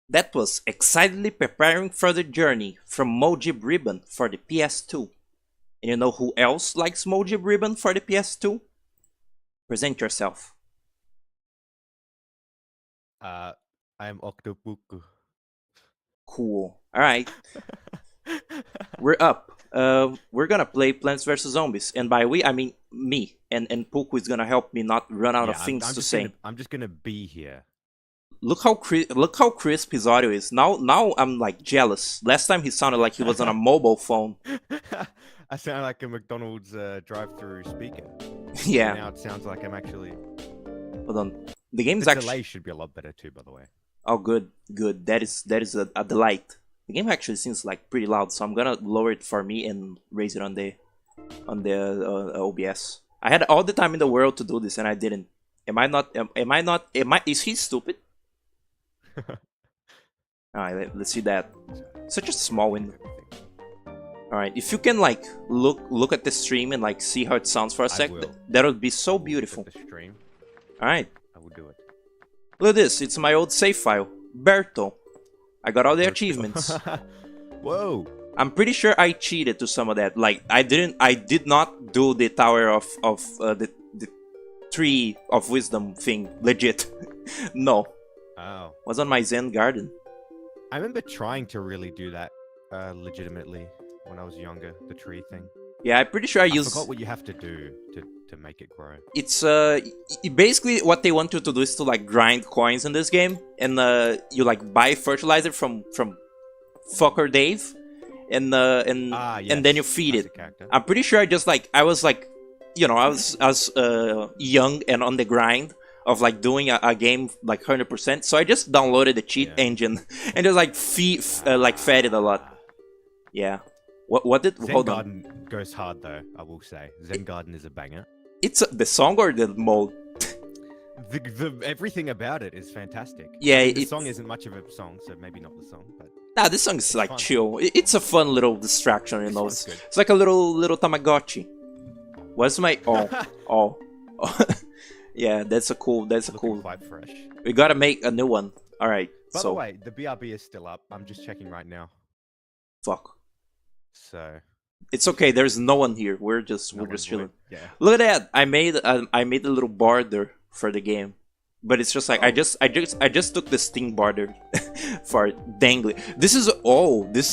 That was excitedly preparing for the journey from Mojib Ribbon for the PS2. And you know who else likes Mojib Ribbon for the PS2? Present yourself. I am Octopuku. Cool. Alright, we're up. We're gonna play Plants vs. Zombies. And by we, I mean me. And Puku is gonna help me not run out of things to say. I'm just gonna be here. Look how crisp his audio is. Now I'm like jealous. Last time he sounded like he was on a mobile phone. I sound like a McDonald's drive-through speaker. Yeah. Now it sounds like I'm actually. Hold on. The game's The actually. delay should be a lot better too, by the way. Oh, good. That is a delight. The game actually seems like pretty loud, so I'm gonna lower it for me and raise it on the OBS. I had all the time in the world to do this, and I didn't. Am I not? Is he stupid? Alright, let's see that. Such a small window. Alright, if you can like look at the stream and like see how it sounds for a sec, that would be so beautiful. The stream. Alright, I will do it. look at this. It's my old save file. Berto. I got all the achievements. Whoa. I'm pretty sure I cheated to some of that. Like I did not do the Tower of the Tree of Wisdom thing. Legit. No. Oh. Was on my Zen Garden. I remember trying to really do that legitimately when I was younger. The tree thing. Yeah, I'm pretty sure I used. forgot what you have to do to make it grow. It's basically what they want you to do is to like grind coins in this game, and you like buy fertilizer from Fucker Dave, and then you feed it. Character. I'm pretty sure I was like, you know, I was young and on the grind of like doing a game like 100%. So I just downloaded the cheat engine and just like fed it a lot. Yeah. What did? Zen Hold on. Garden goes hard though. I will say Zen Garden is a banger. It's the song or the mode? Everything about it is fantastic. Yeah, I mean, the song isn't much of a song, so maybe not the song, but nah, this song is like fun. chill. It's a fun little distraction, you know. This one's It's like a little Tamagotchi. What's my oh. Yeah, that's a cool. Looking quite fresh. We gotta make a new one. All right. By So the way, the BRB is still up. I'm just checking right now. fuck. So It's okay. There's no one here. We're just one's chilling. void. Yeah. Look at that. I made a little border for the game, but it's just like I just took the Sting border for dangly. This is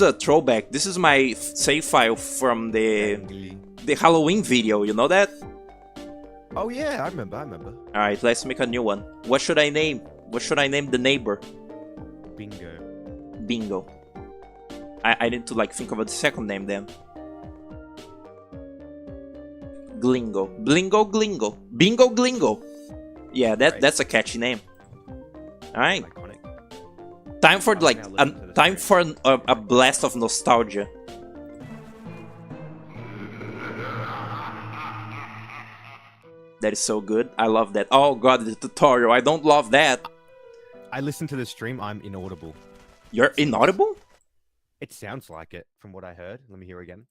a throwback. This is my save file from the Halloween video. You know that? Oh yeah, I remember. All right, let's make a new one. What should I name? What should I name the neighbor? Bingo. Bingo. I need to like think about the second name then. Glingo. Blingo Glingo. Bingo Glingo. Yeah, that's a catchy name. Alright. Iconic. Time for like now listen to the time for a blast of nostalgia. That is so good. I love that. Oh god, the tutorial. I don't love that. I listened to the stream. I'm inaudible. You're inaudible? It sounds like it from what I heard. Let me hear again.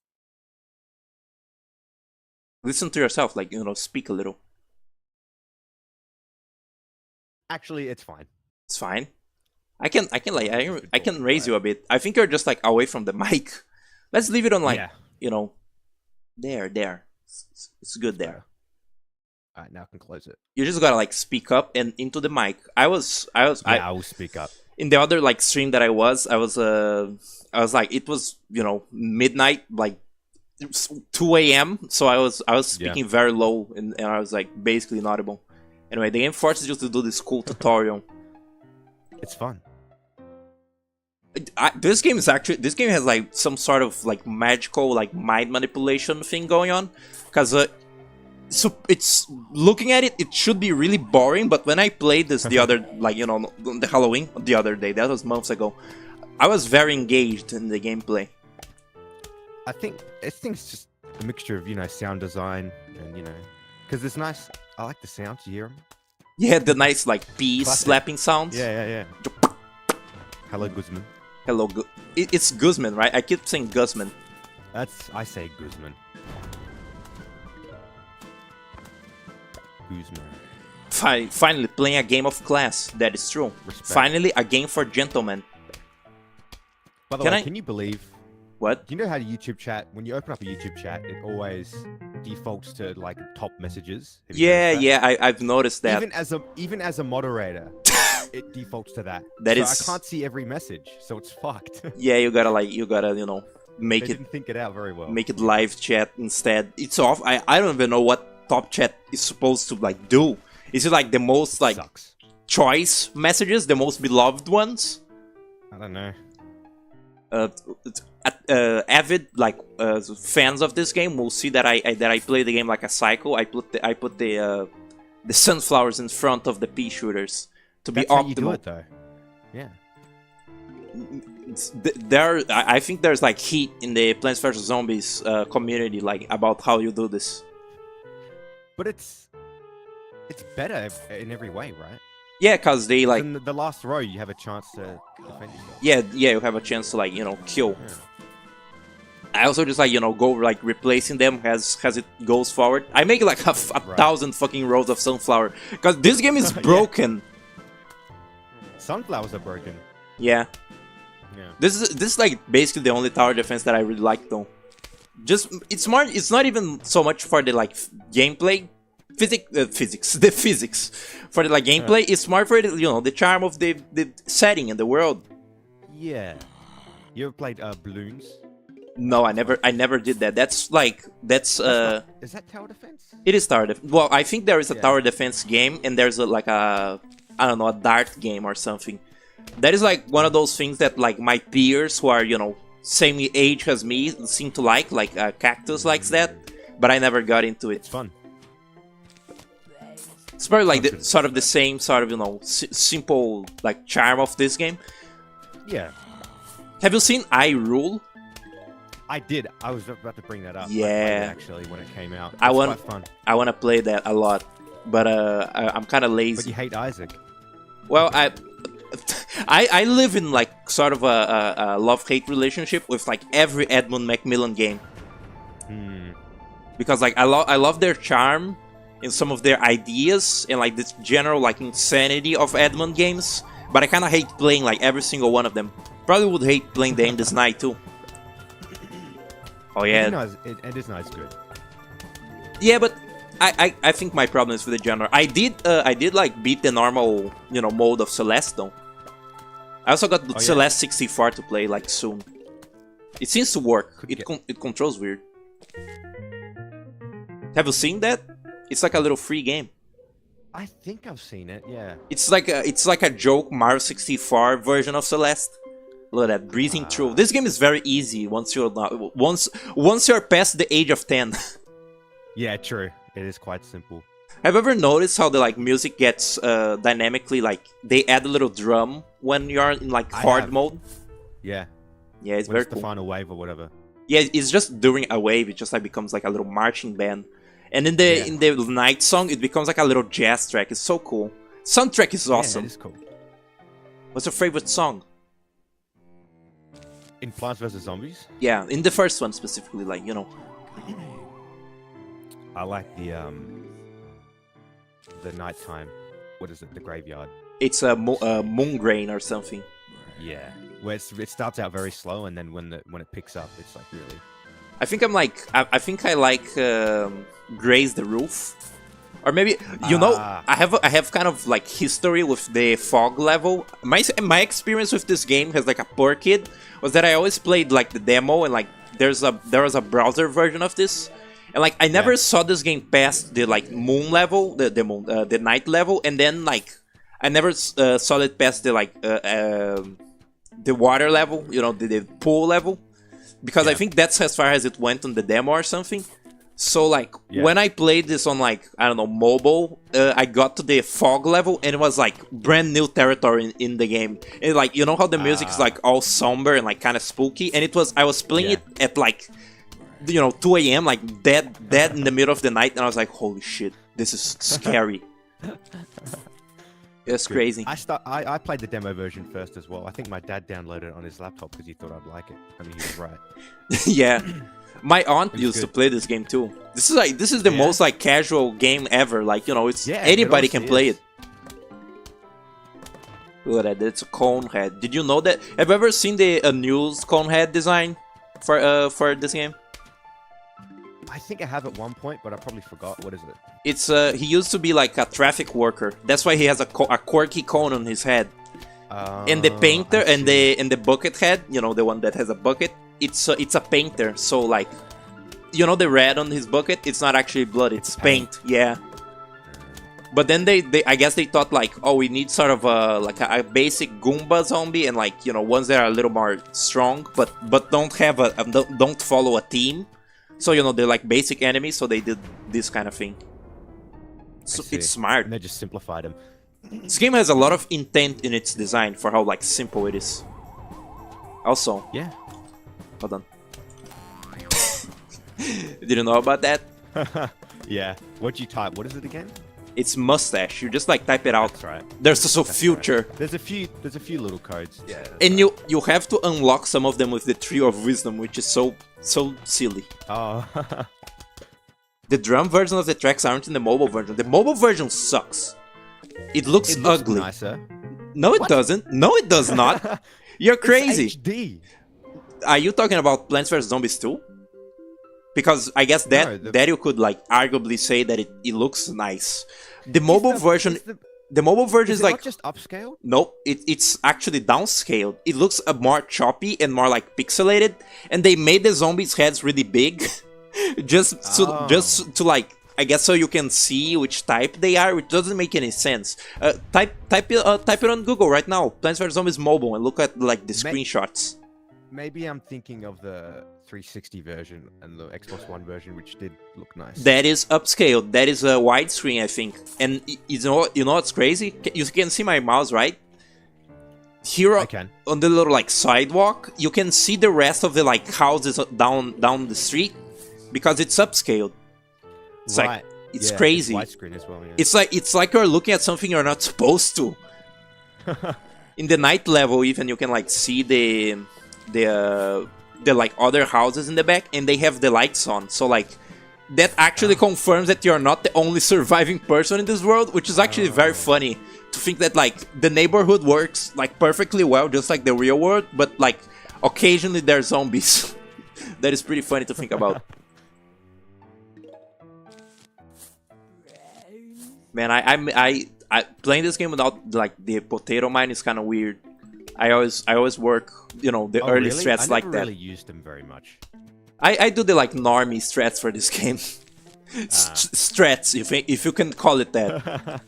Listen to yourself, like, you know, speak a little. Actually, it's fine. It's fine. I can raise you a bit. I think you're just like away from the mic. Let's leave it on like, Yeah. you know, there. It's good there. All right, now I can close it. You just gotta like speak up and into the mic. I will speak up. in the other like stream that I was like, it was, you know, midnight, like 2 a.m. So I was speaking very low and I was like basically inaudible. Anyway, the game forces you to do this cool tutorial. It's fun. This game has like some sort of like magical like mind manipulation thing going on, because so it's looking at it, it should be really boring, but when I played this the other, like, you know, the Halloween the other day, that was months ago, I was very engaged in the gameplay. I think it's just a mixture of, you know, sound design and, you know, because it's nice. I like the sounds. You hear them? Yeah, the nice like pea Classic. slapping sounds. Yeah. Hello, Guzman. Hello, it's Guzman, right? I keep saying Guzman. I say Guzman. Finally playing a game of class. That is true. Respect. Finally a game for gentlemen. By the Can way, I- can you believe? What? Do you know how YouTube chat, when you open up a YouTube chat, it always defaults to like top messages? Have you Yeah, noticed that? I've noticed that. Even as a moderator, it defaults to that. That so is- I can't see every message, so it's fucked. Yeah, you gotta you know, make They it didn't think it out very well. make it live chat instead. It's off. I don't even know what top chat is supposed to like do. Is it like the most like Sucks. choice messages, the most beloved ones? I don't know. Avid like fans of this game will see that I play the game like a psycho. I put the sunflowers in front of the pea shooters to be That's how you do optimal. it, though. Yeah. I think there's like heat in the Plants vs Zombies community like about how you do this. But it's better in every way, right? Yeah, cause they like In the last row, you have a chance to defend yourself. yeah you have a chance to like you know kill. Yeah. I also just like you know go like replacing them as it goes forward. I make like a Right. 1,000 fucking rows of sunflower because this game is broken. Sunflowers are broken. Yeah, Yeah. this is like basically the only tower defense that I really like though. Just it's smart. It's not even so much for the like gameplay, the physics for the like gameplay. It's smart for the, you know the charm of the setting and the world. Yeah. You ever played Balloons? No, I never did that. That's Is that tower defense? it is tower defense. Well, I think there is a Yeah. tower defense game and there's like a I don't know a dart game or something. That is like one of those things that like my peers who are you know same age as me seem to like Cactus likes that, but I never got into it. It's fun. It's probably like the, sort of the same sort of you know simple like charm of this game. Yeah. Have you seen I Rule? I did. I was about to bring that up. I played Yeah. it, actually, when it came out. I It's want- quite fun. I want to play that a lot, but I'm kind of But lazy. you hate Isaac. Well, I live in like sort of a love-hate relationship with like every Edmund Macmillan game Hmm. because like I love their charm and some of their ideas and like this general like insanity of Edmund games, but I kind of hate playing like every single one of them. Probably would hate playing the Endless Night too. Oh yeah, It is nice, good. yeah, but I think my problem is with the genre. I did like beat the normal you know mode of Celeste though. I also got yeah? Celeste 64 to play like soon. It seems to work. Could It get- it controls weird. Have you seen that? It's like a little free game. I think I've seen it, yeah. It's like a joke Mario 64 version of Celeste. Look at that, breezing through. This game is very easy once you're not, once you're past the age of 10. Yeah, true. It is quite simple. Have you ever noticed how the like music gets dynamically like they add a little drum when you're in like I hard have. mode? Yeah. Yeah, it's When very it's the cool. final wave or whatever. Yeah, it's just during a wave, it just like becomes like a little marching band. And in Yeah. the night song, it becomes like a little jazz track. It's so cool. Soundtrack is Yeah, awesome. that is cool. What's your favorite song? In Plants vs Zombies, Yeah, in the first one specifically, like you know. I like the nighttime. What is it? The graveyard. It's a Moongrain or something. Yeah. Where it starts out very slow, and then when it picks up, it's like really. I think I'm like I think I like Graze the Roof, or maybe you know Ah. I have kind of like history with the fog level. My experience with this game as like a poor kid was that I always played like the demo and like there was a browser version of this, and like I never Yeah. saw this game past the like moon level, the night level, and then like I never saw it past the like the water level, you know, the pool level. Because I Yeah. think that's as far as it went on the demo or something. So like Yeah. when I played this on like I don't know mobile, I got to the fog level and it was like brand new territory in the game. And like you know how the music is like all somber and like kind of spooky, and I was playing Yeah. it at like you know 2 a.m. like dead in the middle of the night, and I was like holy shit, this is scary. It's crazy. I played the demo version first as well. I think my dad downloaded it on his laptop because he thought I'd like it. I mean, he was right. Yeah. My aunt It's used to good. play this game too. This is the Yeah? most like casual game ever. Like, you know, it's Yeah, it anybody can honestly play is. it. Look at that, it's a cone head. Did you know that? Have you ever seen the news cone head design for this game? I think I have at one point, but I probably forgot. What is it? It's he used to be like a traffic worker. That's why he has a quirky cone on his head. And the painter and the bucket head, you know, the one that has a bucket, it's a painter. So like, you know, the red on his bucket, it's not actually blood, it's paint. Yeah. But then they I guess they thought like, oh, we need sort of a basic Goomba zombie, and like, you know, ones that are a little more strong, but don't have don't follow a team. So, you know, they're like basic enemies, so they did this kind of thing. So it's smart. And they just simplified them. This game has a lot of intent in its design for how like simple it is. Also, Yeah. hold on. Did you know about that? Yeah. What'd you type? What is it again? It's mustache. You just like type it out. That's right. There's also future. Right. There's a few little codes. Yeah. And you have to unlock some of them with the Tree of Wisdom, which is so silly. Oh. The drum version of the tracks aren't in the mobile version. The mobile version sucks. It looks ugly. Nicer. No, it doesn't. No, it does not. You're crazy. It's HD. Are you talking about Plants vs Zombies 2? Because I guess that No, that you could like arguably say that it looks nice. The mobile version, the mobile version is like not just upscale. no, it's actually downscaled. It looks more choppy and more like pixelated, and they made the zombies' heads really big, just to like, I guess so you can see which type they are, which doesn't make any sense. Type it on Google right now. Plants vs Zombies mobile, and look at like the screenshots. Maybe I'm thinking of the 360 version and the Xbox One version, which did look nice. That is upscaled. That is a widescreen, I think. And you know what's crazy? You can see my mouse, right? Here I can. on the little like sidewalk, you can see the rest of the like houses down the street because it's upscaled. It's like it's crazy. It's widescreen as well. Yeah. It's like you're looking at something you're not supposed to. In the night level, even you can like see the like other houses in the back, and they have the lights on. So like that actually confirms that you're not the only surviving person in this world, which is actually very funny to think that like the neighborhood works like perfectly well, just like the real world, but like occasionally there's zombies. That is pretty funny to think about. Man, I playing this game without like the potato mine is kind of weird. I always work, you know, the early really? strats like I that. never really used them very much. I do the like normie strats for this game. Strats, if you can call it that.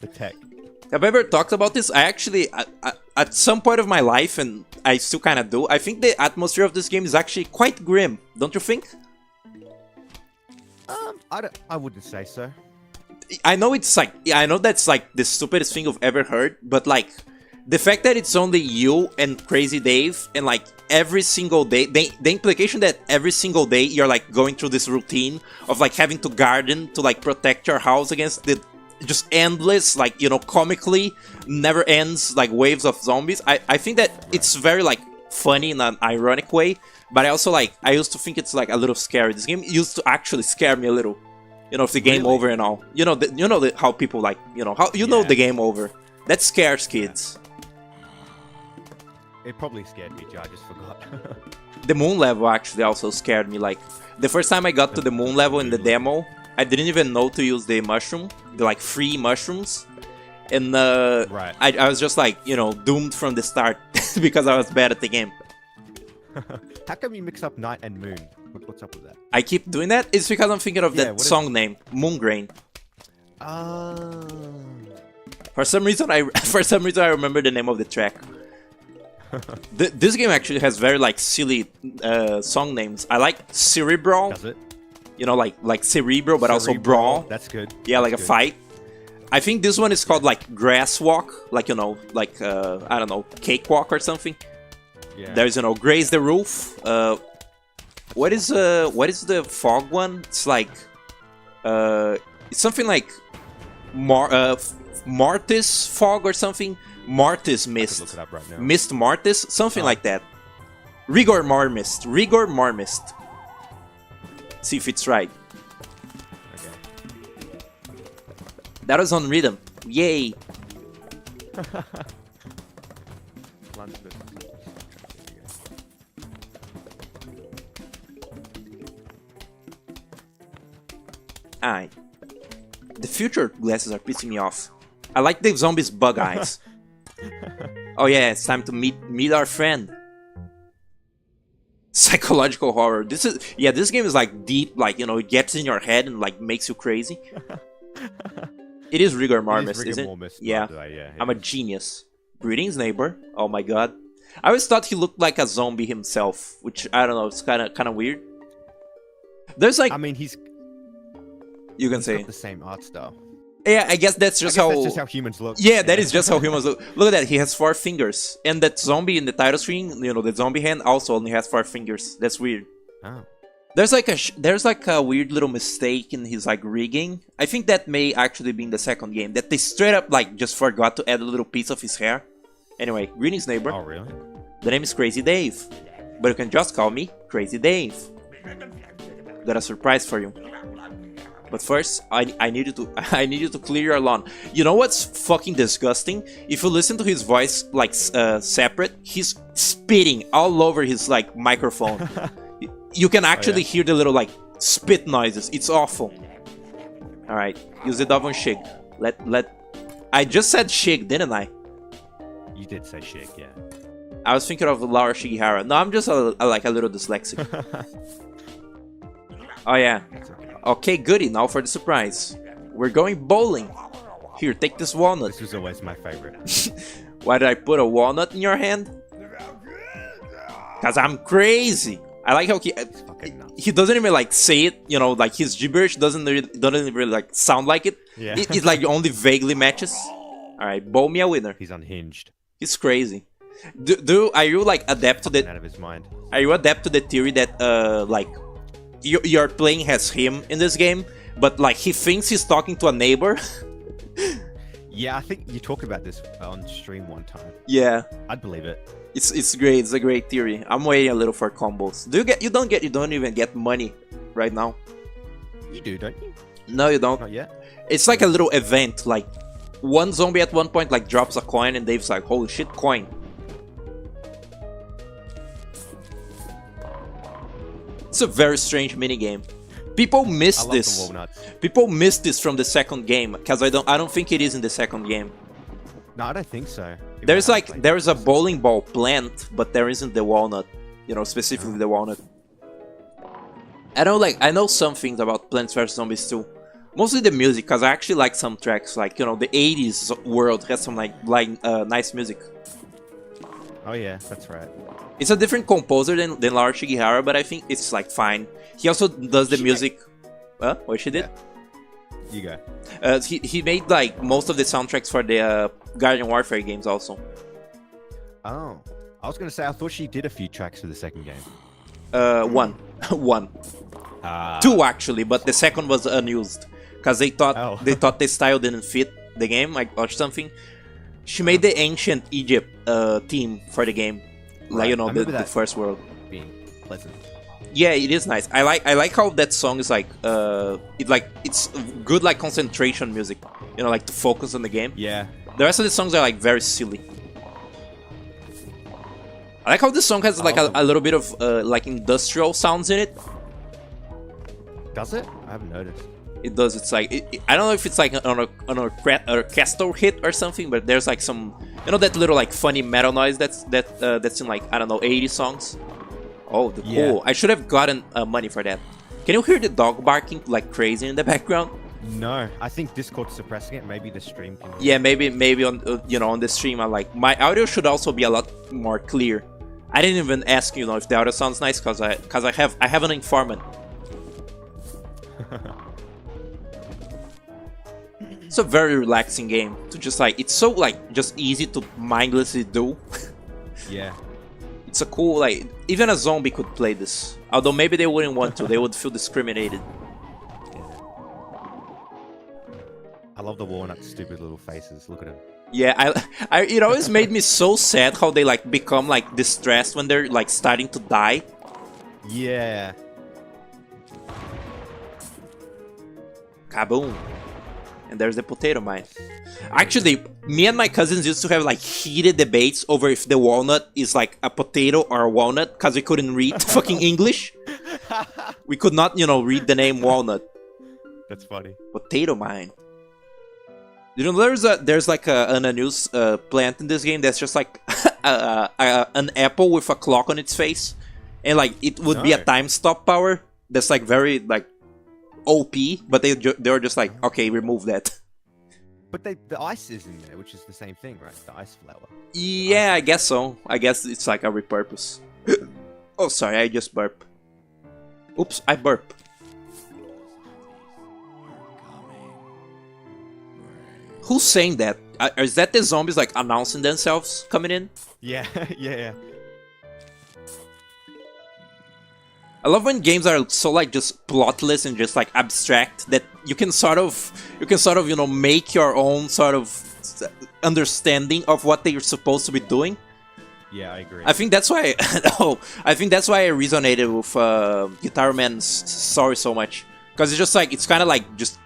The tech. Have I ever talked about this? I actually, at some point of my life, and I still kind of do, I think the atmosphere of this game is actually quite grim. Don't you think? I wouldn't say so. I know it's like, yeah, I know that's like the stupidest thing I've ever heard, but like, the fact that it's only you and Crazy Dave, and like every single day, the implication that every single day you're like going through this routine of like having to garden to like protect your house against the just endless, like, you know, comically never ends like waves of zombies. I think that it's very like funny in an ironic way, but I also like, I used to think it's like a little scary. This game used to actually scare me a little. You know, if the game over and all. You know, how people like, you know, how know the game over. That scares kids. It probably scared me, Joe. I just forgot. The moon level actually also scared me. Like, the first time I got to the moon level in the demo, I didn't even know to use the mushroom, the like free mushrooms. And right. I was just like, you know, doomed from the start because I was bad at the game. How come you mix up night and moon? What's up with that? I keep doing that. It's because I'm thinking of that song name, Moongrain. For some reason I remember the name of the track. This game actually has very like silly song names. I like Cerebral. Does it? You know, like Cerebral, but also Brawl. That's good. Yeah, That's like a fight. I think this one is called like Grass Walk, like, you know, like I don't know, Cakewalk or something. Yeah. There's, you know, Graze the Roof. What is the fog one? It's like it's something like Martis Fog or something. Martis Mist. Look it up right now. Mist Martis, something like that. Rigor Marmist. Rigor Marmist. See if it's right. Okay. That was on rhythm. Yay. mine's good. Here Alright. The future glasses are pissing me off. I like the zombies' bug eyes. Oh yeah, it's time to meet our friend. Psychological horror. This game is like deep, like, you know, it gets in your head and like makes you crazy. It is rigor mortis, isn't it? Yeah. I'm a genius. Greetings, neighbor. Oh my god. I always thought he looked like a zombie himself, which I don't know, it's kind of weird. There's like, I mean, you can say got the same art style. Yeah, I guess that's just that's just how humans look. Yeah, that is just how humans look. Look at that, he has 4 fingers. And that zombie in the title screen, you know, the zombie hand also only has 4 fingers. That's weird. Oh. There's like a weird little mistake in his like rigging. I think that may actually be in the second game. That they straight up like just forgot to add a little piece of his hair. Anyway, greetings, neighbor. Oh, really? The name is Crazy Dave. But you can just call me Crazy Dave. Got a surprise for you. But first, I need you to clear your lawn. You know what's fucking disgusting? If you listen to his voice like separate, he's spitting all over his like microphone. You can actually hear the little like spit noises. It's awful. All right, use the dove on Shig. I just said Shig, didn't I? You did say Shig, yeah. I was thinking of Laura Shigihara. No, I'm just like a little dyslexic. Oh yeah. Okay, goody, now for the surprise. We're going bowling. Here, take this walnut. This was always my favorite. Why did I put a walnut in your hand? Cause I'm crazy. I like how he doesn't even like say it, you know, like his gibberish doesn't really like sound like it. Yeah. It like only vaguely matches. Alright, bowl me a winner. He's unhinged. He's crazy. Are you like adapt to the out of his mind? Are you adapt to the theory that like you're playing as him in this game, but like he thinks he's talking to a neighbor? Yeah, I think you talked about this on stream one time. Yeah, I'd believe it. It's great. It's a great theory. I'm waiting a little for combos. You don't even get money right now. You do, don't you? No, you don't. Not yet. It's like a little event. Like one zombie at one point like drops a coin, and Dave's like, "Holy shit, coin!" It's a very strange minigame. People miss this. People miss this from the second game because I don't think it is in the second game. No, I don't think so. There's a bowling ball plant, but there isn't the walnut. You know, specifically the walnut. I know some things about Plants vs Zombies too. Mostly the music, because I actually like some tracks. Like, you know, the 80s world has some like nice music. Oh yeah, that's right. It's a different composer than Laura Shigihara, but I think it's like fine. He also does the music. What she did? Yeah. You go. He made like most of the soundtracks for the Guardian Warfare games also. Oh, I was gonna say I thought she did a few tracks for the second game. One. 2 actually, but the second was unused because they thought the style didn't fit the game, like or something. She made the ancient Egypt theme for the game, like you know the first world. Being pleasant. Yeah, it is nice. I like how that song is like it's good like concentration music, you know, like to focus on the game. Yeah. The rest of the songs are like very silly. I like how this song has like a little bit of like industrial sounds in it. Does it? I haven't noticed. It does. It's like I don't know if it's like an orchestral hit or something, but there's like some, you know, that little like funny metal noise that's in like, I don't know, 80 songs. Oh, cool! Yeah. I should have gotten money for that. Can you hear the dog barking like crazy in the background? No, I think Discord's suppressing it. Maybe the stream can. Yeah, maybe on on the stream. My audio should also be a lot more clear. I didn't even ask, you know, if the audio sounds nice because I have an informant. It's a very relaxing game to just like, it's so like just easy to mindlessly do. Yeah. It's a cool, like, even a zombie could play this. Although maybe they wouldn't want to, they would feel discriminated. Yeah. I love the walnut stupid little faces. Look at them. Yeah, it always made me so sad how they like become like distressed when they're like starting to die. Yeah. Kaboom. And there's the potato mine. Actually, me and my cousins used to have like heated debates over if the walnut is like a potato or a walnut, because we couldn't read fucking English. We could not, you know, read the name walnut. That's funny. Potato mine. You know, there's like an anuse plant in this game that's just like an apple with a clock on its face, and like it would be a time stop power that's like very like OP, but they were just like, okay, remove that. But the ice is in there, which is the same thing, right? The ice flower. Yeah, I guess so. I guess it's like a repurpose. Oh, sorry, I just burp. Oops, I burp. Who's saying that? Is that the zombies like announcing themselves coming in? Yeah, yeah. I love when games are so like just plotless and just like abstract that you can sort of you know make your own sort of understanding of what they're supposed to be doing. Yeah, I agree. I think that's why I think that's why I resonated with Guitar Man's story so much, because it's just like it's kind of like just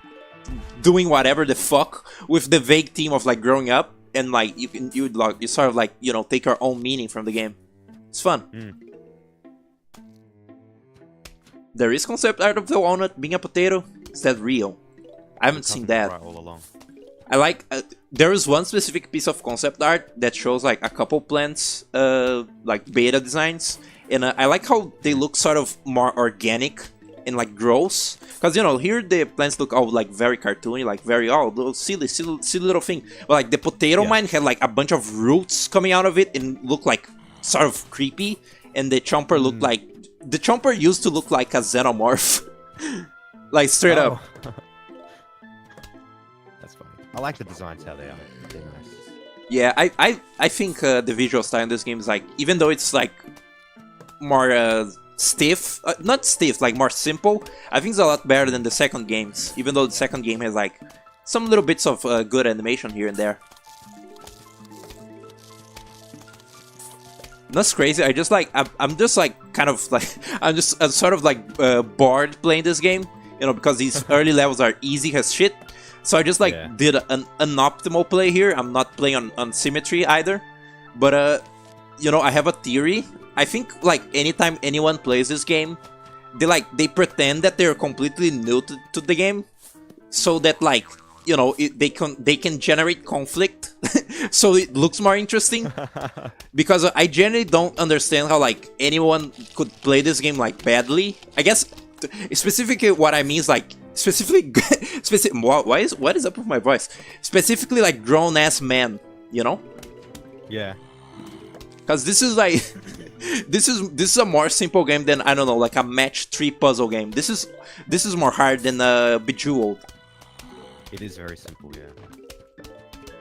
doing whatever the fuck with the vague theme of like growing up, and like you sort of like, you know, take your own meaning from the game. It's fun. There is concept art of the walnut being a potato. Is that real? I haven't seen that. Right all along. I like there is one specific piece of concept art that shows like a couple plants like beta designs, and I like how they look sort of more organic and like gross, because you know here the plants look all like very cartoony, like very little silly little thing, but like the potato mine had like a bunch of roots coming out of it and looked like sort of creepy, and the chomper looked like the chomper used to look like a xenomorph. Like straight up. That's funny. I like the designs how they are. They're nice. Yeah, I think the visual style in this game is like, even though it's like more stiff, not stiff, like more simple, I think it's a lot better than the second games, even though the second game has like some little bits of good animation here and there. That's crazy. I just like I'm just like kind of like I'm sort of like bored playing this game, you know, because these early levels are easy as shit. So I just like did an optimal play here. I'm not playing on symmetry either, but you know, I have a theory. I think like anytime anyone plays this game, they pretend that they're completely new to the game, so that like, you know, they can generate conflict, so it looks more interesting. Because I generally don't understand how like anyone could play this game like badly. I guess specifically what I mean is like what is up with my voice? Specifically like grown ass men, you know? Yeah. Because this is like this is a more simple game than, I don't know, like a match 3 puzzle game. This is more hard than Bejeweled. It is very simple, yeah.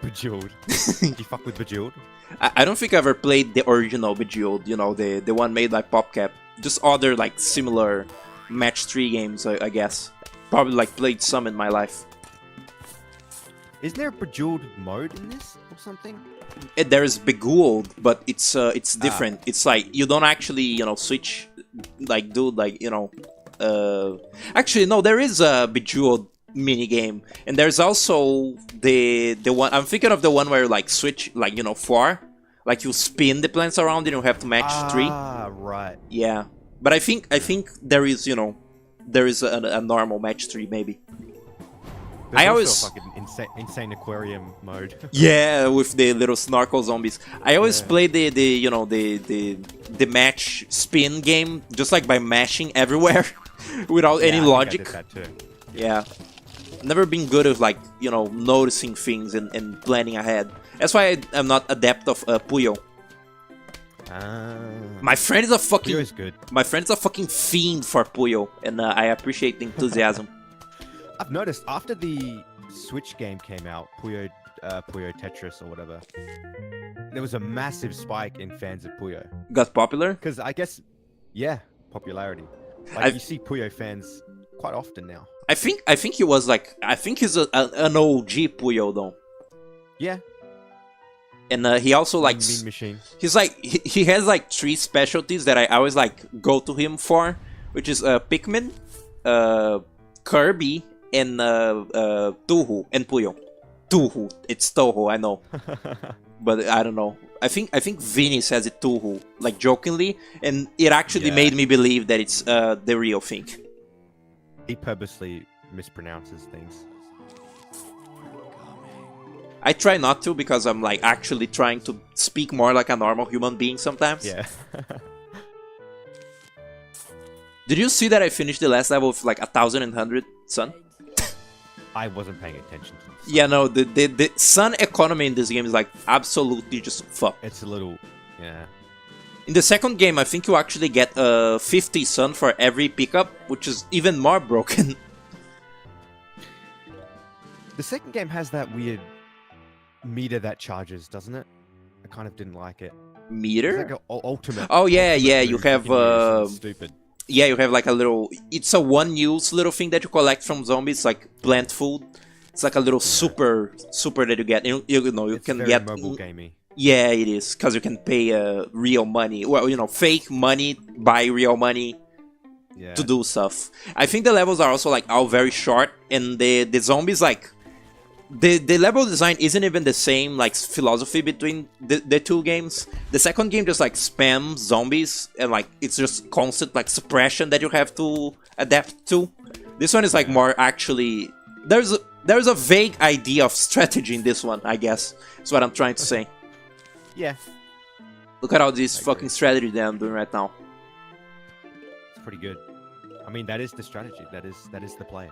Bejeweled. Do you fuck with Bejeweled? I don't think I ever played the original Bejeweled, you know, the one made by PopCap. Just other like similar match 3 games, I guess. Probably like played some in my life. Isn't there a Bejeweled mode in this or something? There is Beguiled, but it's different. It's like you don't actually, you know, switch, like do like, you know, actually no, there is a Bejeweled mini game, and there's also the one I'm thinking of, the one where like switch, like, you know, 4, like you spin the plants around and you have to match 3. Ah, right. Yeah, but I think there is, you know, there is a normal match 3 maybe. There's I also always a fucking insane aquarium mode. yeah, with the little snorkel zombies. I always play the you know, the match spin game just like by mashing everywhere without any logic. I did that too. Yeah. Never been good at like, you know, noticing things and planning ahead. That's why I'm not adept of Puyo. My friend is a fucking Puyo is good. My friend's a fucking fiend for Puyo, and I appreciate the enthusiasm. I've noticed after the Switch game came out, Puyo Tetris or whatever, there was a massive spike in fans of Puyo. Got popular? Because I guess, yeah, popularity. Like you see Puyo fans quite often now. I think he was like, I think he's an OG Puyo though. Yeah. And he also like Mean Machine. He's like he has like 3 specialties that I always like go to him for, which is Pikmin, Kirby, and Touhou and Puyo. Touhou, it's Touhou, I know, but I don't know. I think Vinny says it Touhou, like jokingly, and it actually made me believe that it's the real thing. He purposely mispronounces things. I try not to because I'm like actually trying to speak more like a normal human being sometimes. Yeah. Did you see that I finished the last level with like 1,100 sun? I wasn't paying attention to this. Yeah, no, the sun economy in this game is like absolutely just fucked. It's a little, yeah. In the second game, I think you actually get 50 sun for every pickup, which is even more broken. The second game has that weird meter that charges, doesn't it? I kind of didn't like it. Meter? It's like an ultimate. Oh yeah, ultimate yeah, you move have can use, and stupid. yeah, you have like a little. It's a one-use little thing that you collect from zombies, like plant food. It's like a little super that you get. You know, you It's can very get. mobile gamey. Yeah, it is because you can pay real money. Well, you know, fake money, buy real money Yeah. to do stuff. I think the levels are also like all very short, and the zombies like. The level design isn't even the same like philosophy between the two games. The second game just like spams zombies and like it's just constant like suppression that you have to adapt to. This one is like more actually there's a vague idea of strategy in this one, I guess. That's what I'm trying to say. Yeah. Look at all this I fucking agree. strategy that I'm doing right now. It's pretty good. I mean, that is the strategy. That is the play.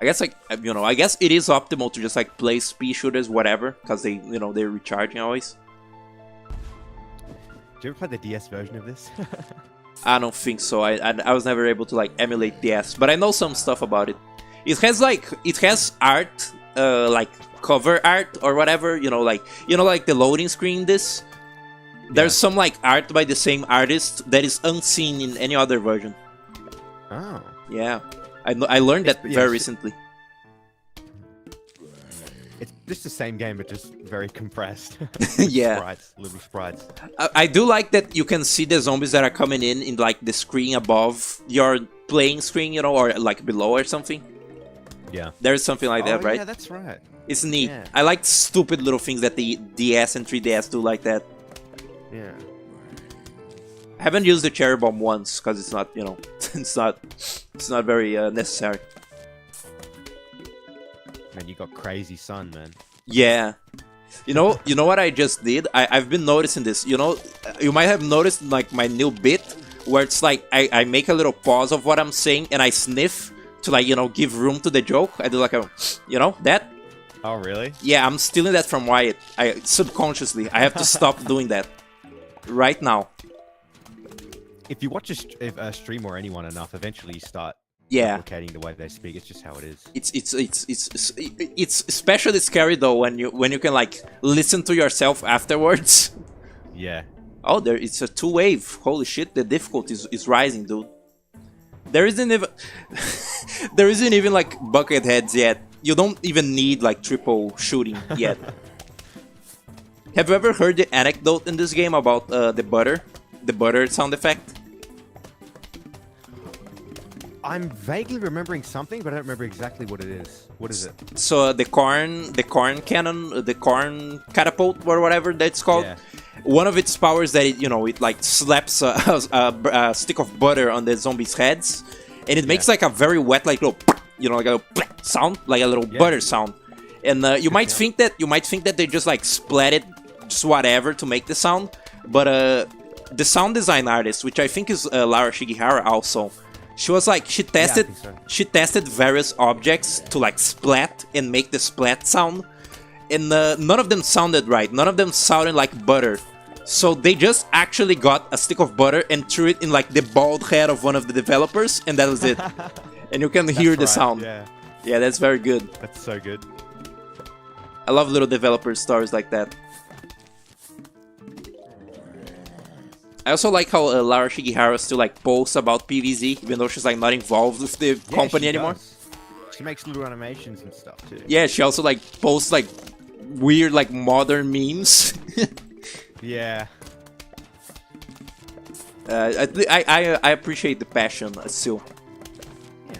I guess like you know, I guess it is optimal to just like play speed shooters, whatever, because they you know they're recharging always. Did you ever play the DS version of this? I don't think so. I was never able to like emulate DS, but I know some stuff about it. It has art, like cover art or whatever. You know, like the loading screen. There's some like art by the same artist that is unseen in any other version. Oh. Yeah, I learned that Yeah, very recently. It's just the same game, but just very compressed. Yeah. Sprites, little sprites. I do like that you can see the zombies that are coming in like the screen above your playing screen, you know, or like below or something. Yeah. There's something like that, right? Yeah, that's right. It's neat. Yeah. I like stupid little things that the DS and 3DS do like that. Yeah. I haven't used the cherry bomb once because it's not, you know, it's not very necessary. Man, you got crazy sun, man. Yeah. You know what I just did? I've been noticing this. You know, you might have noticed like my new bit where it's like I make a little pause of what I'm saying and I sniff to like, you know, give room to the joke. I do like a, you know, that. Oh, really? Yeah, I'm stealing that from Wyatt. Subconsciously, I have to stop doing that right now. If you watch a stream or anyone enough, eventually you start Yeah. replicating the way they speak. It's just how it is. It's especially scary though when you can like listen to yourself afterwards. Yeah. Oh, it's a 2-wave. Holy shit, the difficulty is rising, dude. There isn't even like bucket heads yet. You don't even need like triple shooting yet. Have you ever heard the anecdote in this game about the butter sound effect? I'm vaguely remembering something, but I don't remember exactly what it is. What is it? So the corn cannon, the corn catapult or whatever that's called. Yeah. One of its powers that it like slaps a stick of butter on the zombies' heads, and it makes like a very wet like little like a sound, like a little butter sound. And you might think that they just like splat it, just whatever to make the sound, but the sound design artist, which I think is Lara Shigihara also. She was like, she tested various objects to like splat and make the splat sound, and none of them sounded right. None of them sounded like butter. So they just actually got a stick of butter and threw it in like the bald head of one of the developers, and that was it. And you can hear the sound. Yeah, that's very good. That's so good. I love little developer stories like that. I also like how Lara Shigihara still like posts about PvZ, even though she's like not involved with the company anymore. She makes little animations and stuff too. Yeah, she also like posts like weird like modern memes. Yeah. I appreciate the passion still. Yeah.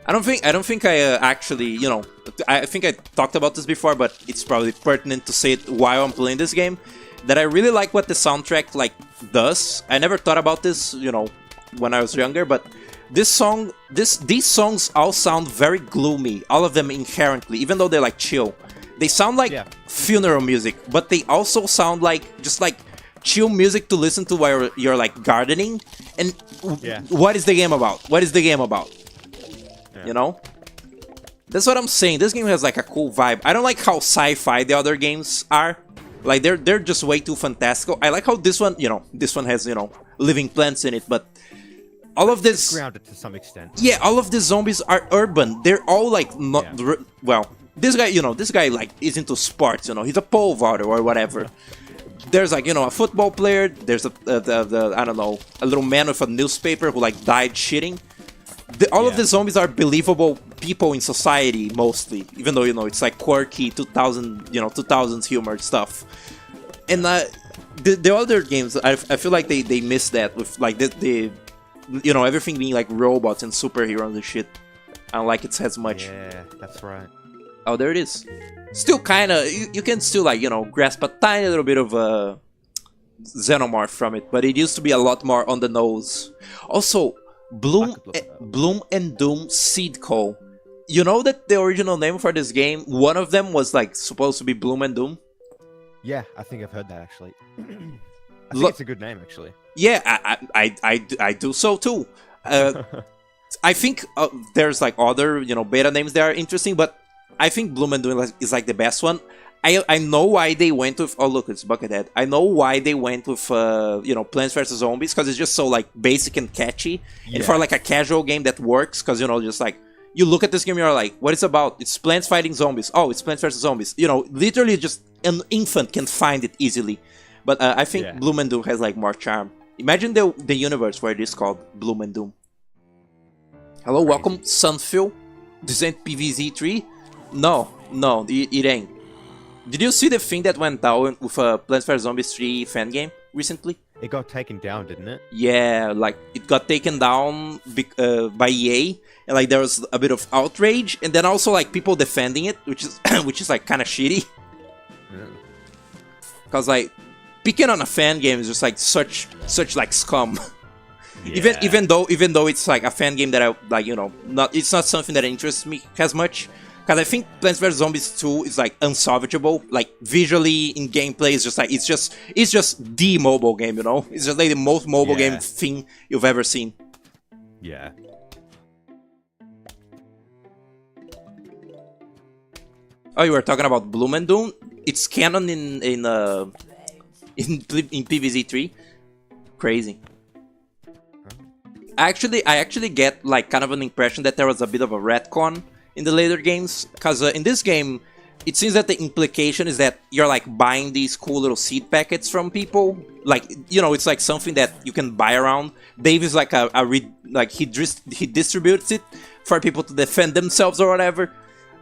I don't think I actually, you know, I think I talked about this before, but it's probably pertinent to say it while I'm playing this game. That I really like what the soundtrack like does. I never thought about this, you know, when I was younger, but these songs all sound very gloomy. All of them inherently, even though they're like chill. They sound like funeral music, but they also sound like just like chill music to listen to while you're like gardening. And what is the game about? What is the game about? You know? That's what I'm saying. This game has like a cool vibe. I don't like how sci-fi the other games are. Like they're just way too fantastical. I like how this one, you know, this one has, you know, living plants in it, but all of this grounded to some extent. Yeah, all of the zombies are urban. They're all like not well, this guy, you know, this guy like is into sports, you know. He's a pole vaulter or whatever. There's like, you know, a football player, there's a I don't know, a little man with a newspaper who like died shitting. All of the zombies are believable people in society mostly, even though, you know, it's like quirky 2000s humor stuff. And the other games, I feel like they missed that with like the you know, everything being like robots and superheroes and shit. I don't like it as much. Yeah, that's right. Oh, there it is. Still kind of, you can still like, you know, grasp a tiny little bit of Xenomorph from it, but it used to be a lot more on the nose. Also, Bloom and Doom Seed Co. You know that the original name for this game, one of them was like supposed to be Bloom and Doom? Yeah, I think I've heard that actually. I think it's a good name actually. Yeah, I do so too. I think there's like other, you know, beta names that are interesting, but I think Bloom and Doom is like the best one. I know why they went with, oh look, it's Buckethead. I know why they went with you know, Plants vs Zombies, because it's just so like basic and catchy, and for like a casual game that works, because, you know, just like you look at this game, you're like, what it's about? It's plants fighting zombies. Oh, it's Plants vs Zombies. You know, literally just an infant can find it easily. But I think Bloom and Doom has like more charm. Imagine the universe where it is called Bloom and Doom. Hello, welcome, Sunfill. This ain't PvZ3? No, it ain't. Did you see the thing that went down with Plants vs Zombies 3 fan game recently? It got taken down, didn't it? Yeah, like it got taken down by EA, and like there was a bit of outrage, and then also like people defending it, which is like kind of shitty. Cause like picking on a fan game is just like such like scum. Yeah. even though it's like a fan game that I like, you know, it's not something that interests me as much. Because I think Plants vs Zombies 2 is like unsalvageable. Like visually in gameplay, it's just the mobile game, you know. It's just like the most mobile game thing you've ever seen. Yeah. Oh, you were talking about Bloom and Doom? It's canon in PvZ3. Crazy. I actually get like kind of an impression that there was a bit of a retcon in the later games, because in this game, it seems that the implication is that you're like buying these cool little seed packets from people. Like, you know, it's like something that you can buy around. Dave is like he distributes it for people to defend themselves or whatever.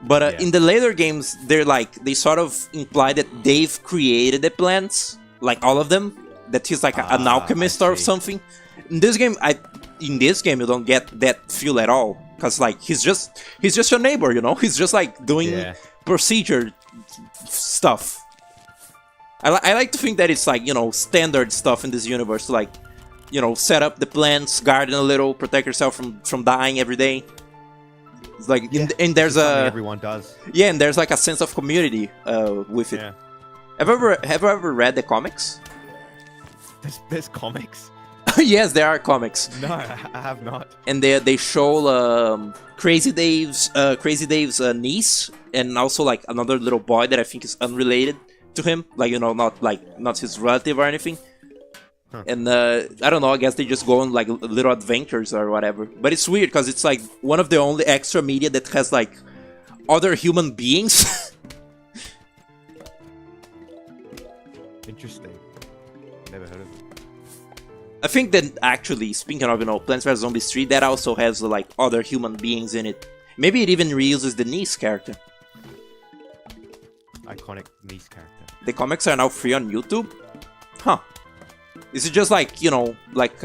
But in the later games, they sort of imply that Dave created the plants, like all of them. That he's like an alchemist or something. In this game, you don't get that feel at all. Because like he's just your neighbor, you know. He's just like doing procedure stuff. I like to think that it's like, you know, standard stuff in this universe, like, you know, set up the plants, garden a little, protect yourself from dying every day. It's like and there's everyone does. Yeah, and there's like a sense of community with it. Yeah. Have you ever read the comics? There's comics. Yes, there are comics. No, I have not. And they show Crazy Dave's niece, and also like another little boy that I think is unrelated to him, like, you know, not his relative or anything. And I don't know, I guess they just go on like little adventures or whatever. But it's weird because it's like one of the only extra media that has like other human beings. Interesting. Never heard of it. I think that actually, speaking of, you know, Plants vs Zombies 3, that also has like other human beings in it. Maybe it even reuses the niece character. Iconic niece character. The comics are now free on YouTube? Huh. Is it just like, you know, like,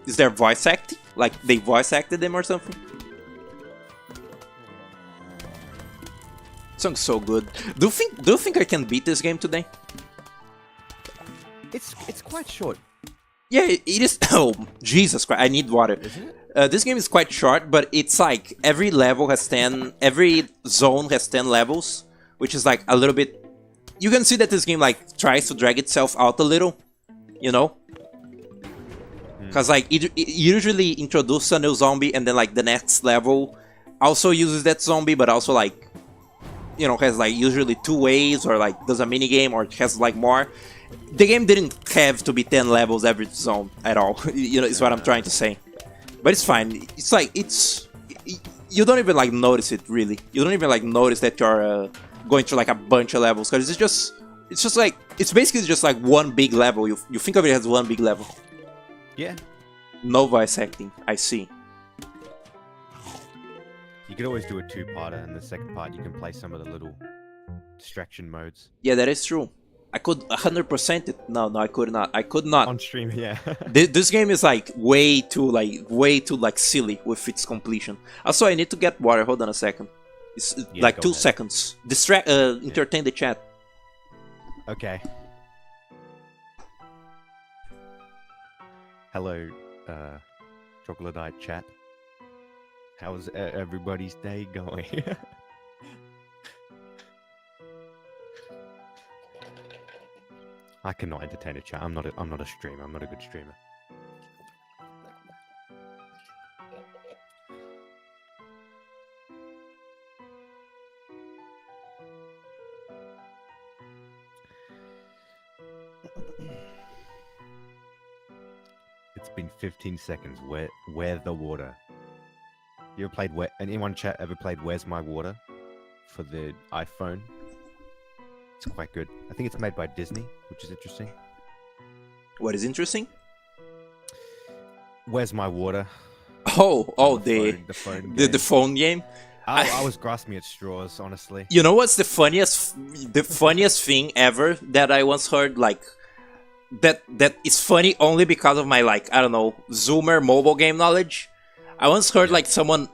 is there voice acting? Like, they voice acted them or something? Song's so good. Do you think I can beat this game today? It's quite short, Yeah, it is. Oh, Jesus Christ! I need water. isn't it? This game is quite short, but it's like every level has 10. Every zone has 10 levels, which is like a little bit. You can see that this game like tries to drag itself out a little, you know. Because like it usually introduces a new zombie, and then like the next level also uses that zombie, but also like, you know, has like usually 2 ways, or like does a mini game, or has like more. The game didn't have to be 10 levels every zone at all. You know, is what I'm trying to say. But it's fine. It's like you don't even like notice it really. You don't even like notice that you're going through like a bunch of levels, because it's just like it's basically just like one big level. You think of it as one big level. Yeah. No voice acting. I see. You could always do a 2-parter, and the second part you can play some of the little distraction modes. Yeah, that is true. I could 100% it. No, I could not. I could not. On stream, yeah. This game is like way too silly with its completion. Also, I need to get water. Hold on a second. It's Yeah, like go 2 ahead. seconds. Entertain the chat. Okay. Hello, Troglodyte chat. How's everybody's day going? I cannot entertain a chat. I'm not a streamer. I'm not a good streamer. It's been 15 seconds. Where the water? You ever played anyone chat ever played Where's My Water for the iPhone? It's quite good. I think it's made by Disney, which is interesting. What is interesting? Where's My Water? Oh, the the phone the game. phone game. I was grasping at straws, honestly. You know what's the funniest thing ever that I once heard? Like that is funny only because of my like, I don't know, Zoomer mobile game knowledge. I once heard like someone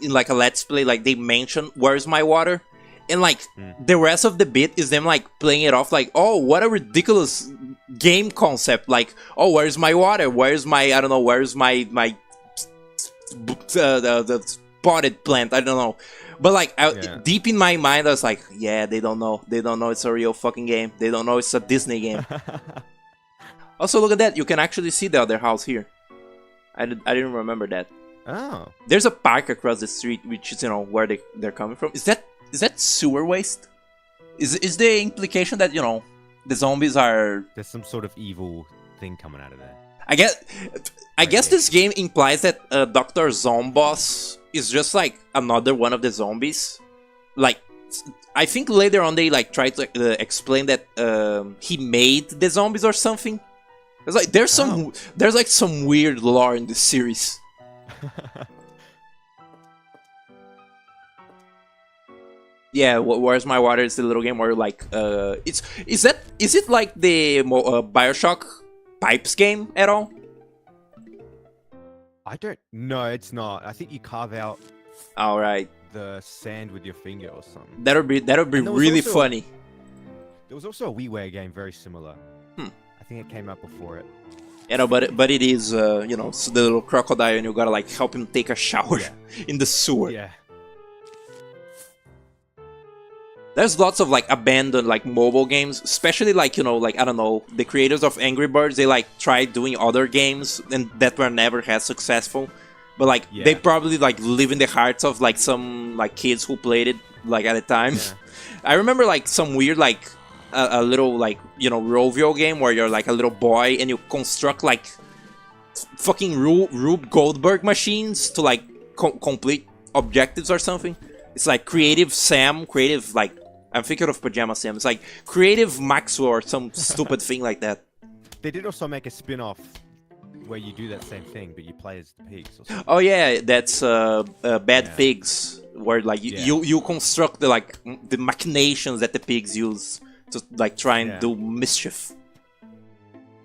in like a Let's Play, like they mentioned Where's My Water, and like the rest of the bit is them like playing it off like, oh, what a ridiculous game concept. Like, oh, where's my water? Where's my, I don't know, where's my the potted plant? I don't know. But like deep in my mind, I was like, yeah, they don't know. They don't know it's a real fucking game. They don't know it's a Disney game. Also, look at that. You can actually see the other house here. I didn't remember that. Oh. There's a park across the street, which is, you know, where they're coming from. Is that sewer waste? Is the implication that, you know, the zombies are... There's some sort of evil thing coming out of there. I guess this game implies that Dr. Zomboss is just like another one of the zombies. Like, I think later on they like try to explain that he made the zombies or something. It's like there's some weird lore in this series. Yeah, Where's My Water is the little game where like is it like the BioShock Pipes game at all? I don't... No, it's not. I think you carve out All right, the sand with your finger or something. that'll be And there was really also- funny. There was also a WiiWare game very similar. Hmm. I think it came out before it. You know, but it is you know, so the little crocodile, and you gotta like help him take a shower in the sewer. Yeah. There's lots of like abandoned like mobile games, especially like, you know, like, I don't know, the creators of Angry Birds, they like tried doing other games and that were never as successful. But like they probably like live in the hearts of like some like kids who played it like at the time. Yeah. I remember like some weird like a little like, you know, Rovio game where you're like a little boy and you construct like fucking Rube Goldberg machines to like complete objectives or something. It's like Creative Sam, creative like, I'm thinking of Pajama Sam. It's like Creative Maxwell or some stupid thing like that. They did also make a spin-off where you do that same thing, but you play as the pigs or something. Oh yeah, that's Bad Pigs, where like you construct the like the machinations that the pigs use to like try and do mischief.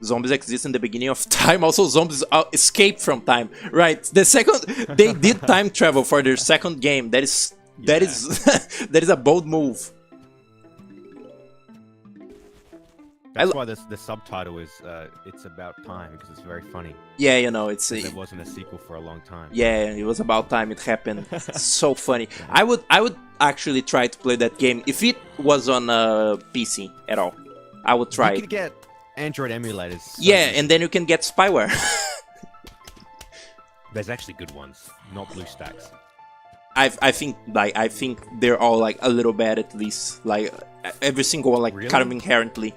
Zombies exist in the beginning of time. Also, zombies escape from time. Right. The second they did time travel for their second game. That is That Yeah. is that is a bold move. That's why the subtitle is "It's About Time" because it's very funny. Yeah, you know, it's There wasn't a sequel for a long time. yeah, it was about time it happened. So funny. I would actually try to play that game if it was on PC at all. I would try You it. could get Android emulators. so Yeah, easy. and then you can get spyware. There's actually good ones, not BlueStacks. I think they're all like a little bad at least. Like every single one, like Really? kind of inherently.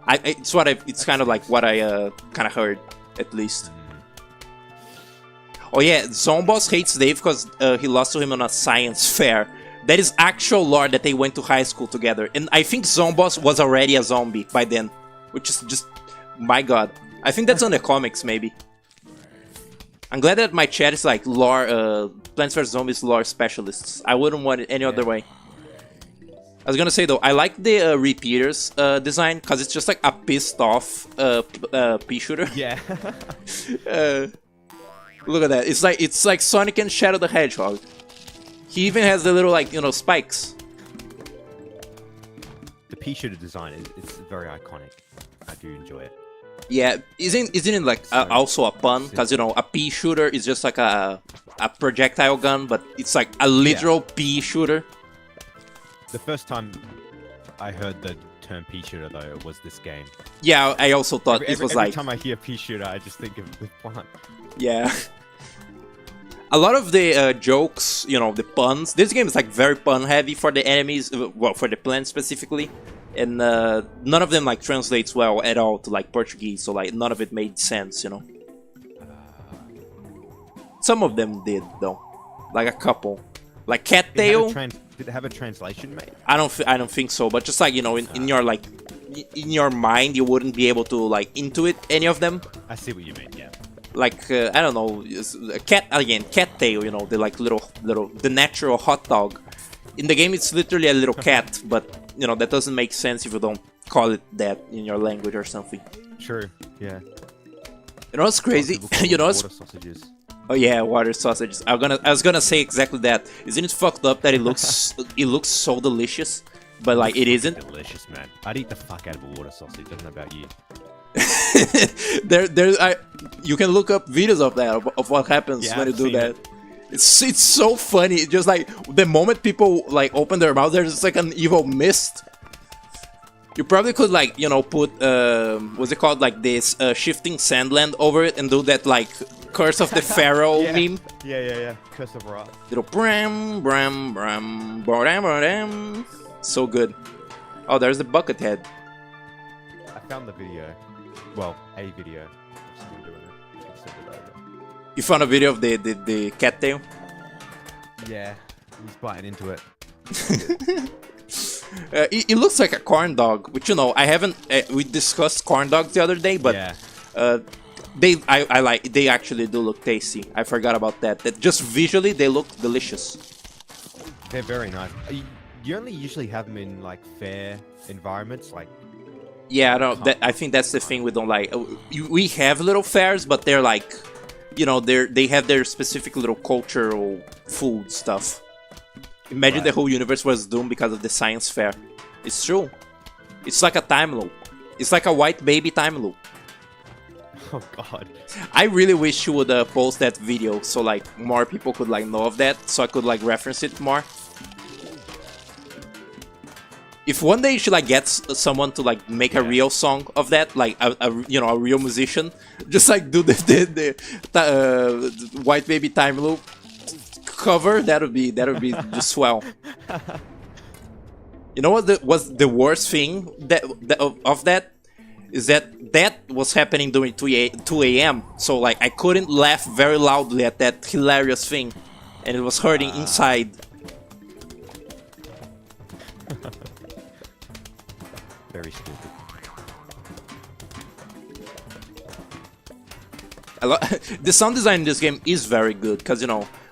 It's kind of like what I kind of heard at least. Oh yeah, Zomboss hates Dave because he lost to him on a science fair. That is actual lore that they went to high school together, and I think Zomboss was already a zombie by then, which is just my god. I think that's on the comics maybe. I'm glad that my chat is like lore, Plants vs Zombies lore specialists. I wouldn't want it any other way. I was gonna say though, I like the repeaters design because it's just like a pissed off pea shooter. Yeah. Look at that! It's like Sonic and Shadow the Hedgehog. He even has the little like spikes. The pea shooter design it's very iconic. I do enjoy it. Yeah, isn't it like also a pun? Because a pea shooter is just like a projectile gun, but it's like a literal pea shooter. The first time I heard the term pea shooter though was this game. Yeah, I also thought it was every like time I hear pea shooter, I just think of the plant. yeah. A lot of the jokes, the puns. This game is like very pun heavy for the enemies, well, for the plants specifically, and none of them like translates well at all to like Portuguese. So like none of it made sense, Some of them did though, like a couple, like Cattail. Did it have a translation made? I don't think so, but just like in your like in your mind, you wouldn't be able to like intuit any of them. I see what you mean. Yeah. Like I don't know, Cattail. The like little the natural hot dog. In the game, it's literally a little cat, but that doesn't make sense if you don't call it that in your language or something. True. Yeah. You know what's crazy? You know what's Water sausages. Oh yeah, water sausages. I was gonna say exactly that. Isn't it fucked up that it looks it looks so delicious, but like it isn't? Delicious, man. I'd eat the fuck out of a water sausage. I don't know about you. You can look up videos of that of what happens Yeah, when you I've do seen that. it. It's so funny. It's just like the moment people like open their mouth, there's just like an evil mist. You probably could like put what's it called, like this shifting sandland over it and do that like Curse of the Pharaoh meme. Yeah. Curse of Ra. Little bram bram bram bram bram. So good. Oh, there's the bucket head. I found the video. Well, a video. I'm still doing it. I'll send it over. You found a video of the cattail? Yeah, he's biting into it. It looks like a corn dog, which I haven't. We discussed corn dogs the other day, but Yeah. they actually do look tasty. I forgot about that. That just visually they look delicious. They're very nice. You only usually have them in like fair environments, like. Yeah, I think that's the thing we don't like. We have little fairs, but they're like, they have their specific little cultural food stuff. Imagine Right. the whole universe was doomed because of the science fair. It's true. It's like a time loop. It's like a white baby time loop. Oh God. I really wish you would post that video so like more people could like know of that, so I could like reference it more. If one day you should like get someone to like make a real song of that, like a real musician, just like do the white baby time loop cover, that would be just swell. You know what was the worst thing of that is that was happening during 2 a.m. So like I couldn't laugh very loudly at that hilarious thing, and it was hurting inside. Very stupid. The sound design in this game is very good because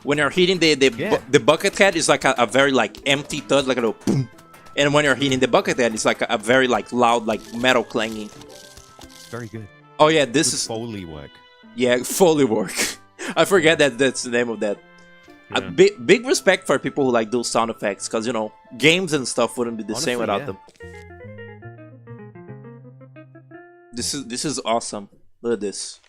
when you're hitting the bucket head, it's like a very like empty thud, like a little boom, and when you're hitting the bucket head, it's like a very like loud like metal clanging. Very good. Oh yeah, this is Foley work. Foley work. I forget that's the name of that. A big respect for people who like those sound effects, because you know, games and stuff wouldn't be the same Honestly, without yeah. them. This is awesome. Look at this.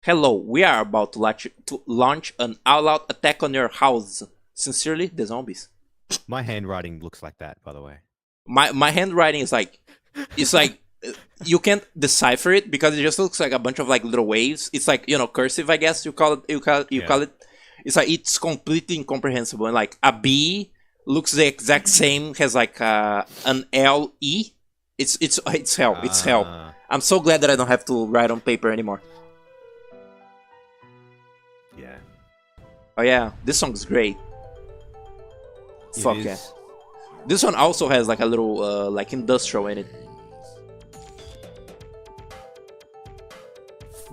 Hello, we are about to launch an all-out attack on your house. Sincerely, the zombies. My handwriting looks like that, by the way. My handwriting is like, it's like you can't decipher it because it just looks like a bunch of like little waves. It's like, you know, cursive, I guess you call it. You call it. It's like it's completely incomprehensible. And like a B looks the exact same, has like an LE. It's hell. It's hell. I'm so glad that I don't have to write on paper anymore. Yeah. Oh yeah, this song's great. Fuck It yeah. is. This one also has like a little like industrial in it.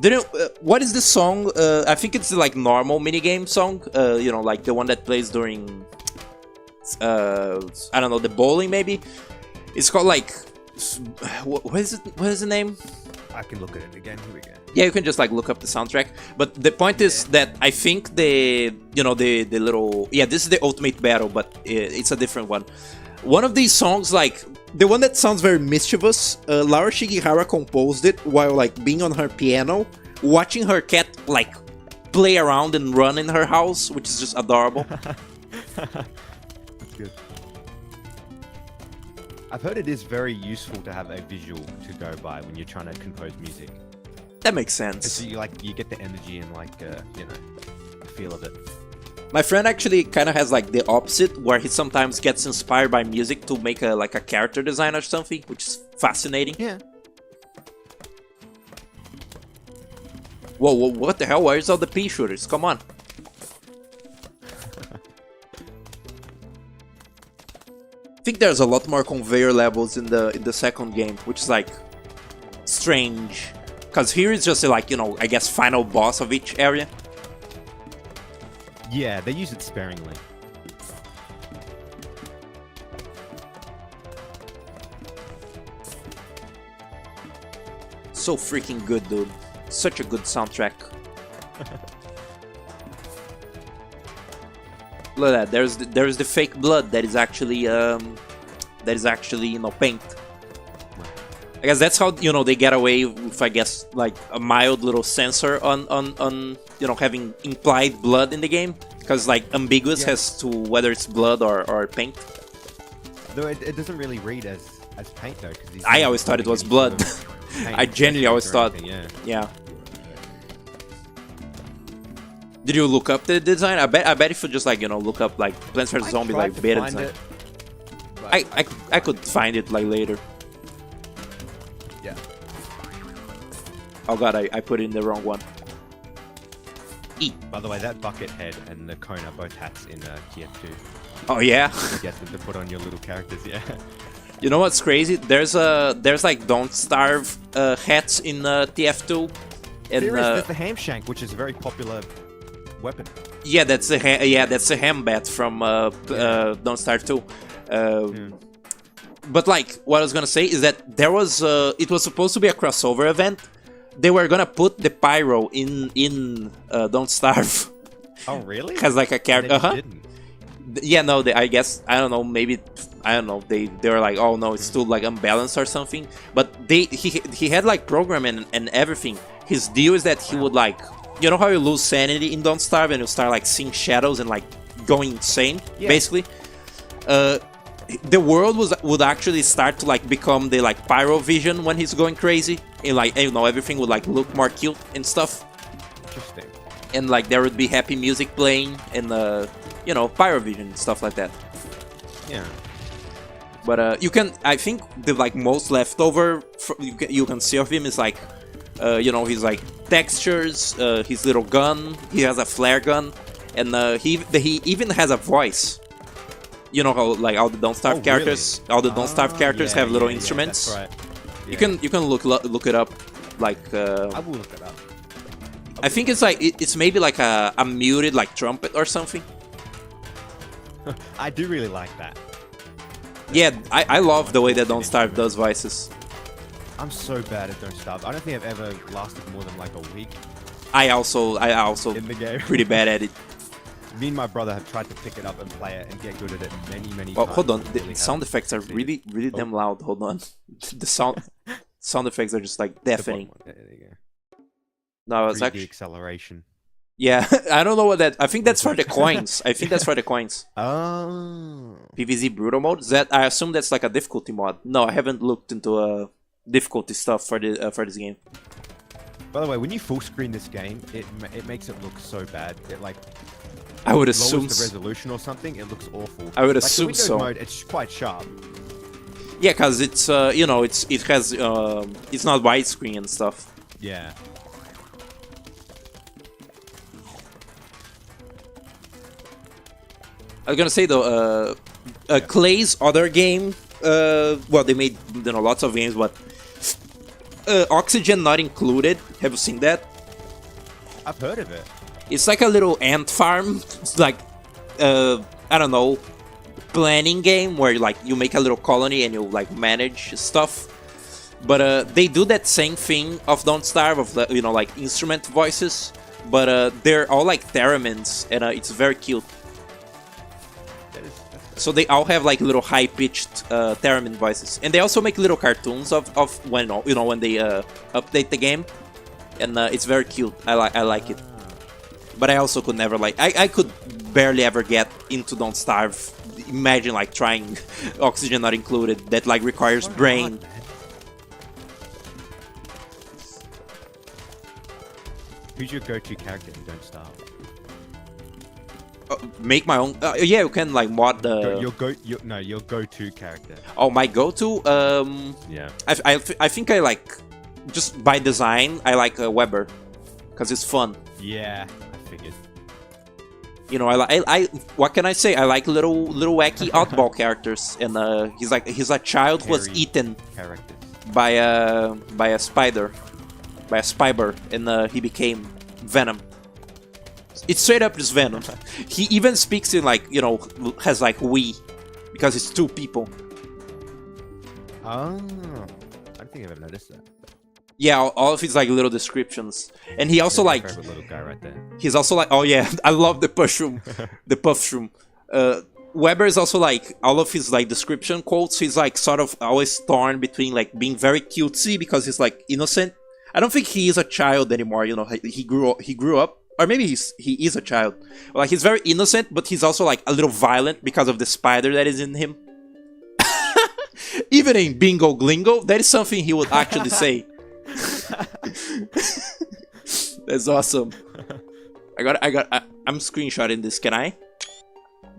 Didn't what is this song? I think it's the like normal minigame song. You know, like the one that plays during I don't know, the bowling maybe. It's called like what is it? What is the name? I can look at it again. Here we go. Yeah, you can just like look up the soundtrack. But the point is that I think the little this is the Ultimate Battle, but it's a different one. One of these songs, like the one that sounds very mischievous, Laura Shigihara composed it while like being on her piano, watching her cat like play around and run in her house, which is just adorable. That's good. I've heard it is very useful to have a visual to go by when you're trying to compose music. That makes So sense. you get the energy and like you know, the feel of it. My friend actually kind of has like the opposite, where he sometimes gets inspired by music to make a like a character design or something, which is fascinating. Yeah. Whoa, what the hell? Where's all the pea shooters? Come on. I think there's a lot more conveyor levels in the second game, which is like strange. Cause here is just like, you know, I guess final boss of each area. Yeah, they use it sparingly. So freaking good, dude. Such a good soundtrack. Look at that. There's the fake blood that is actually you know, paint. I guess that's how, you know, they get away with, I guess, like a mild little censor on you know, having implied blood in the game, because like ambiguous as to whether it's blood or paint. Though it doesn't really read as paint though, because I always thought it was blood. I genuinely always thought. Yeah. Did you look up the design? I bet if you just like, you know, look up like Plants vs Zombies like beta design. I could find it like later. Yeah. Oh god, I put in the wrong one. E. By the way, that bucket head and the cone are both hats in TF2. Oh yeah. You get them to put on your little characters, yeah. You know what's crazy? There's like Don't Starve hats in TF2, and There's the ham shank, which is a very popular weapon. yeah, that's the ham bat from Don't Starve 2. But like, what I was gonna say is that there was it was supposed to be a crossover event. They were gonna put the pyro in Don't Starve. Oh really? Has like a character. Didn't. Yeah, no, I guess, I don't know, maybe, I don't know, they were like, oh no, it's too like unbalanced or something. But he had like programming and everything. His deal is that he would like, you know how you lose sanity in Don't Starve and you start like seeing shadows and like going insane, basically. The world would actually start to like become the like pyro vision when he's going crazy, and like, you know, everything would like look more cute and stuff. Interesting. And like there would be happy music playing and you know, pyrovision and stuff like that. Yeah. But you can, I think the like most leftover you can see of him is like, you know, his like textures, his little gun. He has a flare gun, and he even has a voice. You know how like all the Don't Starve characters, all the Don't Starve characters have little instruments. Yeah, that's right. Yeah. You can look it up. Like I will look it up. I think it's like it's maybe like a muted like trumpet or something. I do really like that. Yeah, I love the way that Don't Starve does voices. I'm so bad at Don't Starve. I don't think I've ever lasted more than like a week I also in the game. pretty bad at it. Me and my brother have tried to pick it up and play it and get good at it many Oh, times. hold on. but The really sound haven't effects are succeeded. really damn loud. Hold on. The sound effects are just like The bottom deafening. one. There you go. No, it's 3D actually acceleration. yeah. I don't know what that. I think that's for the coins. I think that's for the coins. Oh. PVZ brutal mode. That I assume that's like a difficulty mod. No, I haven't looked into difficulty stuff for the for this game. By the way, when you full screen this game, it makes it look so bad. It like I would lowers assume. the resolution or something. It looks awful. I would Like, assume the Windows so. mode, it's quite sharp. Yeah, cause it's you know it has it's not widescreen and stuff. Yeah. I was gonna say though, Clay's other game, well, they made lots of games, but Oxygen not included. Have you seen that? I've heard of it. It's like a little ant farm. It's like I don't know, planning game where like you make a little colony and you like manage stuff. But they do that same thing of Don't Starve, of like instrument voices, but they're all like theremins, and it's very cute. So they all have like little high-pitched theremin voices, and they also make little cartoons of when when they update the game, and it's very cute. I like it, but I also could never I could barely ever get into Don't Starve. Imagine like trying Oxygen not included. That like requires brain. Who's your go-to character in Don't Starve? Make my own. Yeah, you can like mod the. Your go-to character. Oh, my go-to. Yeah. I think I like, just by design, I like Weber, because it's fun. Yeah, I figured. You know, I what can I say? I like little wacky oddball characters, and he's a child who was Hairy eaten characters. by a spider, by a spider, and he became Venom. It's straight up just Venom. He even speaks in like has like we, because it's two people. Oh, I don't think I've ever noticed that. Yeah, all of his like little descriptions, and he also My like. favorite little guy right there. He's also like, oh yeah, I love the pushroom, the puffroom. Weber is also like, all of his like description quotes, he's like sort of always torn between like being very cutesy because he's like innocent. I don't think he is a child anymore. He grew up, or maybe he is a child. Like he's very innocent, but he's also like a little violent because of the spider that is in him. Even in Bingo Glingo, that is something he would actually say. That's awesome. I'm screenshotting this. Can I?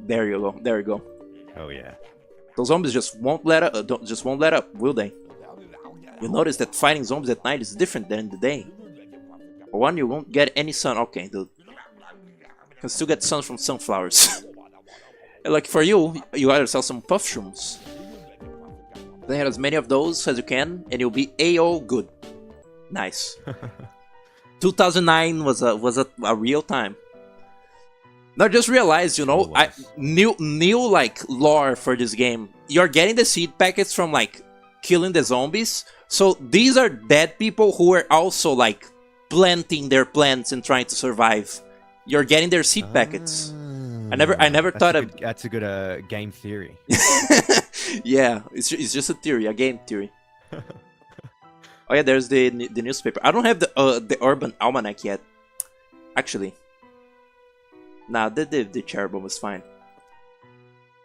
There you go. There you go. Oh yeah. Those zombies just won't let up, will they? You notice that fighting zombies at night is different than in the day. For one, you won't get any sun. Okay, dude. You can still get sun from sunflowers. Like for you gotta sell some puff shrooms. Then get as many of those as you can, and you'll be A.O. good. Nice. 2009 was a real time. Now just realize, new like lore for this game. You're getting the seed packets from like killing the zombies. So these are dead people who are also like planting their plants and trying to survive. You're getting their seed packets. I never thought of. That's a good game theory. Yeah, it's just a theory, a game theory. Oh yeah, there's the newspaper. I don't have the Urban Almanac yet. Actually, nah, the cherubim was fine.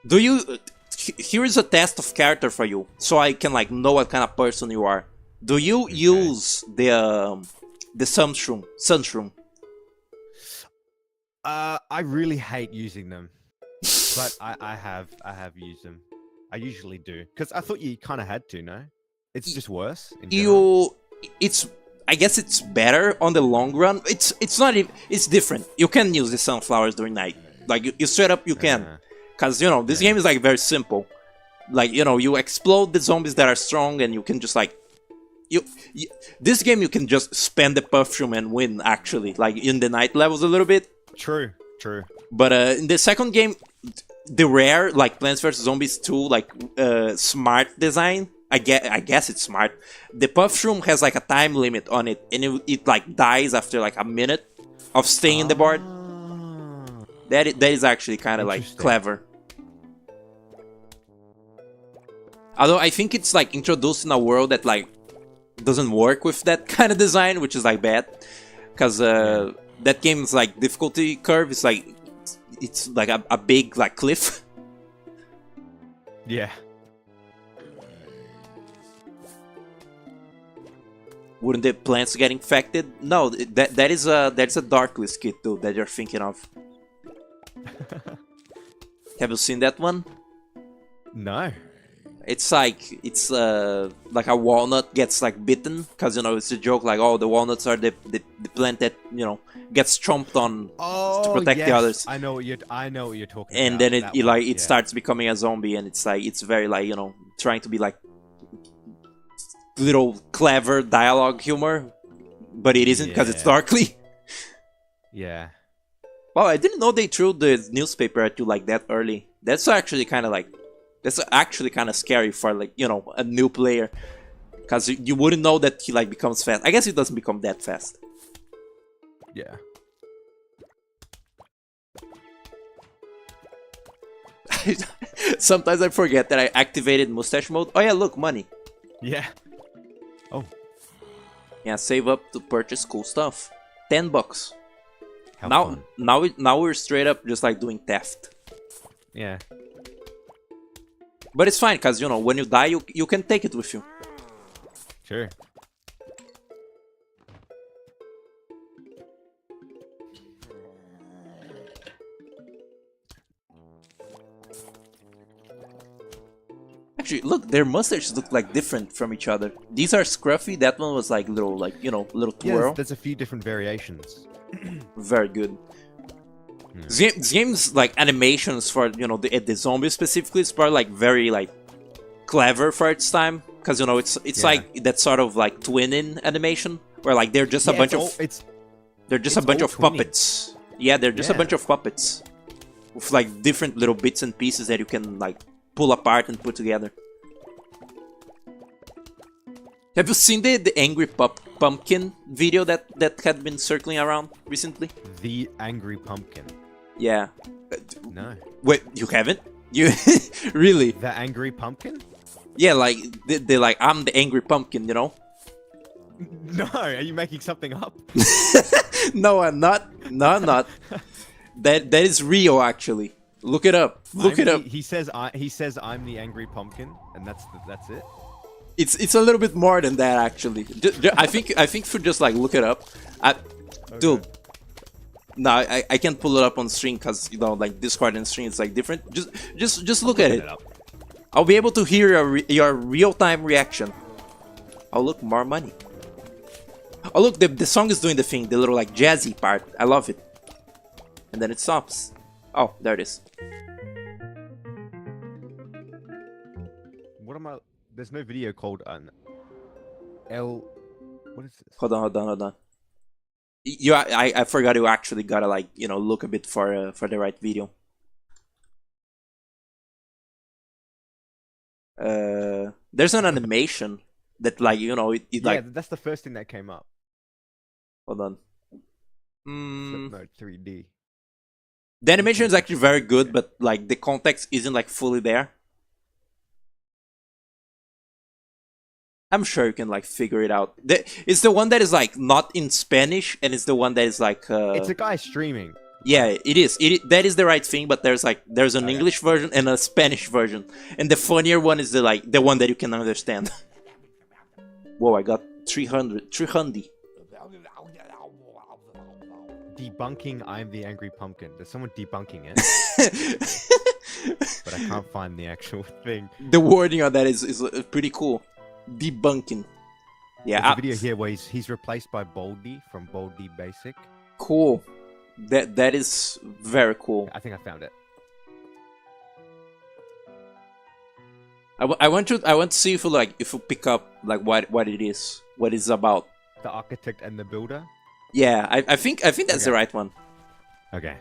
Do you? Here is a test of character for you, so I can like know what kind of person you are. Do you use the sunshroom? I really hate using them, but I have used them. I usually do because I thought you kind of had to. No, it's just worse. I guess it's better on the long run. It's not even. It's different. You can use the sunflowers during night. Like you straight up you can, because this game is like very simple. Like you explode the zombies that are strong, and you can just like this game you can just spend the perfume and win. Actually, like in the night levels a little bit. True. But in the second game, the rare like Plants vs Zombies 2 like smart design. I guess it's smart. The puffroom has like a time limit on it, and it like dies after like a minute of staying in the board. That is actually kind of like Interesting. clever. Although I think it's like introduced in a world that like doesn't work with that kind of design, which is like bad, because that game's like difficulty curve is like it's like a big like cliff. Yeah. Wouldn't the plants get infected? No, that's a Darklist kit though that you're thinking of. Have you seen that one? No. It's like a walnut gets like bitten, because you know it's a joke like, oh, the walnuts are the plant that, you know, gets chomped on to protect the others. I know what you're talking And about. then that it one, like it yeah. starts becoming a zombie, and it's like it's very like, you know, trying to be like little clever dialogue humor, but it isn't because it's Yeah. darkly. Yeah. Wow, I didn't know they threw the newspaper at you like that early. That's actually kind of scary for like, you know, a new player, because you wouldn't know that he like becomes fast. I guess he doesn't become that fast. Yeah. Sometimes I forget that I activated mustache mode. Oh yeah, look, money. Yeah. Oh, Yeah, save up to purchase cool stuff. $10. how Now, fun. now we're straight up just like doing theft. Yeah. But it's fine, because, you know, when you die, you can take it with you. Sure. Actually, look, their mustaches look like different from each other. These are scruffy. That one was like little, like, you know, little Yeah, twirl. there's a few different variations. Very good. This game's like animations for, you know, the zombies specifically, it's probably like very like clever for its time, because, you know, it's Yeah. like that sort of like twinning animation where like they're just a bunch of they're just a it's bunch all of twinning. puppets. Yeah, they're just a Yeah. bunch of puppets with like different little bits and pieces that you can like pull apart and put together. Have you seen the Angry Pumpkin video that had been circling around recently? The Angry Pumpkin. Yeah. No. Wait, you haven't? You really? The Angry Pumpkin? Yeah, like they're like, I'm the Angry Pumpkin, you know? No, are you making something up? No, I'm not. No, I'm not. That is real, actually. Look it up. Look it up. He says I'm the Angry Pumpkin, and that's it. It's a little bit more than that, actually. I think for just like look it up. Dude. No, I can't pull it up on stream because, you know, like Discord and stream is like different. Just look at it. up. I'll be able to hear your real-time reaction. Oh look, more money. Oh look, the song is doing the thing, the little like jazzy part. I love it. And then it stops. Oh, there it is. What am I? There's no video called an L. What is this? Hold on. I forgot you actually gotta like, you know, look a bit for the right video. There's an animation that like, you know, it Yeah, like, that's the first thing that came up. hold on. Flipnote 3D. The animation is actually very good, but like the context isn't like fully there. I'm sure you can like figure it out. It's the one that is like not in Spanish, and it's the one that is like It's a guy streaming. yeah, it is. That is the right thing, but there's an English version and a Spanish version, and the funnier one is the one that you can understand. Whoa, I got 300. Debunking I'm the Angry Pumpkin. There's someone debunking it, but I can't find the actual thing. The wording on that is pretty cool. Debunking. Yeah, There's a video here where he's replaced by Baldy from Baldy Basic. cool. That is very cool. I think I found it. I want to see if you pick up like what it is, what it's about. The architect and the builder. Yeah, I think that's the Okay. right one. Okay.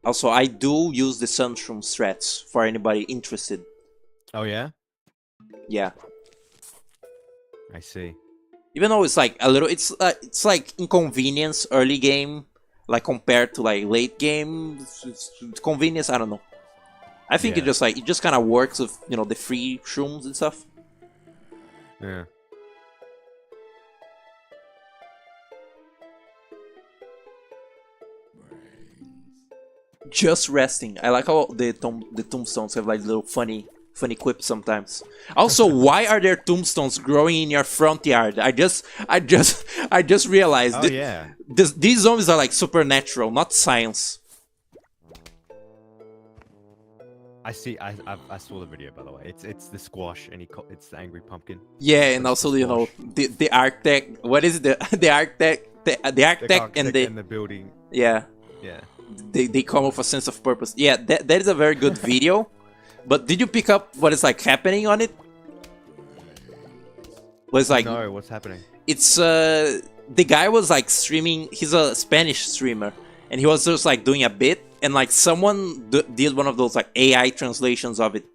Also, I do use the Sunshroom strats for anybody interested. Oh yeah. Yeah. I see. Even though it's like a little, it's like inconvenience early game, like compared to like late game. It's convenience, I don't know. I think Yeah. it just kind of works with, you know, the free shrooms and stuff. Yeah. Just resting. I like how the tombstones have like little funny quips sometimes. Also, why are there tombstones growing in your front yard? I just realized Oh yeah. these zombies are like supernatural, not science. I see. I saw the video, by the way. It's the squash, and it's the angry pumpkin. Yeah, and also, you know, the architect. What is the the architect? The architect and the building. yeah, Yeah. they come with a sense of purpose. Yeah, that is a very good video. But did you pick up what is like happening on it? Was like No, what's happening? it's the guy was like streaming. He's a Spanish streamer, and he was just like doing a bit, and like someone did one of those like AI translations of it.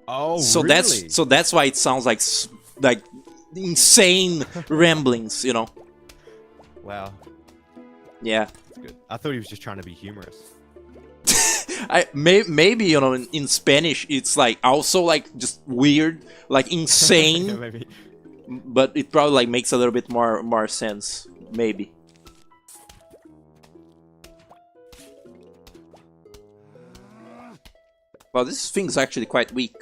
Oh, So really? that's why it sounds like insane ramblings, you know. Wow. Yeah. That's good. I thought he was just trying to be humorous. Maybe, you know, in Spanish it's like also like just weird, like Yeah, insane, maybe. but it probably like makes a little bit more sense, maybe. Well, this thing's actually quite weak.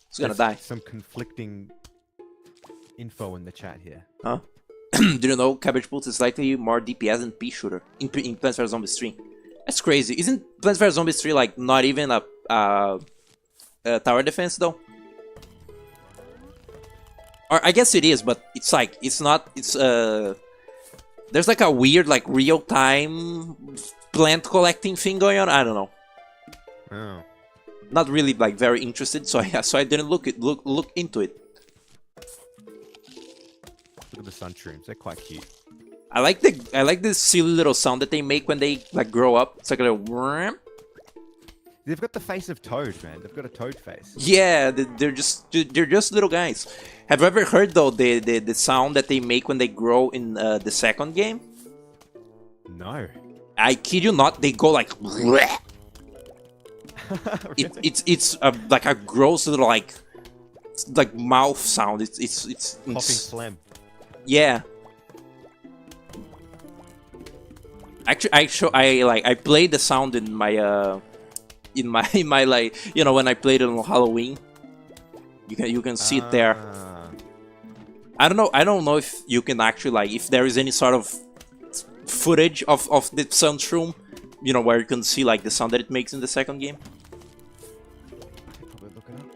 It's gonna There's die. Some conflicting info in the chat here. Huh? Do you know Cabbage Pulse is slightly more DPS than Pea Shooter in Plants vs Zombies 3? That's crazy. Isn't Plants vs Zombies 3 like not even a tower defense though? Or I guess it is, but it's like it's not. It's there's like a weird like real time plant collecting thing going on. I don't know. Oh. Not really like very interested, so I didn't look into it. Look at the sun shrooms. They're quite cute. I like this silly little sound that they make when they like grow up. It's like a little worm. They've got the face of Toad, man. They've got a Toad face. Yeah, they're just little guys. Have you ever heard though the sound that they make when they grow in the second game? No. I kid you not, they go like. It's like a gross little like mouth sound. It's Popping phlegm. yeah. Actually, I played the sound in my in my like, you know, when I played it on Halloween. You can see it there. Ah. I don't know if you can actually like if there is any sort of footage of the Sunshroom, you know, where you can see like the sound that it makes in the second game. I could probably look it up.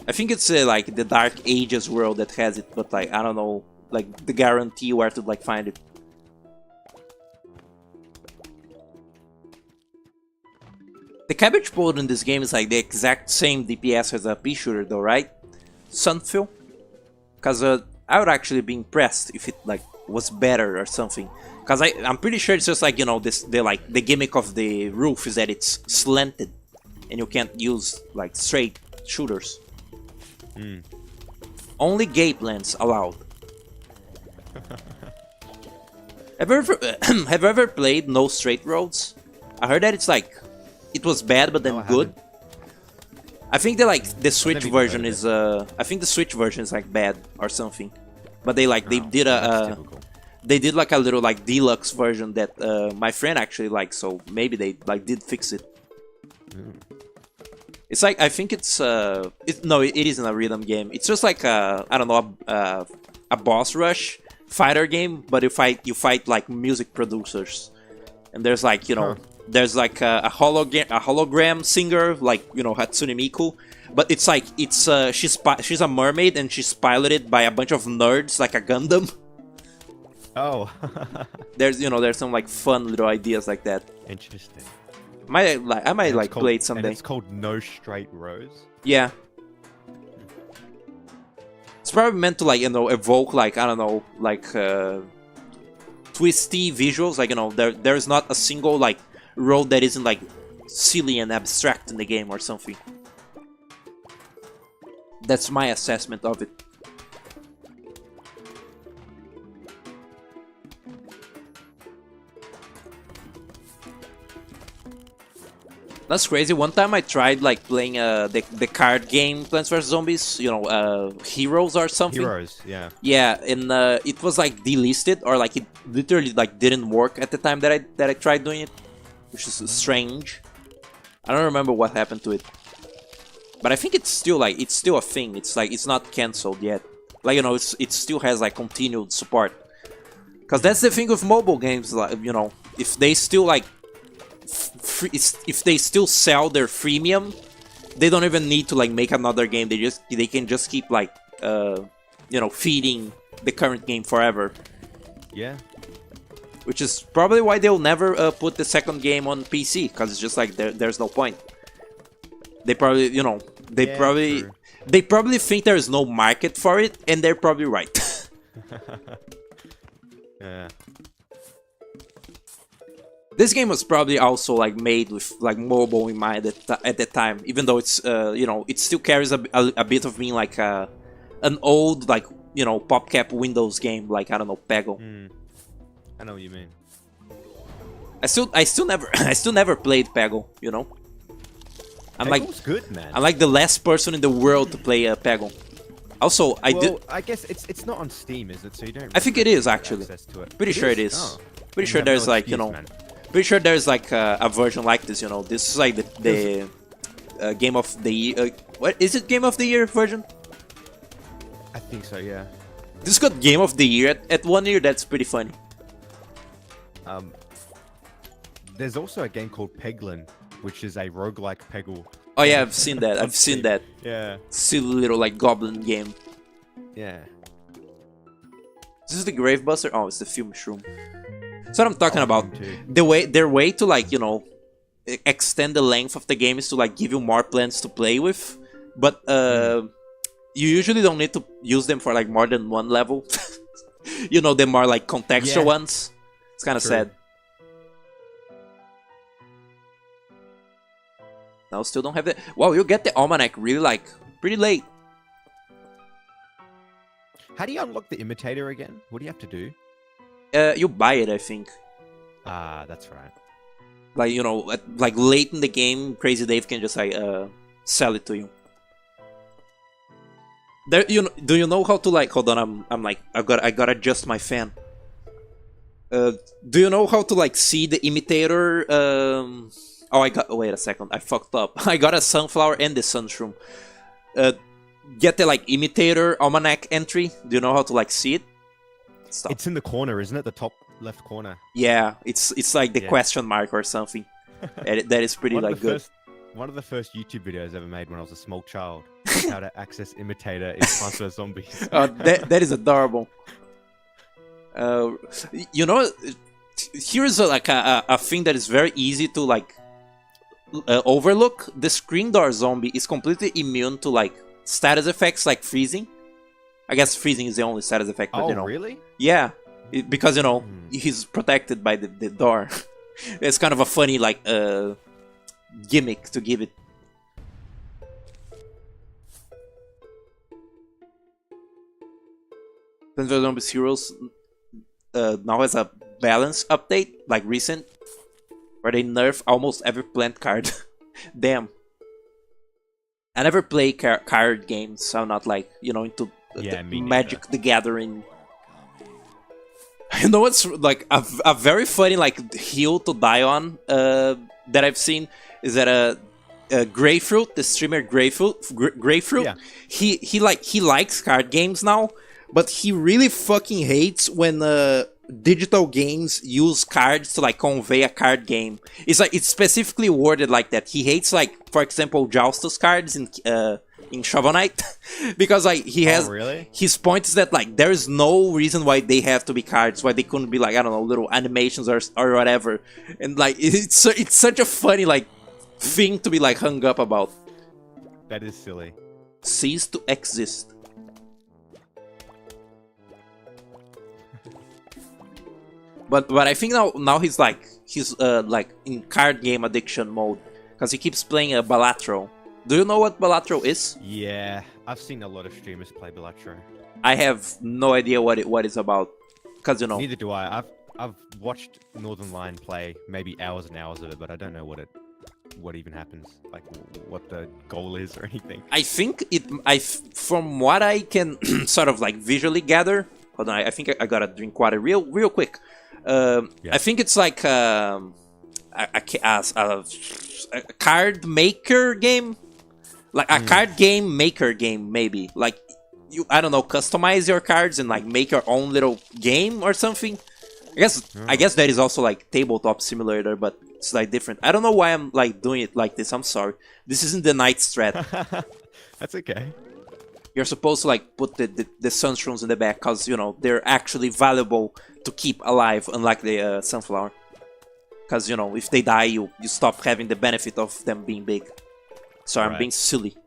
I think it's like the Dark Ages world that has it, but like I don't know like the guarantee where to like find it. The cabbage pod in this game is like the exact same DPS as a pea shooter though, right? Sunfill? Because I would actually be impressed if it like was better or something. Because I'm pretty sure it's just like, you know, the gimmick of the roof is that it's slanted and you can't use like straight shooters. Only gay plants allowed. have you ever played No Straight Roads? I heard that it's like it was bad but then No, I good. haven't. I think that like the Switch even version heard of is I think the Switch version is like bad or something. But they like they did That's typical. they did like a little like deluxe version that my friend actually liked, so maybe they like did fix it. It's like I think it's no, it isn't a rhythm game. It's just like I don't know, a boss rush fighter game, but you fight like music producers, and there's like, you know, there's like a hologram singer like, you know, Hatsune Miku, but it's like she's a mermaid and she's piloted by a bunch of nerds like a Gundam. Oh. There's, you know, there's some like fun little ideas like that. Interesting. I might And like it's called- play it someday. And it's called No Straight Rows. Yeah. It's probably meant to like, you know, evoke like, I don't know, like twisty visuals, like, you know, there's not a single like road that isn't like silly and abstract in the game or something. That's my assessment of it. That's crazy. One time I tried like playing the card game Plants vs Zombies, you know, Heroes or something. Heroes, yeah. Yeah, and it was like delisted, or like it literally like didn't work at the time that I tried doing it, which is strange. I don't remember what happened to it, but I think it's still a thing. It's like it's not cancelled yet. Like, you know, it still has like continued support. Cause that's the thing with mobile games, like, you know, if they still like if they still sell their freemium, they don't even need to like make another game. They can just keep like you know, feeding the current game forever. Yeah. Which is probably why they'll never put the second game on PC, because it's just like there's no point. They probably, you know, they probably think there is no market for it, and they're probably right. Yeah. This game was probably also like made with like mobile in mind at the time, even though it's you know, it still carries a bit of being like an old, like, you know, PopCap Windows game, like, I don't know, Peggle. I know what you mean. I still never played Peggle, you know. Peggle's good, man. I'm like the last person in the world to play Peggle. Also, I guess it's not on Steam, is it? So you don't. I think it is actually. Pretty sure it is. Oh. Pretty sure there's like, you know. Pretty sure there's like a version like this, you know. This is like the Game of the Year. What is it? Game of the Year version? I think so, yeah. This got Game of the Year at 1 year. That's pretty funny. There's also a game called Peglin, which is a roguelike Peggle. Oh yeah, I've seen that. I've seen that. Yeah. Silly little like goblin game. Yeah. This is the Gravebuster. Oh, it's the Fume Shroom. That's what I'm talking about. Their way to, like, you know, extend the length of the game is to like give you more plants to play with, but you usually don't need to use them for like more than one level. You know, the more like contextual ones. It's kind of sad. Now still don't have the... Wow, you get the Almanac really like pretty late. How do you unlock the imitator again? What do you have to do? You buy it, I think. Ah, that's right. Like, you know, like late in the game, Crazy Dave can just like sell it to you. There, you know, do you know how to like? Hold on, I'm like I gotta adjust my fan. Do you know how to like see the imitator? Oh, wait a second, I fucked up. I got a sunflower and the sunshroom. Get the like imitator almanac entry. Do you know how to like see it? Stop. It's in the corner, isn't it? The top left corner. Yeah, it's like the question mark or something. That is pretty like good. One of the first YouTube videos I ever made when I was a small child. How to access imitator in Plants vs Zombies. That is adorable. You know, here's like a thing that is very easy to like overlook. The screen door zombie is completely immune to like status effects like freezing. I guess freezing is the only status effect. But, oh, you know, really? Yeah, because, you know, he's protected by the door. It's kind of a funny like gimmick to give it. Plants vs Zombies Heroes now has a balance update, like recent, where they nerf almost every plant card. Damn. I never play card games, so I'm not like, you know, into Magic the Gathering. You know what's like a very funny like hill to die on that I've seen is that Grapefruit, the streamer Grapefruit, yeah. he likes card games now, but he really fucking hates when digital games use cards to like convey a card game. It's like it's specifically worded like that. He hates like, for example, Joustus cards in Shovel Knight because like he has his point is that like there is no reason why they have to be cards, why they couldn't be like, I don't know, little animations or whatever, and like it's such a funny like thing to be like hung up about. That is silly. Cease to exist. But I think now he's like in card game addiction mode because he keeps playing a Balatro. Do you know what Balatro is? Yeah, I've seen a lot of streamers play Balatro. I have no idea what it's about, because, you know. Neither do I. I've watched Northern Lion play maybe hours and hours of it, but I don't know what what even happens, like what the goal is or anything. I think from what I can sort of like visually gather. Hold on, I think I gotta drink water real quick. Yeah. I think it's like a card maker game, like a card game maker game, maybe. Like you, I don't know, customize your cards and like make your own little game or something. I guess that is also like tabletop simulator, but it's like different. I don't know why I'm like doing it like this. I'm sorry. This isn't the night strat. That's okay. You're supposed to like put the sunshrooms in the back because, you know, they're actually valuable to keep alive, unlike the sunflower. Because, you know, if they die, you stop having the benefit of them being big. Sorry, I'm being silly.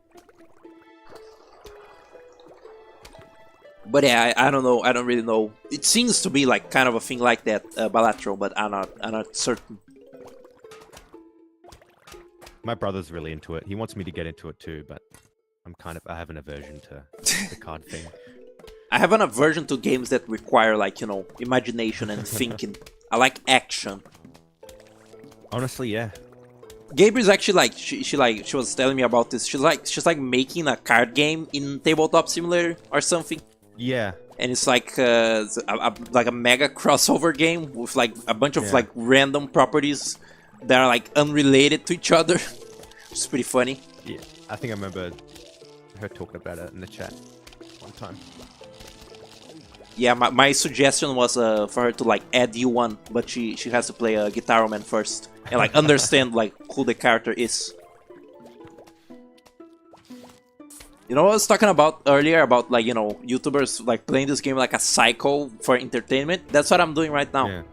But yeah, I don't know. I don't really know. It seems to be like kind of a thing like that, Balatro, but I'm not certain. My brother's really into it. He wants me to get into it too, but I have an aversion to the card thing. I have an aversion to games that require, like, you know, imagination and thinking. I like action. Honestly, yeah. Gabriel's actually like she was telling me about this. She's like making a card game in Tabletop Simulator or something. Yeah. And it's like like a mega crossover game with like a bunch of like random properties that are like unrelated to each other. It's pretty funny. Yeah, I think I remember her talking about it in the chat one time. Yeah, my suggestion was for her to like add you one, but she has to play Guitar Man first and like understand like who the character is. You know what I was talking about earlier about, like, you know, YouTubers like playing this game like a psycho for entertainment? That's what I'm doing right now. Yeah.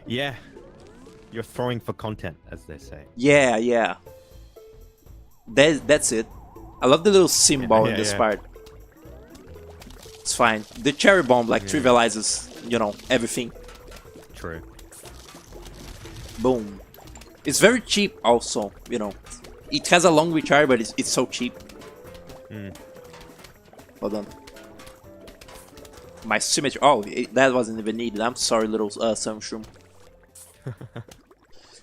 Yeah. You're throwing for content, as they say. Yeah, yeah. That's it. I love the little symbol in this part. It's fine. The cherry bomb like trivializes, you know, everything. True. Boom. It's very cheap also, you know. It has a long recharge, but it's so cheap. Hold on. My symmetry. Oh, that wasn't even needed. I'm sorry, little Sunshroom.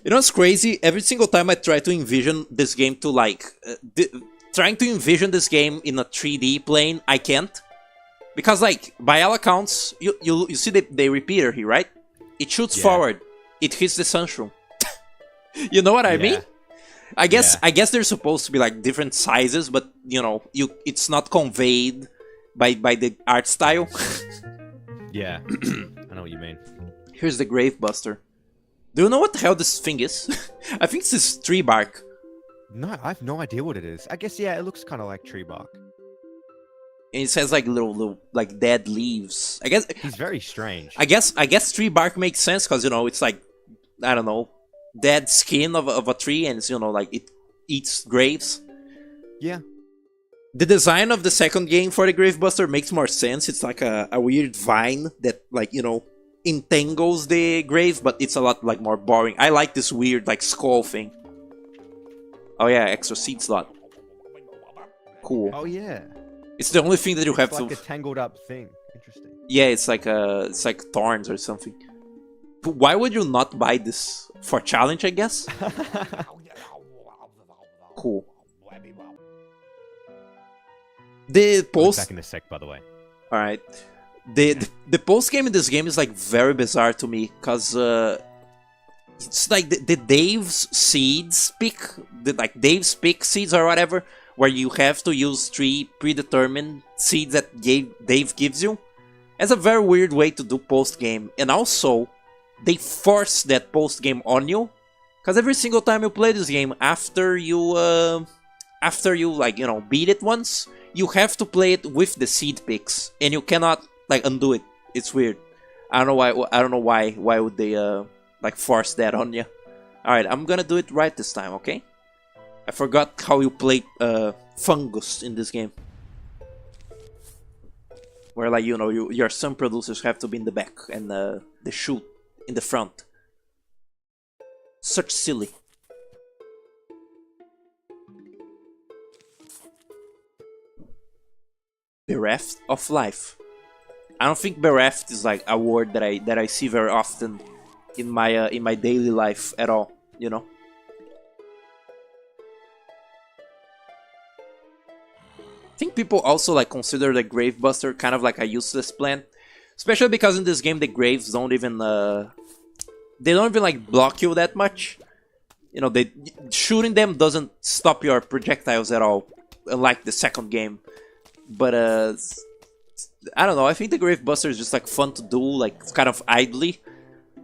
You know what's crazy? Every single time I try to envision this game to like... trying to envision this game in a 3D plane, I can't. Because, like, by all accounts, you see the repeater here, right? It shoots forward. It hits the Sunshroom. You know what I mean? I guess they're supposed to be like different sizes, but you know, it's not conveyed by the art style. Yeah, I know what you mean. Here's the Gravebuster. Do you know what the hell this thing is? I think it's this tree bark. No, I have no idea what it is. I guess it looks kind of like tree bark. And it says like little like dead leaves. I guess he's very strange. I guess tree bark makes sense because, you know, it's like, I don't know, dead skin of a tree, and it's, you know, like it eats graves. Yeah. The design of the second game for the Gravebuster makes more sense. It's like a weird vine that, like, you know, entangles the grave, but it's a lot like more boring. I like this weird like skull thing. Oh yeah, extra seed slot. Cool. Oh yeah. It's the only thing that you have like to. a tangled up thing. Interesting. Yeah, it's like thorns or something. But why would you not buy this for challenge? I guess. Cool. The post. Back in a sec, by the way. All right. The post game in this game is like very bizarre to me because it's like the Dave's seeds pick, like Dave's pick seeds or whatever, where you have to use 3 predetermined seeds that Dave gives you. It's a very weird way to do post game, and also they force that post game on you, because every single time you play this game, after you like, you know, beat it once, you have to play it with the seed picks, and you cannot like undo it. It's weird. I don't know why. Why would they like force that on you? All right, I'm gonna do it right this time. Okay. I forgot how you play fungus in this game, where, like, you know, your sun producers have to be in the back and the shoot in the front. Such silly. Bereft of life. I don't think bereft is like a word that I see very often in my daily life at all. You know. think people also like consider the Gravebuster kind of like a useless plan, especially because in this game the graves don't even they don't even like block you that much. You know, they shooting them doesn't stop your projectiles at all, unlike the second game. But I don't know. I think the Gravebuster is just like fun to do, like kind of idly,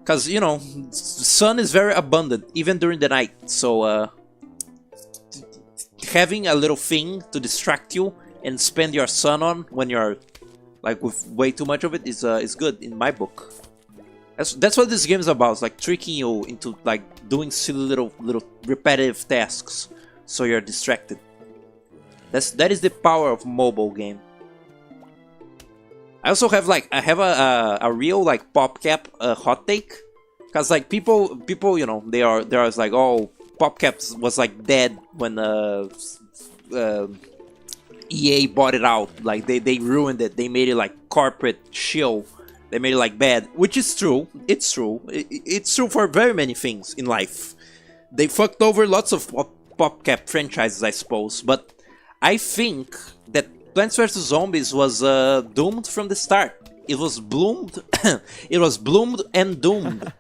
because you know, sun is very abundant even during the night. So having a little thing to distract you and spend your sun on when you're like with way too much of it is good in my book. That's what this game is about. It's like tricking you into like doing silly little repetitive tasks, so you're distracted. That is the power of mobile game. I also have like a real like PopCap hot take, cause like people you know they are like, oh, PopCap was like dead when EA bought it out. Like they ruined it. They made it like corporate shill. They made it like bad, which is true. It's true. It's true for very many things in life. They fucked over lots of PopCap franchises, I suppose. But I think that Plants vs Zombies was doomed from the start. It was bloomed. It was bloomed and doomed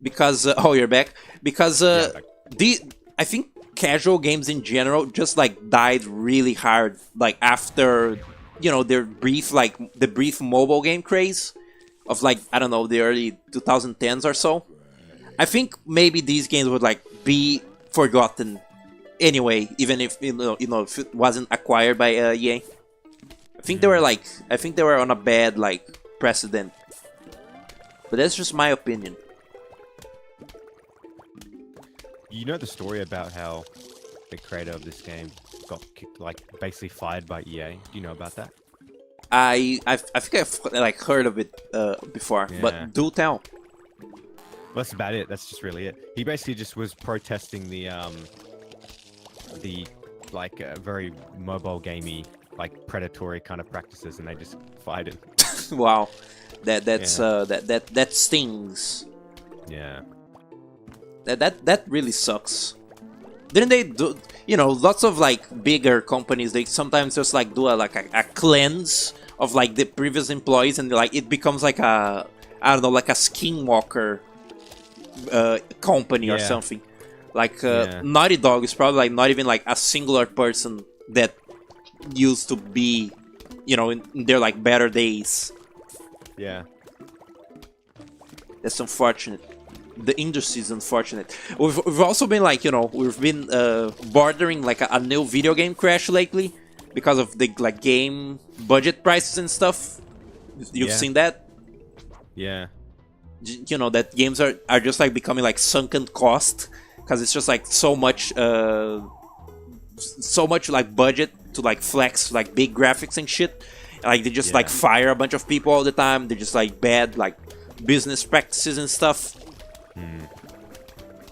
because oh, you're back. Because I think casual games in general just like died really hard. Like after you know the brief mobile game craze of like I don't know the early 2010s or so. I think maybe these games would like be forgotten anyway, even if you know if it wasn't acquired by EA. I think they were on a bad like precedent, but that's just my opinion. You know the story about how the creator of this game got like basically fired by EA? Do you know about that? I think I've like heard of it before, Yeah. but do tell. Well, that's about it. That's just really it. He basically just was protesting the like very mobile gamey, like predatory kind of practices, and they just fired him. Wow, that's Yeah. that stings. Yeah. That really sucks. Didn't they do? You know, lots of like bigger companies. They sometimes just like do a cleanse of like the previous employees, and like it becomes like a I don't know like a skinwalker company or Yeah. something. Like Yeah. Naughty Dog is probably like not even like a singular person that used to be, you know, in their like better days. Yeah. That's unfortunate. The industry is unfortunate. We've also been like, you know, we've been bordering like a new video game crash lately because of the like game budget prices and stuff. You've Yeah. seen that? Yeah. You know, that games are just like becoming like sunken cost because it's just like so much like budget to like flex like big graphics and shit. Like they just like Yeah. fire a bunch of people all the time. They're just like bad like business practices and stuff.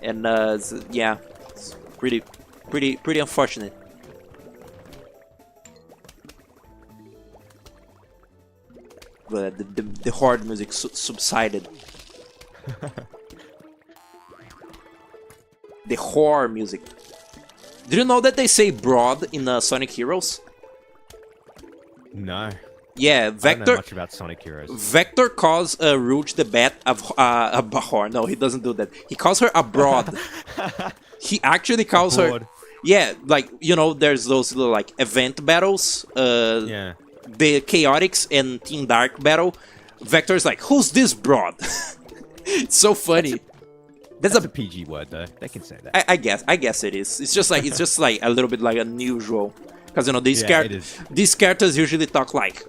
And yeah, it's pretty unfortunate. But the hard music subsided. The horror music. Did you know that they say broad in Sonic Heroes? No. Yeah, I don't know Vector. much about Sonic Heroes. Vector calls Rouge the Bat a Bahar. No, he doesn't do that. He calls her a broad. He actually calls her. Broad. Yeah, like you know, there's those little like event battles. Yeah. The Chaotix and Team Dark battle. Vector's like, who's this broad? It's so funny. That's a PG word though. They can say that. I guess it is. It's just like a little bit like unusual because you know Yeah, it is. these characters usually talk like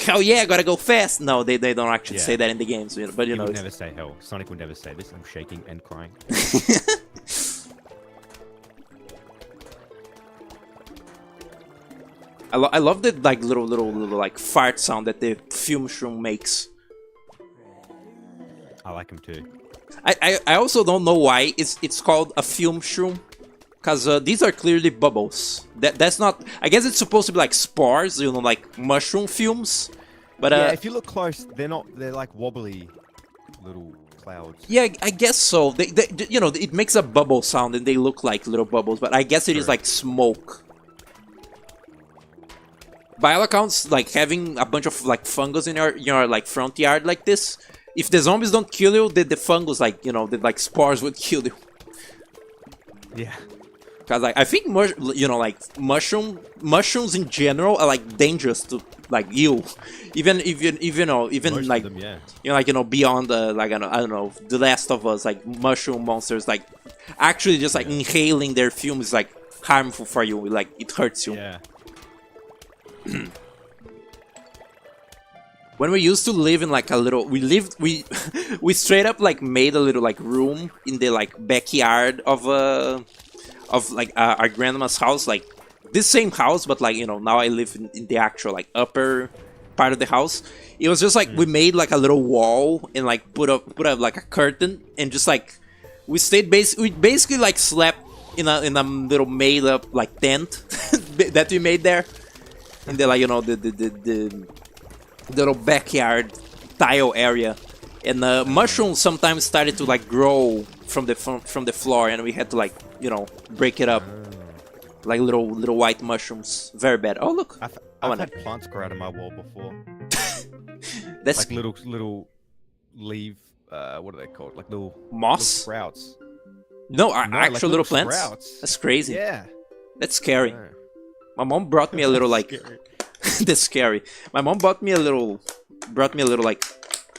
hell yeah, gotta go fast. No, they don't actually Yeah. say that in the games, but you He know. would It's, never say hell. Sonic would never say this. I'm shaking and crying. I love the like little like fart sound that the fume shroom makes. I like him too. I also don't know why it's called a fume shroom, because these are clearly bubbles. That's not. I guess it's supposed to be like spores, you know, like mushroom fumes. But Yeah, if you look close, they're not. They're like wobbly little clouds. yeah, I guess so. They you know, it makes a bubble sound and they look like little bubbles. But I guess it is True. like smoke. by all accounts, like having a bunch of like fungus in your like front yard like this, if the zombies don't kill you, the fungus, like, you know, the like spores would kill you. Yeah. Cause like I think you know, like mushrooms in general are like dangerous to like you, even you know, even Most like of them, yeah. you know, like, you know, beyond the like I don't know, The Last of Us, like mushroom monsters, like actually just like inhaling their fumes is like harmful for you, like it hurts you. Yeah. When we used to live in like a little, we straight up like made a little like room in the like backyard of like our grandma's house, like this same house, but like, you know, now I live in the actual like upper part of the house. It was just like we made like a little wall and like put up like a curtain, and just like we basically like slept in a little made up like tent that we made there, and then like, you know, the little backyard tile area, and mushrooms sometimes started to like grow from the floor, and we had to like, you know, break it up, like little white mushrooms. Very bad. Oh look, I've had plants grow out of my wall before. that's Like little leaf. What are they called? Like little moss. sprouts. No, No, actual like little plants. sprouts. That's crazy. Yeah. That's scary. Yeah. My mom brought me a little like Scary. that's scary. My mom brought me a little like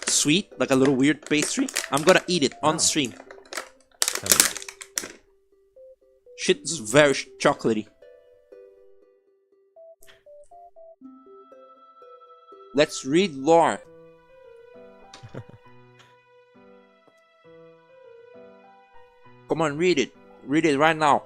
sweet, like a little weird pastry. I'm gonna eat it on stream. Hell yeah. Shit's very chocolatey. Let's read lore. Come on, read it. Read it right now.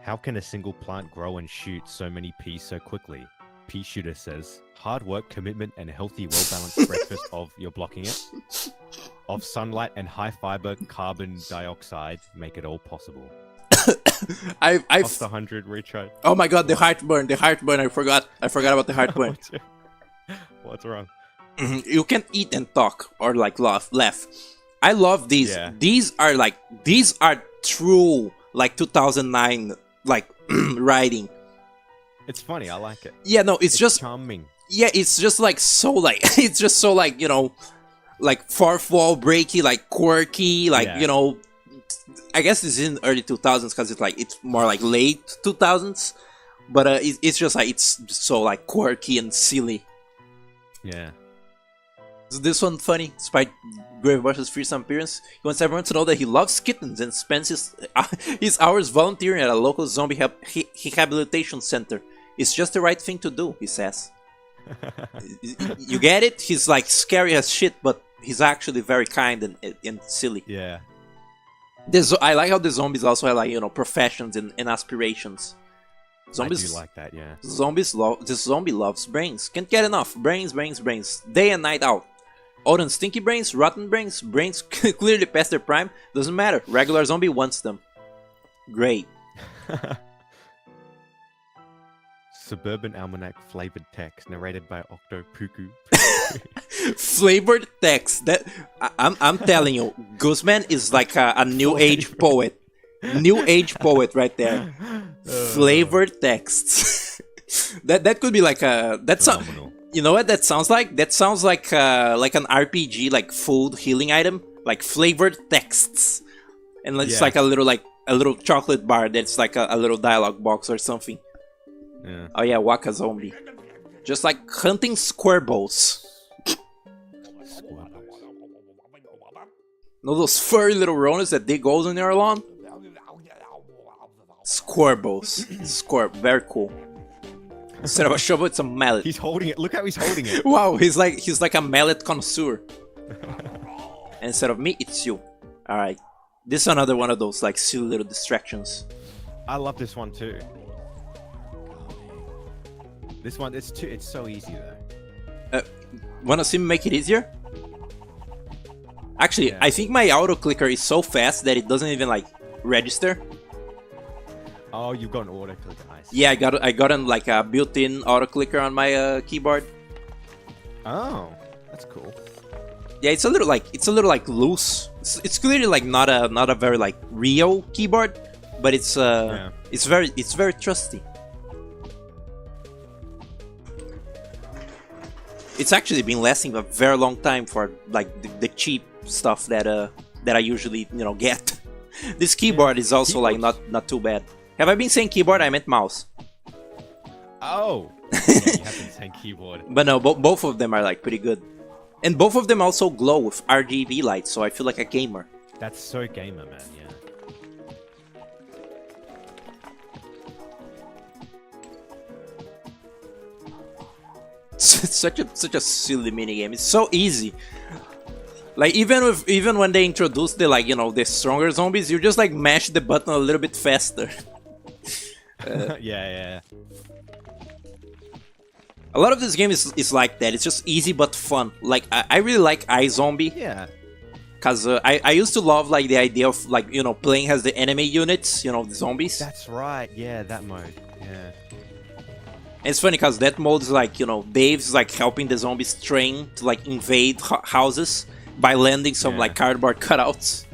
How can a single plant grow and shoot so many peas so quickly? Pea shooter says, hard work, commitment, and a healthy, well-balanced breakfast of, you're blocking it, of sunlight and high fiber carbon dioxide make it all possible. I've Off the 100 retry. oh my god, the heartburn. I forgot about the heartburn. What's wrong? You can eat and talk or like laugh. I love these. Yeah. These are true like 2009 like writing. It's funny, I like it. Yeah, no, it's just charming. yeah, it's just like so like it's just so like, you know, like fourth wall breaky, like quirky, like, Yeah. you know, I guess it's in early 2000s because it's more like late 2000s, but it's just like it's just so like quirky and silly. Yeah. Is this one funny? Despite Grave vs. Fearsome appearance, he wants everyone to know that he loves kittens and spends his hours volunteering at a local zombie rehabilitation center. It's just the right thing to do, he says. You get it? He's like scary as shit, but he's actually very kind and silly. Yeah. I like how the zombies also have like, you know, professions and aspirations. Zombies, I do like that, yeah. This zombie loves brains. Can't get enough. Brains. Day and night out. Old and stinky brains, rotten brains, brains clearly past their prime. Doesn't matter. Regular zombie wants them. Great. Suburban Almanac flavored text narrated by Octo Puku. Flavored text. That I'm telling you, Guzman is like a new age poet. New age poet right there. Flavored texts. that could be like a Phenomenal. you know what that sounds like? That sounds like an RPG, like food healing item, like flavored texts, and it's Yeah. like a little chocolate bar that's like a little dialogue box or something. Yeah. Oh yeah, Waka Zombie, just like hunting squirrels. Know those furry little rodents that dig holes in your lawn? Squirrels. Very cool. Instead of a shovel, it's a mallet. He's holding it. Look how he's holding it. Wow, he's like a mallet connoisseur. And instead of me, it's you. Alright. This is another one of those like silly little distractions. I love this one too. This one, it's so easy though. Wanna see me make it easier? Actually, Yeah. I think my auto clicker is so fast that it doesn't even like register. Oh, you've got an auto clicker. Nice. Yeah, I got an like a built-in auto clicker on my keyboard. Oh, that's cool. Yeah, it's a little like loose. It's clearly like not a very like real keyboard, but it's very trusty. it's actually been lasting a very long time for like the cheap stuff that I usually get. This keyboard is also like not too bad. Have I been saying keyboard? I meant mouse. Oh, yeah, you have been saying keyboard. But no, both of them are like pretty good, and both of them also glow with RGB lights, so I feel like a gamer. That's so gamer, man. Yeah. It's such a silly minigame. It's so easy. Like even when they introduce the the stronger zombies, you just like mash the button a little bit faster. Yeah. A lot of this game is like that. It's just easy but fun. Like I really like iZombie. Yeah. Cause I used to love like the idea of like playing as the enemy units, the zombies. That's right. Yeah, that mode. Yeah. And it's funny because that mode is like Dave's like helping the zombies train to like invade houses by landing some like cardboard cutouts.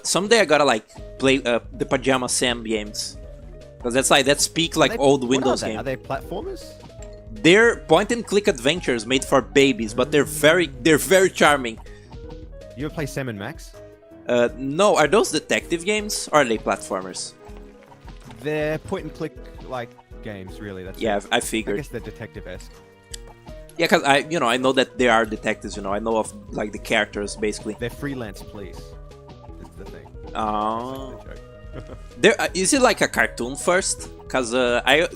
Someday I gotta like play the Pajama Sam games, because that's peak like old Windows game. Are they platformers? They're point-and-click adventures made for babies, but they're very charming. You ever play Sam and Max? No, are those detective games or are they platformers? They're point-and-click like games, really. That's I figured. I guess they're detective-esque. Yeah, because I know that they are detectives. I know of like the characters basically. They're freelance police. Is the thing. Oh. Is it like a cartoon first? Because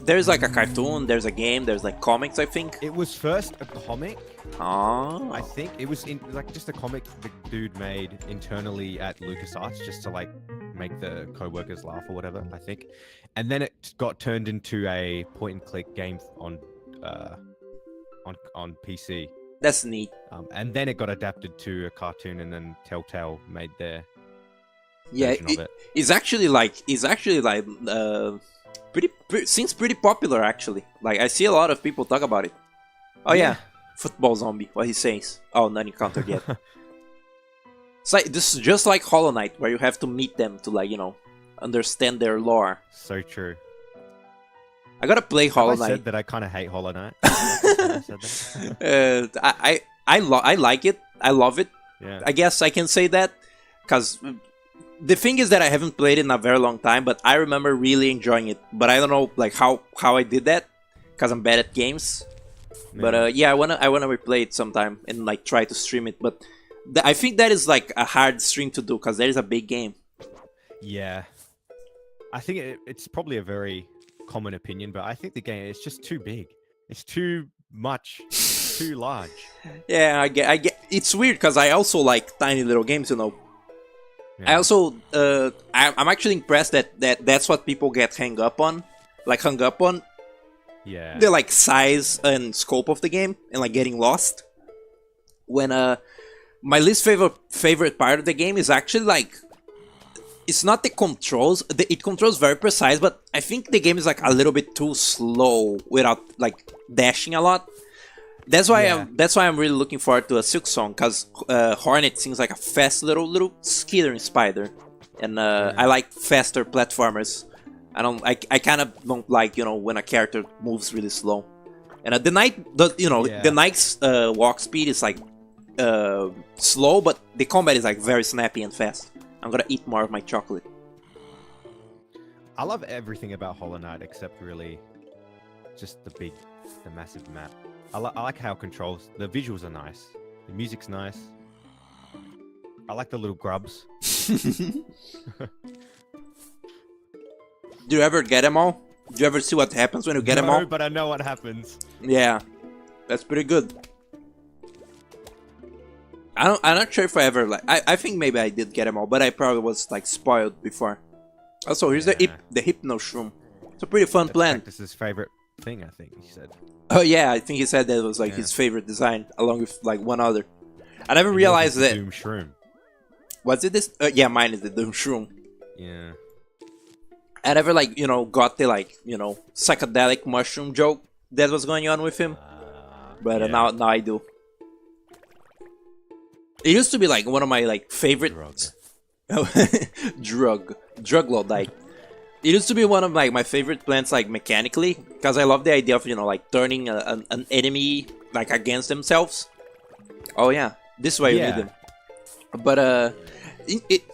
there's like a cartoon, there's a game, there's like comics, I think. It was first a comic. Oh. I think it was like just a comic the dude made internally at LucasArts just to like make the co-workers laugh or whatever, I think. And then it got turned into a point-and-click game on PC. That's neat. And then it got adapted to a cartoon, and then Telltale made their version of it. It's actually like seems pretty popular actually. Like I see a lot of people talk about it. Oh yeah, football zombie. What he says? Oh, none encountered yet. It's like this is just like Hollow Knight, where you have to meet them to like understand their lore. So true. I gotta play Hollow Knight. I said that I kind of hate Hollow Knight. I said that. I like it. I love it. Yeah. I guess I can say that because the thing is that I haven't played it in a very long time, but I remember really enjoying it. But I don't know like how I did that because I'm bad at games. Yeah. But I wanna replay it sometime and like try to stream it. But I think that is like a hard stream to do because there is a big game. Yeah, I think it's probably a very common opinion, but I think the game is just too big. It's too much, too large. Yeah, I get. It's weird because I also like tiny little games, Yeah. I also, I'm actually impressed that's what people get hung up on. Yeah. The like size and scope of the game and like getting lost. When my least favorite part of the game is actually like, it's not the controls. It controls very precise, but I think the game is like a little bit too slow without like dashing a lot. That's why I'm really looking forward to a Silksong, because Hornet seems like a fast little skittering spider, and I like faster platformers. I kind of don't like when a character moves really slow. And the Knight's walk speed is like slow, but the combat is like very snappy and fast. I'm gonna eat more of my chocolate. I love everything about Hollow Knight except really just the massive map. I like how it controls. The visuals are nice. The music's nice. I like the little grubs. Do you ever get them all? Do you ever see what happens when you get them all? No, but I know what happens. Yeah, that's pretty good. I'm not sure if I ever I think maybe I did get them all, but I probably was like spoiled before. Also, here's the Hypno Shroom. It's a pretty fun plan. This is his favorite thing, I think he said. Oh yeah, I think he said that was like his favorite design, along with like one other. I never realized that. Doom Shroom. Was it this? Yeah, mine is the Doom Shroom. Yeah. I never like got the like psychedelic mushroom joke that was going on with him, but now I do. It used to be like one of my like favorite drug Lord, like It used to be one of like my favorite plants, like mechanically, because I love the idea of like turning an enemy like against themselves. Oh yeah, this way you need them. But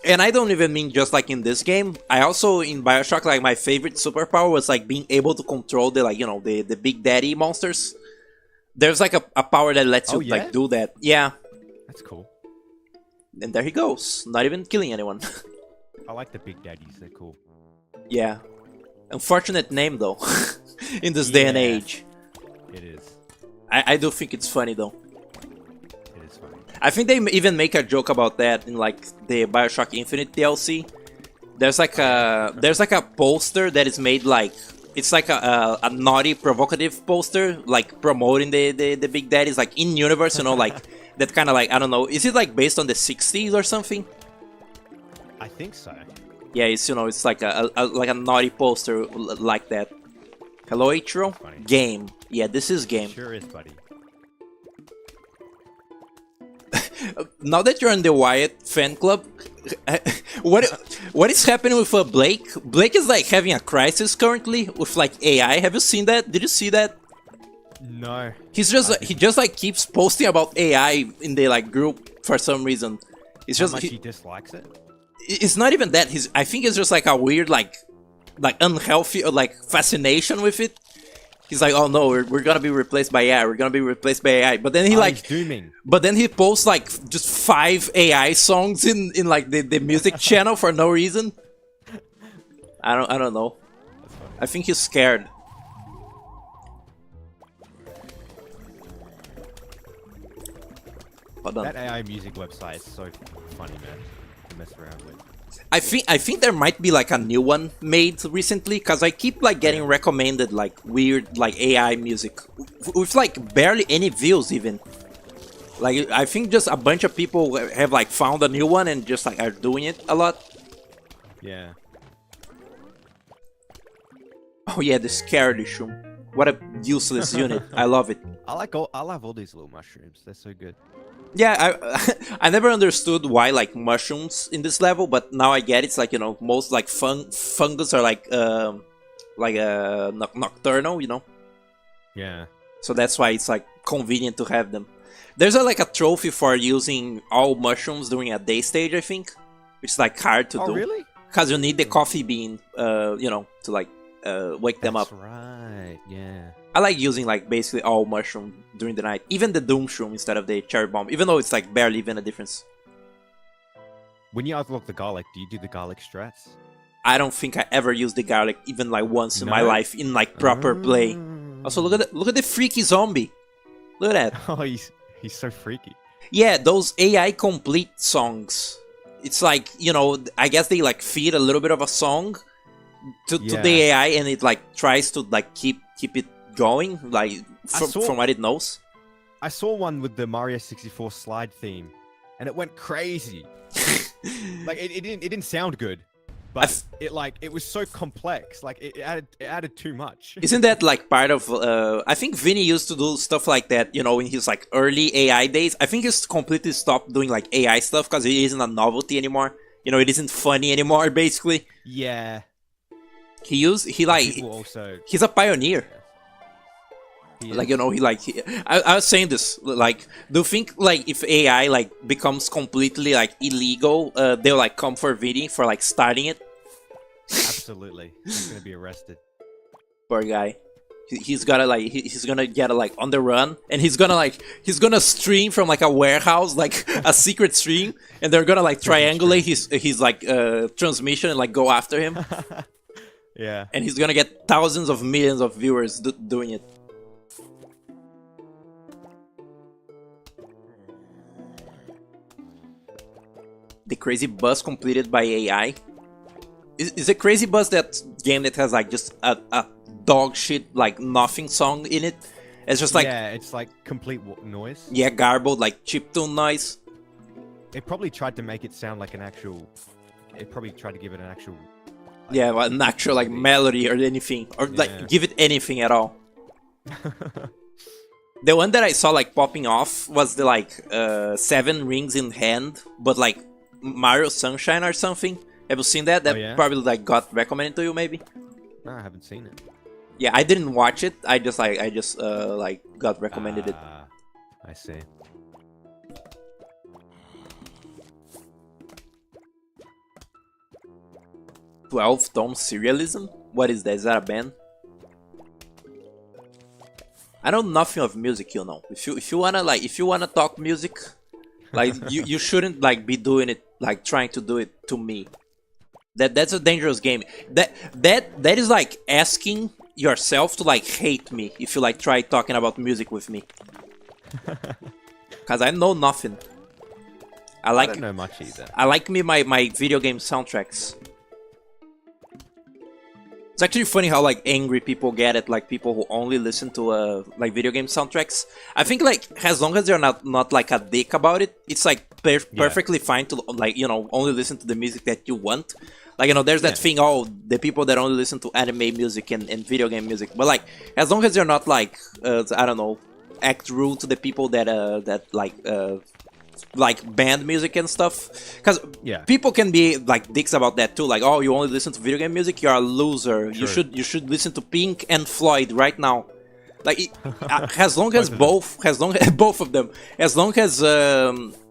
and I don't even mean just like in this game. I also in Bioshock, like my favorite superpower was like being able to control the like the Big Daddy monsters. There's like a power that lets you like do that. Yeah. That's cool. And there he goes, not even killing anyone. I like the Big Daddies. They're cool. Yeah. Unfortunate name though, in this day and age. It is. I do think it's funny though. It is funny. I think they even make a joke about that in like the Bioshock Infinite DLC. There's like a poster that is made like it's like a naughty, provocative poster, like promoting the Big Daddies, like in universe, like that kind of like I don't know. Is it like based on the '60s or something? I think so. Yeah, it's it's like a naughty poster like that. Hello, Ichiro. Game. Yeah, this is game. Sure is, buddy. Now that you're in the Wyatt fan club, what is happening with Blake? Blake is like having a crisis currently with like AI. Have you seen that? Did you see that? No. He just like keeps posting about AI in the like group for some reason. It's just How much he dislikes it. It's not even that. I think it's just like a weird like unhealthy or like fascination with it. He's like, oh no, we're gonna be replaced by AI. We're gonna be replaced by AI. But then he he's dooming. But then he posts like just 5 AI songs in like the music channel for no reason. I don't know. I think he's scared. That AI music website is so funny, man, to mess around with. I think there might be like a new one made recently because I keep like getting recommended like weird like AI music with like barely any views even. Like I think just a bunch of people have like found a new one and just like are doing it a lot. Yeah. Oh yeah, the scared shroom. What a useless unit. I love it. I love all these little mushrooms. They're so good. Yeah, I never understood why like mushrooms in this level, but now I get it. It's like most like fungus are like nocturnal, Yeah. So that's why it's like convenient to have them. There's like a trophy for using all mushrooms during a day stage, I think, which is like hard to do. Oh really? Because you need the coffee bean, to like wake them up. That's right. Yeah. I like using like basically all mushroom during the night, even the doom shroom instead of the cherry bomb, even though it's like barely even a difference. When you unlock the garlic, do you do the garlic strats? I don't think I ever used the garlic even like once in my life in like proper play. Also, look at the freaky zombie. Look at that. Oh, he's so freaky. Yeah, those AI complete songs. It's like I guess they like feed a little bit of a song to the AI, and it like tries to like keep it going like from what it knows. I saw one with the Mario 64 slide theme, and it went crazy. Like it didn't sound good, but it was so complex. Like it added too much. Isn't that like part of? I think Vinny used to do stuff like that. In his like early AI days. I think he's completely stopped doing like AI stuff because it isn't a novelty anymore. It isn't funny anymore. Basically. Yeah. He's a pioneer. Like I was saying this, like, do you think like if AI like becomes completely like illegal, they'll like come for Vinny for like starting it? Absolutely. He's gonna be arrested. Poor guy. He's gotta like he's gonna get like on the run, and he's gonna stream from like a warehouse, like a secret stream, and they're gonna like triangulate his like transmission and like go after him. Yeah. And he's gonna get thousands of millions of viewers doing it. The Crazy Bus completed by AI. Is a Crazy Bus that game that has like just a dog shit like nothing song in it? It's just like it's like complete noise. Yeah, garbled like chiptune noise. It probably tried to make it sound like an actual. It probably tried to give it an actual. Like, an actual like melody or anything, or like give it anything at all. The one that I saw like popping off was the like 7 rings in hand, but like Mario Sunshine or something. Have you seen that? That yeah? probably like got recommended to you, maybe. No, I haven't seen it. Yeah, I didn't watch it. I just like got recommended it. I see. 12-tone serialism? What is that? Is that a band? I know nothing of music, you know. If you wanna talk music, like you shouldn't like be doing it like trying to do it to me. That's a dangerous game. That is like asking yourself to like hate me if you like try talking about music with me. Cause I know nothing. I don't know much either. I like my video game soundtracks. It's actually funny how like angry people get at like people who only listen to like video game soundtracks. I think like as long as they're not like a dick about it, it's like perfectly fine to like, you know, only listen to the music that you want. Like, you know, there's that thing, oh, the people that only listen to anime music and video game music. But like as long as they're not like I don't know, act rude to the people that like band music and stuff, because people can be like dicks about that too. Like, oh, you only listen to video game music, you're a loser. Sure. You should listen to Pink and Floyd right now. Like, as long as both of them, as long as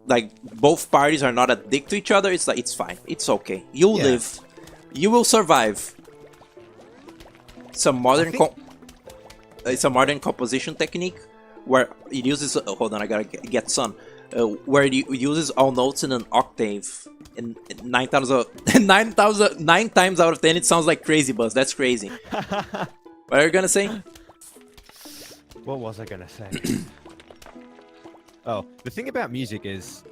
like both parties are not a dick to each other, it's like it's fine. It's okay. You'll live. You will survive. It's a modern composition technique where it uses. Hold on, I gotta get sun. Where it uses all notes in an octave, and 9 times out of 10 it sounds like Crazy Buzz. That's crazy. What are you gonna say? What was I gonna say? Oh, the thing about music is,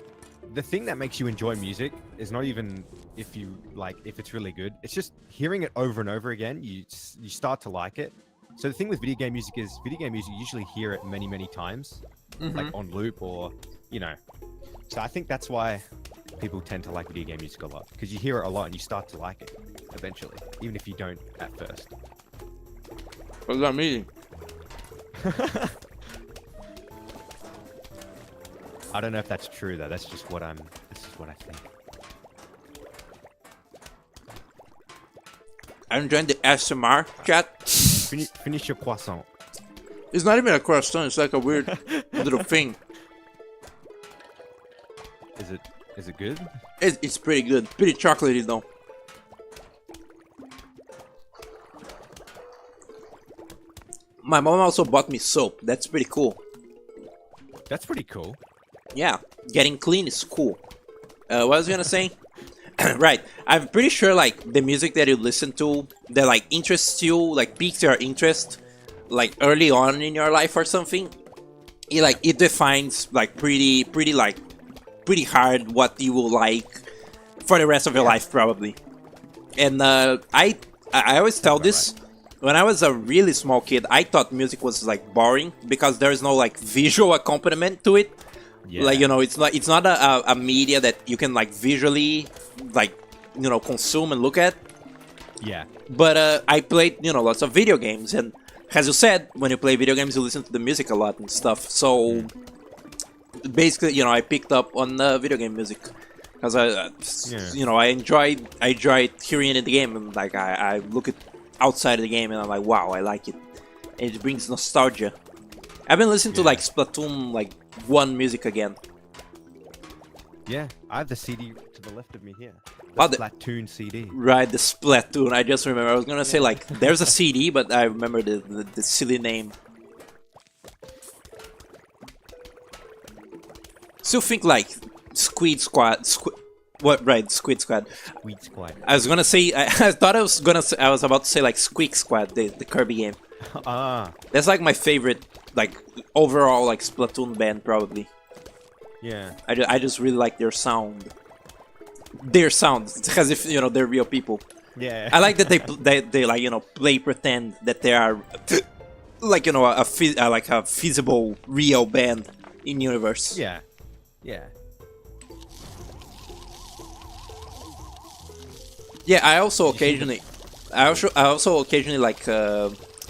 the thing that makes you enjoy music is not even if it's really good. It's just hearing it over and over again. You start to like it. So the thing with video game music is, video game music you usually hear it many times, like on loop or. You know, so I think that's why people tend to like video game music a lot, because you hear it a lot and you start to like it eventually, even if you don't at first. What does that mean? I don't know if that's true though. This is what I think. I'm enjoying the ASMR chat. Finish your croissant. It's not even a croissant. It's like a weird little thing. Is it good? It's pretty good. Pretty chocolatey though. My mom also bought me soap. That's pretty cool. That's pretty cool. Yeah, getting clean is cool. What was I gonna say? Right, I'm pretty sure like the music that you listen to that like interests you, like piques your interest, like early on in your life or something. It defines like pretty hard what you will like for the rest of your life probably. And I always tell this. When I was a really small kid, I thought music was like boring because there is no like visual accompaniment to it. Yeah. Like, you know, it's not a media that you can like visually like, you know, consume and look at. Yeah. But I played, you know, lots of video games, and as you said, when you play video games, you listen to the music a lot and stuff. So basically, you know, I picked up on video game music because you know, I enjoyed hearing it in the game, and like I look at outside of the game and I'm like, wow, I like it. And it brings nostalgia. I've been listening to like Splatoon like 1 music again. Yeah, I have the CD to the left of me here. The Splatoon CD. Right, the Splatoon. I just remember. I was gonna say like there's a CD, but I remember the silly name. Still think like Squid Squad. What? Right, Squid Squad. Squid Squad. I was gonna say. I thought I was about to say like Squeak Squad, the Kirby game. That's like my favorite, like overall, like Splatoon band probably. Yeah. I just really like their sound. Their sound, as if, you know, they're real people. Yeah. I like that they like, you know, play pretend that they are like, you know, a feasible real band in universe. Yeah. Yeah. Yeah, I also occasionally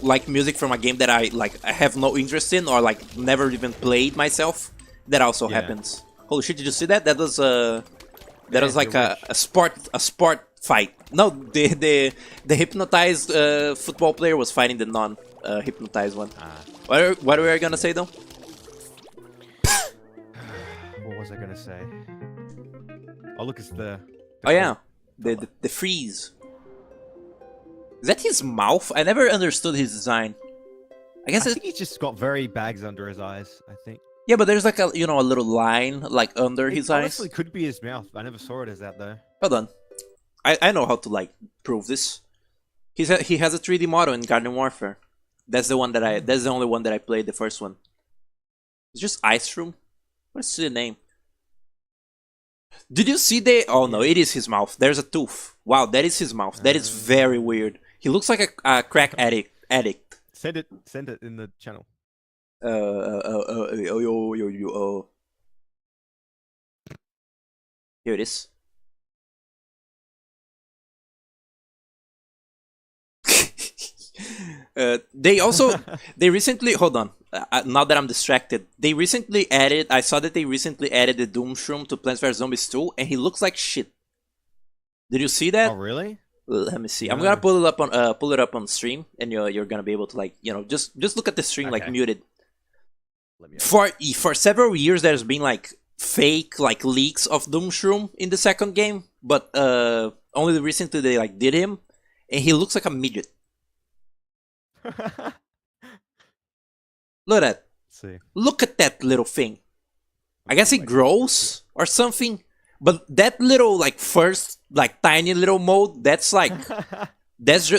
like music from a game that I have no interest in or like never even played myself. That also happens. Holy shit! Did you see that? That was like a sport fight. No, the hypnotized football player was fighting the non hypnotized one. What were you gonna say though? What was I gonna say? Oh, look, it's the Oh yeah, the freeze. Is that his mouth? I never understood his design. I guess I it. think he's just got very bags under his eyes. I think. Yeah, but there's like a a little line like under his It eyes. honestly could be his mouth. I never saw it as that though. Hold on, I know how to like prove this. He has a 3D model in Garden Warfare. That's the one that that's the only one that I played. The first one. It's just Ice Room. What's the name? Did you see the? Oh no, it is his mouth. There's a tooth. Wow, that is his mouth. That is very weird. He looks like a crack addict. Send it in the channel. Here it is. They recently, hold on, now that I'm distracted, they recently added, I saw that they recently added the Doomshroom to Plants vs Zombies 2, and he looks like shit. Did you see that? Oh really? Let me see. No. I'm gonna pull it up on stream, and you're gonna be able to like, just look at the stream like Okay. muted. Let me. For several years, there's been like fake like leaks of Doomshroom in the second game, but only recently they like did him, and he looks like a midget. Look at that. See. Look at that little thing. I guess it grows or something, but that little like first like tiny little mode, that's like that's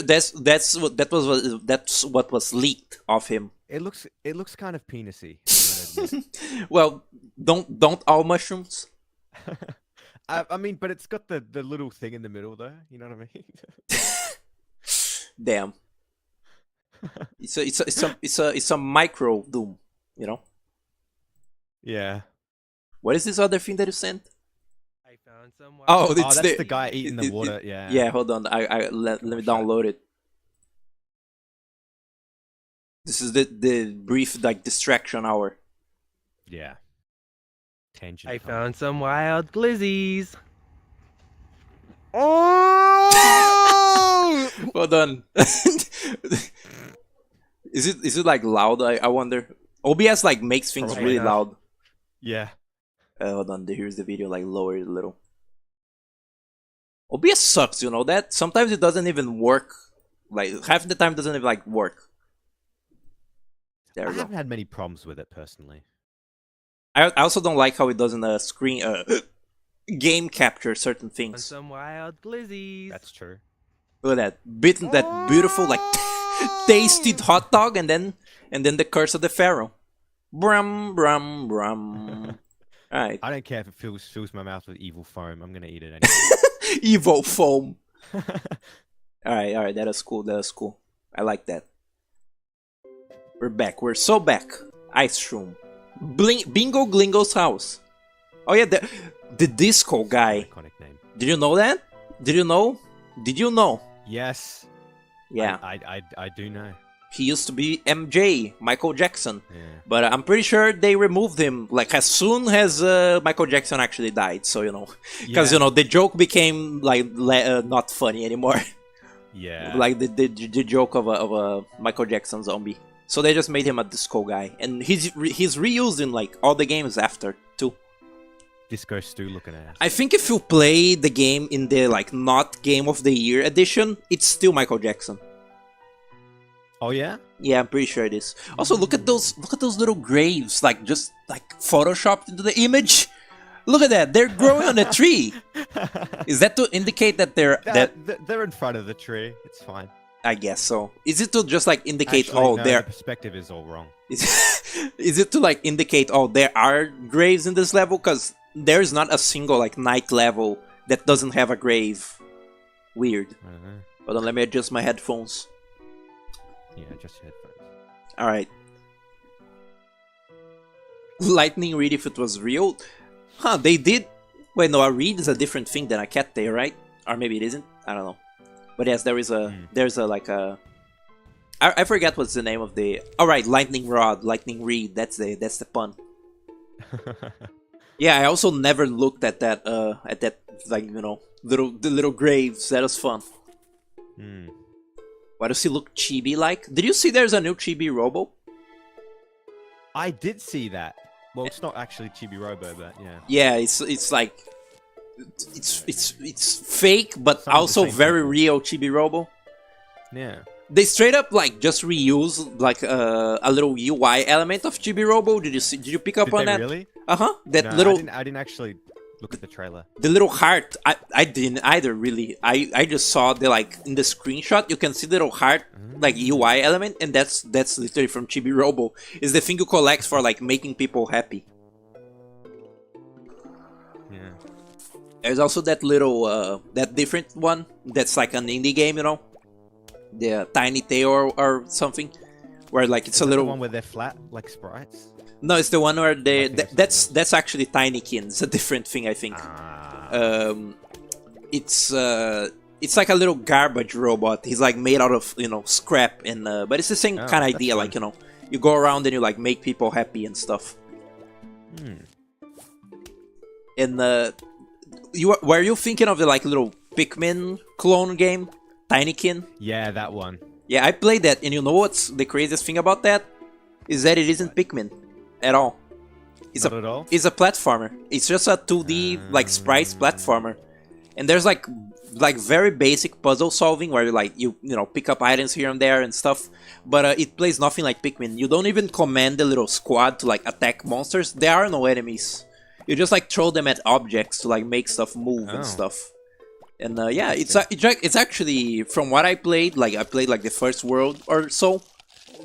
what was leaked of him. It looks kind of penisy. I'm gonna admit. Well, don't all mushrooms. I mean, but it's got the little thing in the middle though. You know what I mean? Damn. It's a micro Doom, you know. Yeah. What is this other thing that you sent? I found someone. Oh, Oh, it's that's the guy eating the water. Yeah. Yeah, hold on. Let me download it. This is the brief like distraction hour. Yeah. Tangent. I time. found some wild glizzies. Oh! Hold on. Is it like loud? I wonder. OBS like makes things Probably really not. loud. Yeah. Hold on. Here's the video. Like lower it a little. OBS sucks. You know that. Sometimes it doesn't even work. Like half the time it doesn't even like work. There I we go. haven't had many problems with it personally. I also don't like how it doesn't screen game capture certain Found things. some wild glizzies. That's true. Look at that. Bitten that beautiful like tasty hot dog, and then the curse of the pharaoh. Brum brum brum. Alright. I don't care if it fills my mouth with evil foam. I'm gonna eat it anyway. Evil foam. Alright, that is cool. I like that. We're back. We're so back. Ice Room. Bingo Glingo's house. Oh yeah, the disco guy. Iconic name. Did you know that? Did you know? Yes. Yeah. I do know. He used to be MJ, Michael Jackson. Yeah. But I'm pretty sure they removed him like as soon as Michael Jackson actually died. So because Yeah. the joke became like not funny anymore. Yeah. Like the joke of a Michael Jackson zombie. So they just made him a disco guy, and he's reused in like all the games after too. Disco stew looking ass. I think if you play the game in the like not Game of the Year edition, it's still Michael Jackson. Oh yeah. Yeah, I'm pretty sure it is. Also, look at those little graves, like just like photoshopped into the image. Look at that, they're growing on a tree. Is that to indicate that They're in front of the tree. It's fine. I guess so. Is it to just like indicate Actually, no, they're the perspective is all wrong. is it to like indicate there are graves in this level? Because there is not a single like night level that doesn't have a grave. Weird. I don't know. Hold on, let me adjust my headphones. Yeah, just your headphones. Alright. Lightning read if it was real. Huh, they did. Wait, no, a read is a different thing than a cattail, right? Or maybe it isn't. I don't know. But yes, there's a like a. I forget what's the name of the. Alright, lightning rod, lightning read. That's the pun. Yeah, I also never looked at that like, you know, the little graves. That was fun. Hmm. Why does he look chibi like? Did you see there's a new Chibi Robo? I did see that. Well, it's not actually Chibi Robo, but yeah. Yeah, it's like it's fake, but Some of the also same very people. real Chibi Robo. Yeah. They straight up like just reuse like a little UI element of Chibi Robo. Did you see? Did you pick up Did on they that? really? That No, little I didn't actually look at the trailer. the little heart. I didn't either really. I just saw the like in the screenshot. You can see the little heart like UI element, and that's literally from Chibi Robo. Is the thing you collect for like making people happy. Yeah. There's also that little that different one that's like an indie game, you know, the Tiny Tail or something, where like it's Is a that little. the one where they're flat like sprites. No, it's the one where they. I think it's That's actually Tinykin. It's a different thing, I think. Ah. It's like a little garbage robot. He's like made out of scrap and but it's the same Oh, kind of that's idea. fun. Like you go around and you like make people happy and stuff. Hmm. And were you thinking of the like little Pikmin clone game, Tinykin? Yeah, that one. Yeah, I played that, and you know what's the craziest thing about that? Is that it isn't Pikmin at all. It's Not at all. It's a platformer. It's just a 2D like sprites platformer, and there's like very basic puzzle solving where you pick up items here and there and stuff. But it plays nothing like Pikmin. You don't even command the little squad to like attack monsters. There are no enemies. You just like throw them at objects to like make stuff move Oh. and stuff. And yeah, it's actually from what I played. Like I played like the first world or so,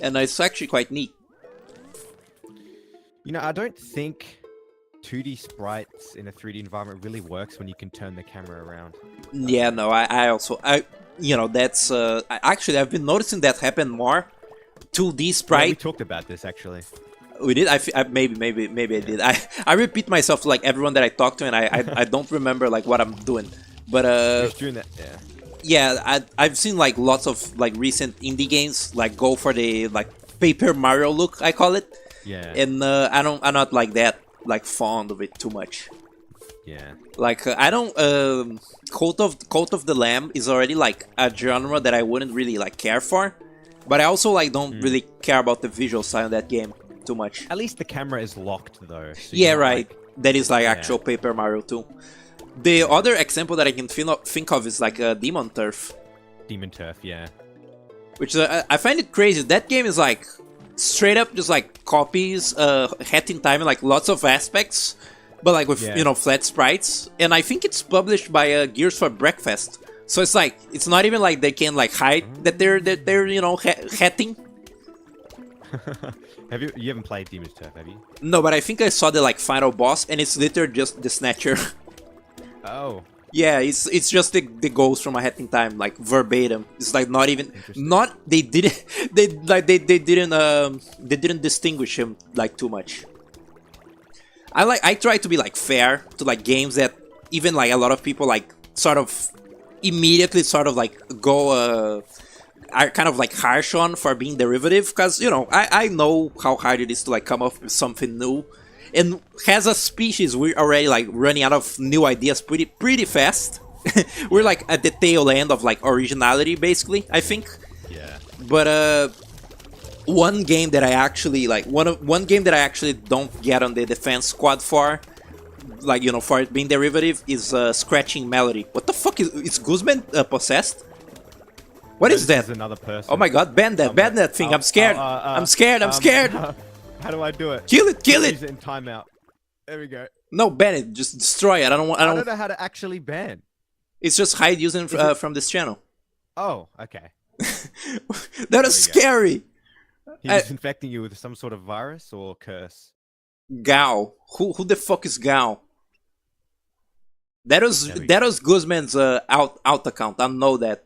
and it's actually quite neat. You know, I don't think 2D sprites in a 3D environment really works when you can turn the camera around. Yeah, no, I also that's actually I've been noticing that happen more. 2D Yeah, we sprite. talked about this actually. We did. Maybe I did. I repeat myself to like everyone that I talk to, and I don't remember like what I'm doing. But Just doing that. Yeah. yeah, I've seen like lots of like recent indie games like go for the like Paper Mario look, I call it. Yeah. And I'm not like that like fond of it too much. Yeah. Like I don't Cult of the Lamb is already like a genre that I wouldn't really like care for, but I also like don't really care about the visual side of that game too much. At least the camera is locked though. So Yeah, you're not, right. That is like Yeah. actual Paper Mario 2. The other example that I can think of is like Demon Turf, Demon Turf, yeah. which I find it crazy. That game is like straight up just like copies Hat in Time in like lots of aspects, but like with Yeah. flat sprites. And I think it's published by Gears for Breakfast, so it's like it's not even like they can like hide that they're hatting. You haven't played Demon Turf, have you? No, but I think I saw the like final boss, and it's literally just the Snatcher. Oh. Yeah, it's just the ghost from A Hat in Time, like verbatim. It's like not even they didn't distinguish him like too much. I try to be like fair to like games that even like a lot of people like sort of immediately sort of like go are kind of like harsh on for being derivative, because I know how hard it is to like come up with something new. And as a species, we're already like running out of new ideas pretty fast. We're like at the tail end of like originality, basically, I think. Yeah. But one game that I actually like, one game that I actually don't get on the defense squad for, like for it being derivative, is Scratching Melody. What the fuck is Guzman possessed? What is This that? another person. Oh my god, ban that thing! I'm scared. I'm scared. I'm scared. How do I do it? Kill it! Kill Use it! it in timeout. There we go. No, ban it. Just destroy it. I I don't. don't know how to actually ban. It's just hide using from this channel. Oh, okay. That is scary. He's infecting you with some sort of virus or curse. Gao. Who the fuck is Gao? That was Guzman's out account. I know that.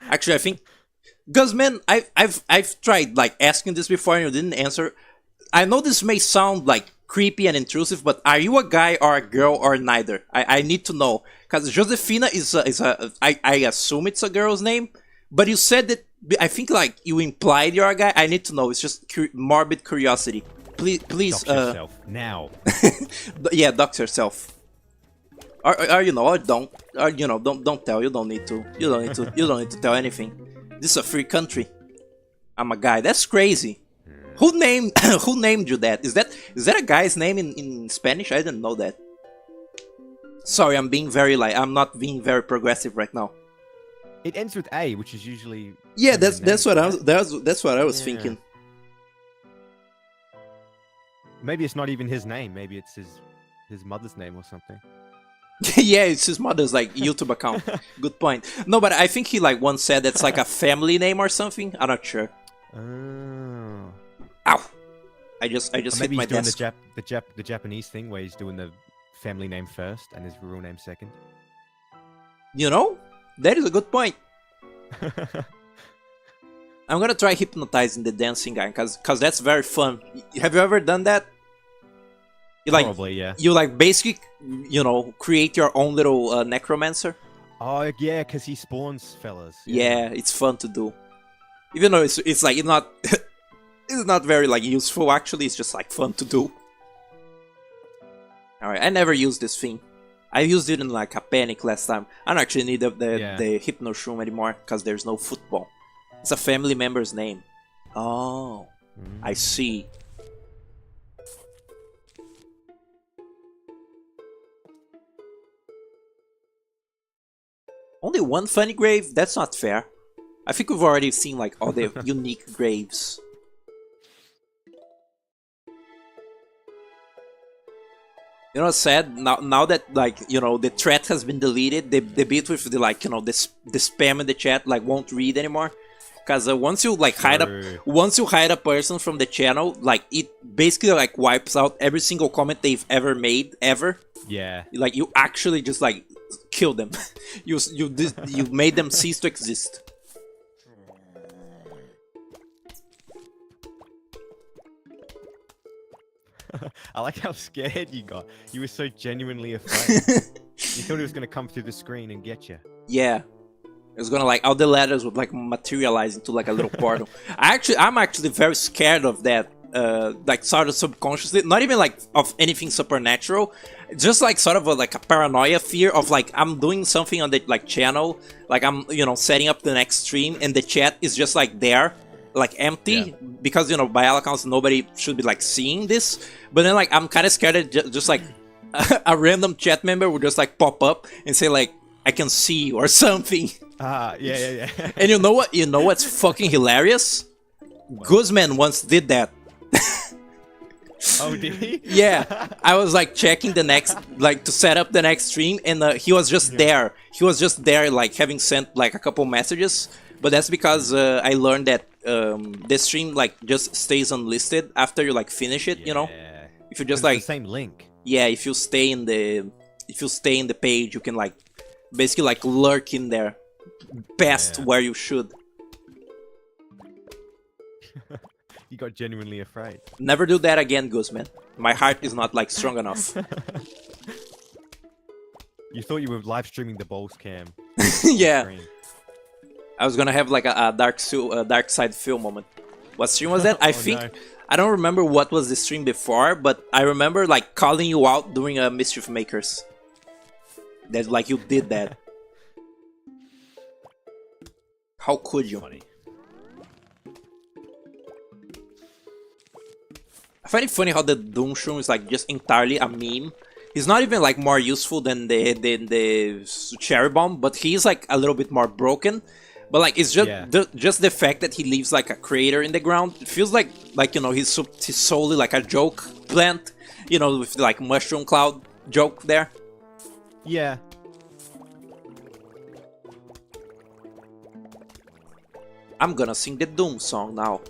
Actually, I think Guzman. I've tried like asking this before and you didn't answer. I know this may sound like creepy and intrusive, but are you a guy or a girl or neither? I need to know, because Josefina is I assume it's a girl's name, but you said that. I think like you implied you're a guy. I need to know. It's just morbid curiosity. Please, Dox yourself now. yeah, dox yourself. or you know, or don't, or you know, don't tell. You don't need to. You don't need to. You don't need to tell anything. This is a free country. I'm a guy. That's crazy. Who named who named you that? Is that a guy's name in Spanish? I didn't know that. Sorry, I'm not being very progressive right now. It ends with A, which is usually Yeah, that's what I was thinking. Maybe it's not even his name. Maybe it's his mother's name or something. Yeah, it's his mother's like YouTube account. Good point. No, but I think he like once said that's like a family name or something. I'm not sure. Oh. Ow! I just Or hit maybe my he's doing desk. the Japanese thing where he's doing the family name first and his real name second. You know, that is a good point. I'm gonna try hypnotizing the dancing guy, cause that's very fun. Have you ever done that? You like Probably, yeah. you like basically, you know, create your own little necromancer. Oh yeah, because he spawns fellas. Yeah, it's fun to do. Even though it's like it's not it's not very like useful actually. It's just like fun to do. All right, I never used this thing. I used it in like a panic last time. I don't actually need the hypno shroom anymore because there's no football. It's a family member's name. Oh, I see. Only one funny grave? That's not fair. I think we've already seen like all the unique graves. You know what's sad? Now that like, you know, the thread has been deleted, the bit with the like, you know, the spam in the chat like won't read anymore. Cause once you like hide a person from the channel, like it basically like wipes out every single comment they've ever made ever. Yeah. Like you actually just like kill them. you made them cease to exist. I like how scared you got. You were so genuinely afraid. You thought it was going to come through the screen and get you. Yeah. It was gonna like all the letters would like materialize into like a little portal. I'm actually very scared of that. Like sort of subconsciously, not even like of anything supernatural, just like sort of like a paranoia fear of like I'm doing something on the like channel, like I'm, you know, setting up the next stream and the chat is just like there, like empty, because, you know, by all accounts nobody should be like seeing this. But then like I'm kind of scared that just like a random chat member would just like pop up and say like I can see you or something. Yeah. And you know what? You know what's fucking hilarious? Guzman once did that. Oh, did he? Yeah, I was like checking the next, like to set up the next stream, and he was just there. He was just there, like having sent like a couple messages. But that's because I learned that the stream like just stays unlisted after you like finish it. You know, if you just like the same link. Yeah, if you stay in the page, you can like basically like lurk in there past where you should. You got genuinely afraid. Never do that again, Guzman. My heart is not like strong enough. You thought you were live streaming the balls cam. Yeah. I was gonna have like a dark side Phil moment. What stream was that? I think no. I don't remember what was the stream before, but I remember like calling you out during a Mischief Makers. That like you did that. How could you? Funny. I find it funny how the Doomshroom is like just entirely a meme. He's not even like more useful than the Cherry Bomb, but he's like a little bit more broken. But like it's just the fact that he leaves like a crater in the ground. It feels like you know he's solely like a joke plant, you know, with like mushroom cloud joke there. Yeah. I'm gonna sing the Doom song now.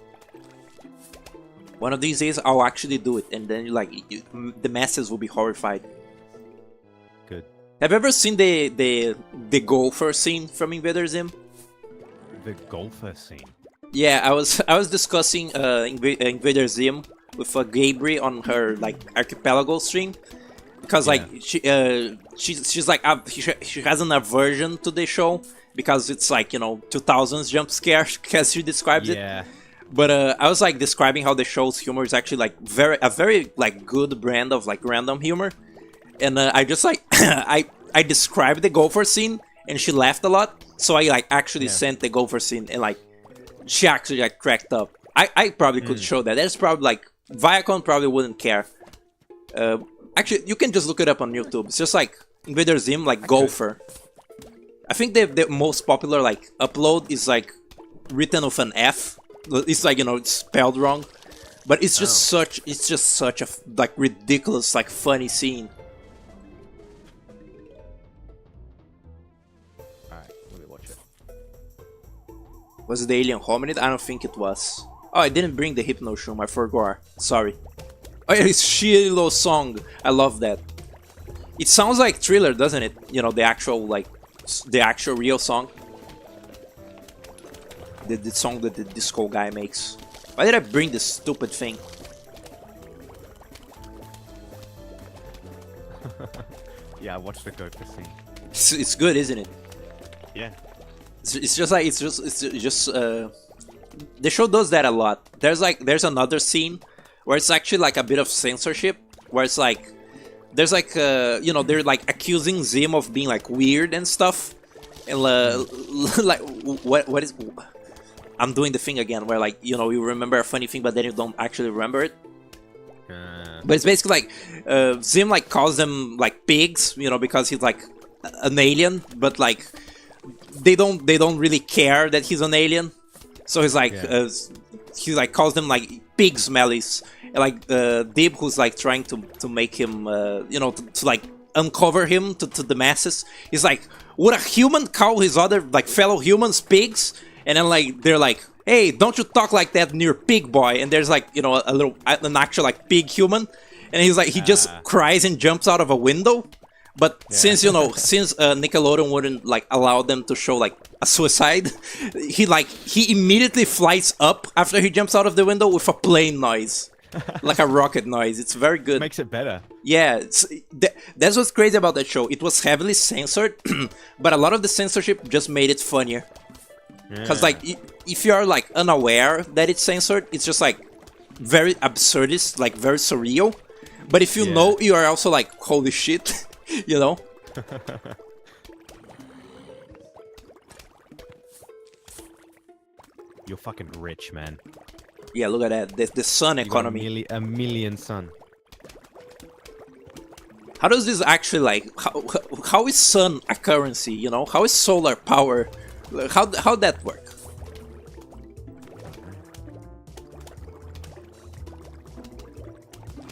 One of these days, I'll actually do it, and then like the masses will be horrified. Good. Have you ever seen the golfer scene from Invader Zim? The golfer scene. Yeah, I was discussing Invader Zim with Gabri on her like Archipelago stream, because like she's like she has an aversion to the show because it's like, you know, 2000s jump scare as she describes it. Yeah. But I was like describing how the show's humor is actually like a very like good brand of like random humor, and I just like I I described the Gopher scene and she laughed a lot, so I like actually Yeah. sent the Gopher scene and like she actually like cracked up. I probably could show that. That's probably like Viacom probably wouldn't care. Actually, you can just look it up on YouTube. It's just like Invader Zim like Gopher. I think the most popular like upload is like written with an F. It's like, you know, it's spelled wrong, but it's just such a like ridiculous like funny scene. Alright, let me watch it. Was it the Alien Hominid? I don't think it was. Oh, I didn't bring the Hypno Shroom, I forgot. Sorry. Oh yeah, it's Shiloh song. I love that. It sounds like Thriller, doesn't it? You know, the actual like the actual real song. The song that the disco guy makes. Why did I bring this stupid thing? Yeah, I watched the Gopher scene. It's good, isn't it? Yeah. It's just like the show does that a lot. There's another scene where it's actually like a bit of censorship, where it's like there's like you know, they're like accusing Zim of being like weird and stuff, and like what is. I'm doing the thing again where, like, you know, you remember a funny thing but then you don't actually remember it. But it's basically like Zim like calls them like pigs, you know, because he's like an alien, but like they don't really care that he's an alien. So he's like he like calls them like pig smellies. And like Dib, who's like trying to make him you know, to like uncover him to the masses. He's like, would a human call his other like fellow humans pigs? And then like they're like, hey, don't you talk like that near Pig Boy? And there's like, you know, an actual like pig human, and he's like, he just cries and jumps out of a window. But since, you know, since Nickelodeon wouldn't like allow them to show like a suicide, he immediately flies up after he jumps out of the window with a plane noise, like a rocket noise. It's very good. Makes it better. Yeah, that's what's crazy about that show. It was heavily censored, but a lot of the censorship just made it funnier. Because like if you're like unaware that it's censored, it's just like very absurdist, like very surreal. But if you know, you are also like, holy shit, you know. You're fucking rich, man. Yeah, look at that. The sun You got economy. a million sun. How does this actually like? How is sun a currency? You know, how is solar power? How that work?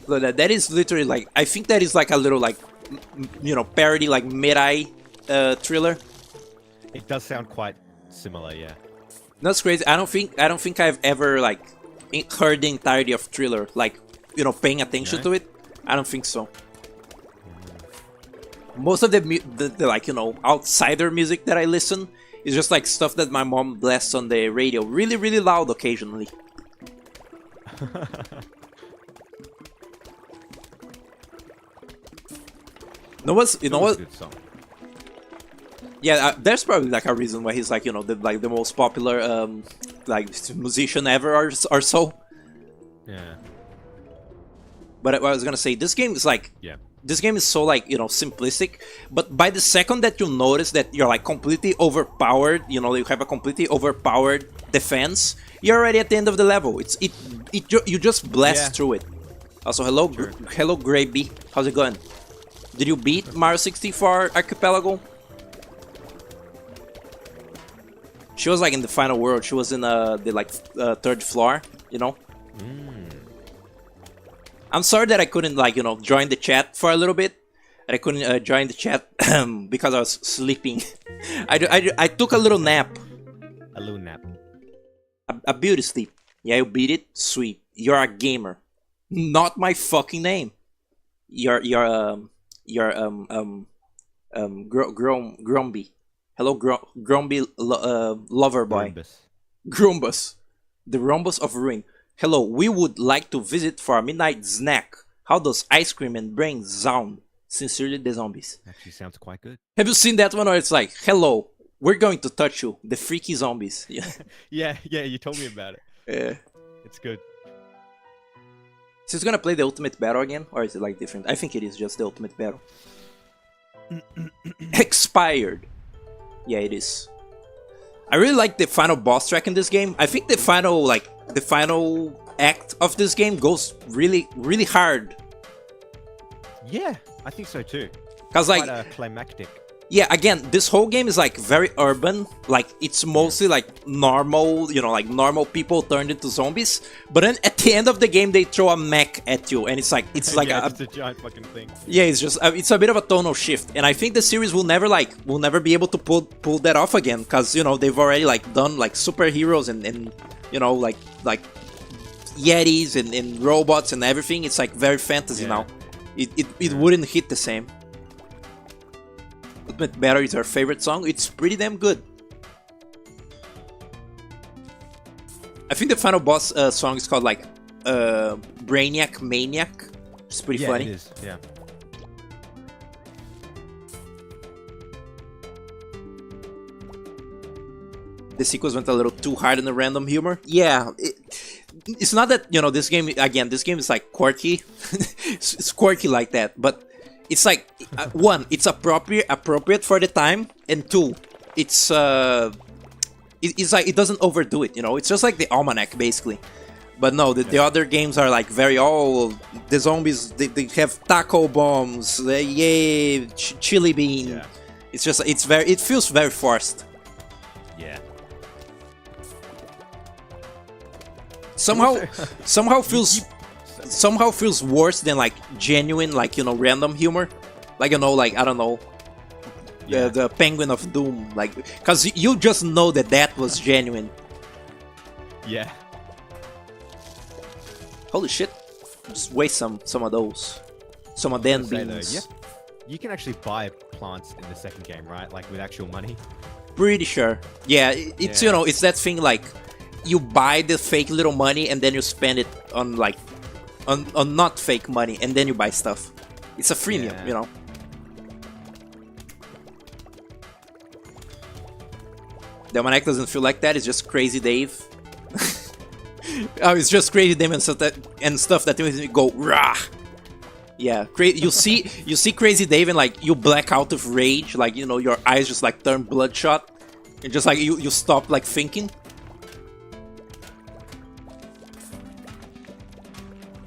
Look, that is literally like, I think that is like a little like, you know, parody like mid-eye Thriller. It does sound quite similar, yeah. That's crazy. I don't think I've ever like heard the entirety of Thriller, like, you know, paying attention to it. I don't think so. Most of the like, you know, outsider music that I listen is just like stuff that my mom blasts on the radio, really, really loud occasionally. You know what? Good song. Yeah, there's probably like a reason why he's like, you know, the most popular like musician ever or so. Yeah. But what I was gonna say, this game is like, this game is so like, you know, simplistic. But by the second that you notice that you're like completely overpowered, you know, you have a completely overpowered defense, you're already at the end of the level. You just blast through it. Also, hello, hello, Grey B. How's it going? Did you beat Mario 64 Archipelago? She was like in the final world. She was in the like third floor, you know. I'm sorry that I couldn't like, you know, join the chat for a little bit. And I couldn't join the chat because I was sleeping. I took a little nap. A little nap. A beauty sleep. Yeah, you beat it. Sweet. You're a gamer. Not my fucking name. You're Grumby. Hello, Grumby lover boy. Grumbus. The Rhombus of Ruin. Hello, we would like to visit for a midnight snack. How does ice cream and brains sound? Sincerely, the zombies. Actually sounds quite good. Have you seen that one where it's like, hello, we're going to touch you, the freaky zombies? Yeah, you told me about it. Yeah. It's good. So it's gonna play the Ultimate Battle again? Or is it like different? I think it is just the Ultimate Battle. Expired. Yeah, it is. I really like the final boss track in this game. I think the final act of this game goes really, really hard. Yeah, I think so too. Cause like, Quite climactic. yeah, again, this whole game is like very urban. Like it's mostly like normal, like normal people turned into zombies. But then at the end of the game, they throw a mech at you, and it's like Yeah, just a giant fucking thing. yeah, it's just it's a bit of a tonal shift, and I think the series will never be able to pull that off again, because they've already like done like superheroes and like yetis and robots and everything. It's like very fantasy Yeah. now. It wouldn't hit the same. Ultimate Battle is our favorite song. It's pretty damn good. I think the final boss song is called like Brainiac Maniac. It's pretty Yeah, funny. it is. Yeah. The sequence went a little too hard in the random humor. Yeah, it's not that this game again. This game is like quirky. it's quirky like that, but it's like one, it's appropriate for the time, and two, it's like it doesn't overdo it. It's just like the Almanac basically. But no, the other games are like very the zombies they have taco bombs, chili bean. Yeah. It's just it feels very forced. Yeah. Somehow feels worse than like genuine random humor, like I don't know, Yeah. the Penguin of Doom, like because you just know that was genuine. Yeah. Holy shit, just waste some of those, some of them Say though, beans. yeah. You can actually buy plants in the second game, right? Like with actual money. Pretty sure. Yeah, it's Yeah. it's that thing like you buy the fake little money and then you spend it on like on not fake money, and then you buy stuff. It's a freemium, Yeah. The Almanac doesn't feel like that. It's just Crazy Dave. Oh, it's just Crazy Dave and stuff that makes me go rah. Yeah, you see Crazy Dave and like you black out of rage, like your eyes just like turn bloodshot, and just like you stop like thinking.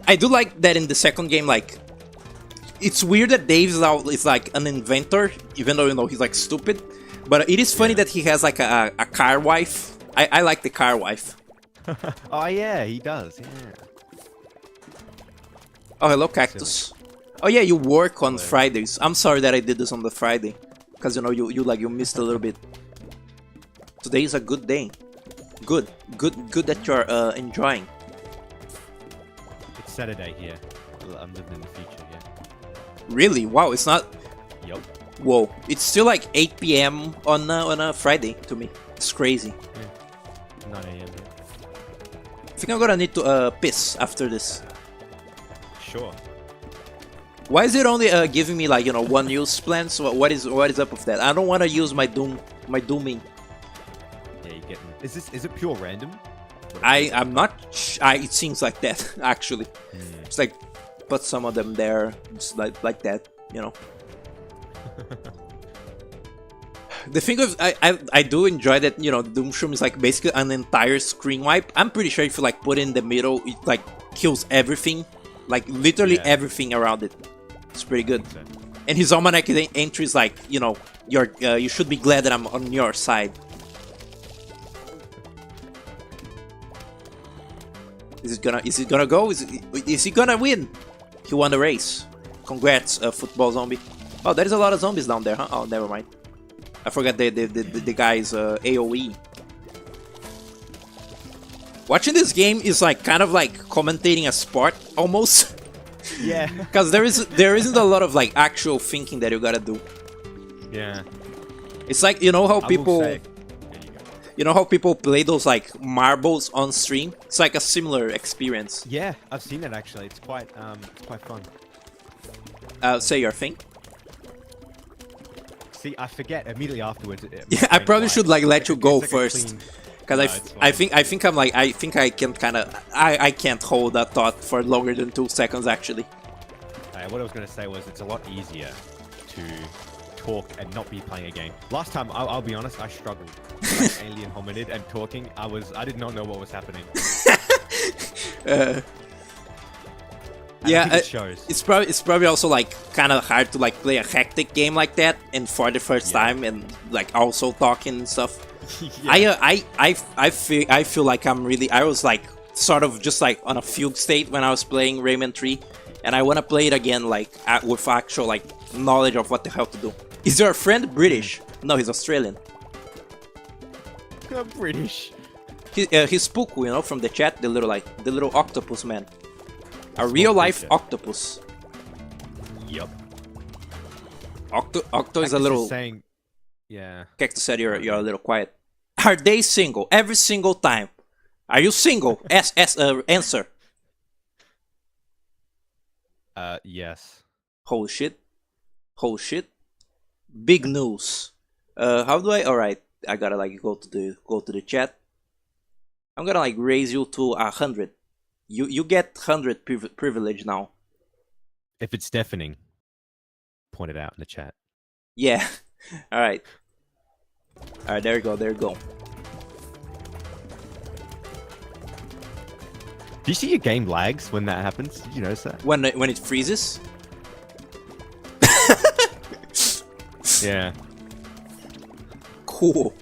I do like that in the second game, like it's weird that Dave is like an inventor, even though he's like stupid. But it is funny that he has like a car wife. I like the car wife. Oh yeah, he does. Yeah. Oh, hello, Cactus. Oh yeah, you work on Fridays. I'm sorry that I did this on the Friday, because you missed a little bit. Today is a good day. Good that you're enjoying. It's Saturday here. I'm living in the future. Yeah. Really? Wow, it's not. Yup. Whoa, it's still like 8 p.m. on a Friday to me. It's crazy. 9 a.m. Yeah. I think I'm gonna need to piss after this. Sure. Why is it only giving me like one use plan? So what is up with that? I don't want to use my dooming. Yeah, you get. Is it pure random? I'm not. It seems like that actually. It's like put some of them there, just like that. The thing of I do enjoy that Doomshroom is like basically an entire screen wipe. I'm pretty sure if you like put it in the middle, it like kills everything, like literally everything around it. It's pretty good. So, And his Almanac entry is like you should be glad that I'm on your side. Is it gonna go? Is he gonna win? He won the race. Congrats, football zombie. Oh, there's a lot of zombies down there, huh? Oh, never mind. I forgot the guy's AoE. Watching this game is like kind of like commentating a sport almost, yeah. because there isn't a lot of like actual thinking that you gotta do. Yeah. It's like how I people. will say, there you go. You know how people play those like marbles on stream? It's like a similar experience. Yeah, I've seen it actually. It's quite fun. Say your thing. See, I forget immediately afterwards. Yeah, I probably should like let you go it's like a first, clean- because No, it's I fine. think I can kind of I can't hold that thought for longer than 2 seconds actually. What I was going to say was it's a lot easier to talk and not be playing a game. Last time, I'll be honest, I struggled. Like Alien Hominid and talking, I did not know what was happening. Uh, And I yeah, think it shows. it's probably also like kind of hard to like play a hectic game like that and for the first Yeah. time and like also talking and stuff. Yeah. I feel like I was like sort of just like on a fugue state when I was playing Rayman 3, and I want to play it again like with actual like knowledge of what the hell to do. Is your friend British? No, he's Australian. I'm British. He's Puku, you know, from the chat, the little octopus man, a real life creature. octopus. Yup. Octo is a little. saying, yeah. Cactus said you're a little quiet. Are they single? Every single time. Are you single? Answer. Yes. Holy shit. Holy shit. Big news. How do I? All right. I gotta like go to the chat. I'm gonna like raise you to 100. You get 100 privilege now. If it's deafening, point it out in the chat. Yeah. All right. All right. There you go. There you go. Do you see your game lags when that happens? Did you notice that? When it freezes. Yeah. Cool.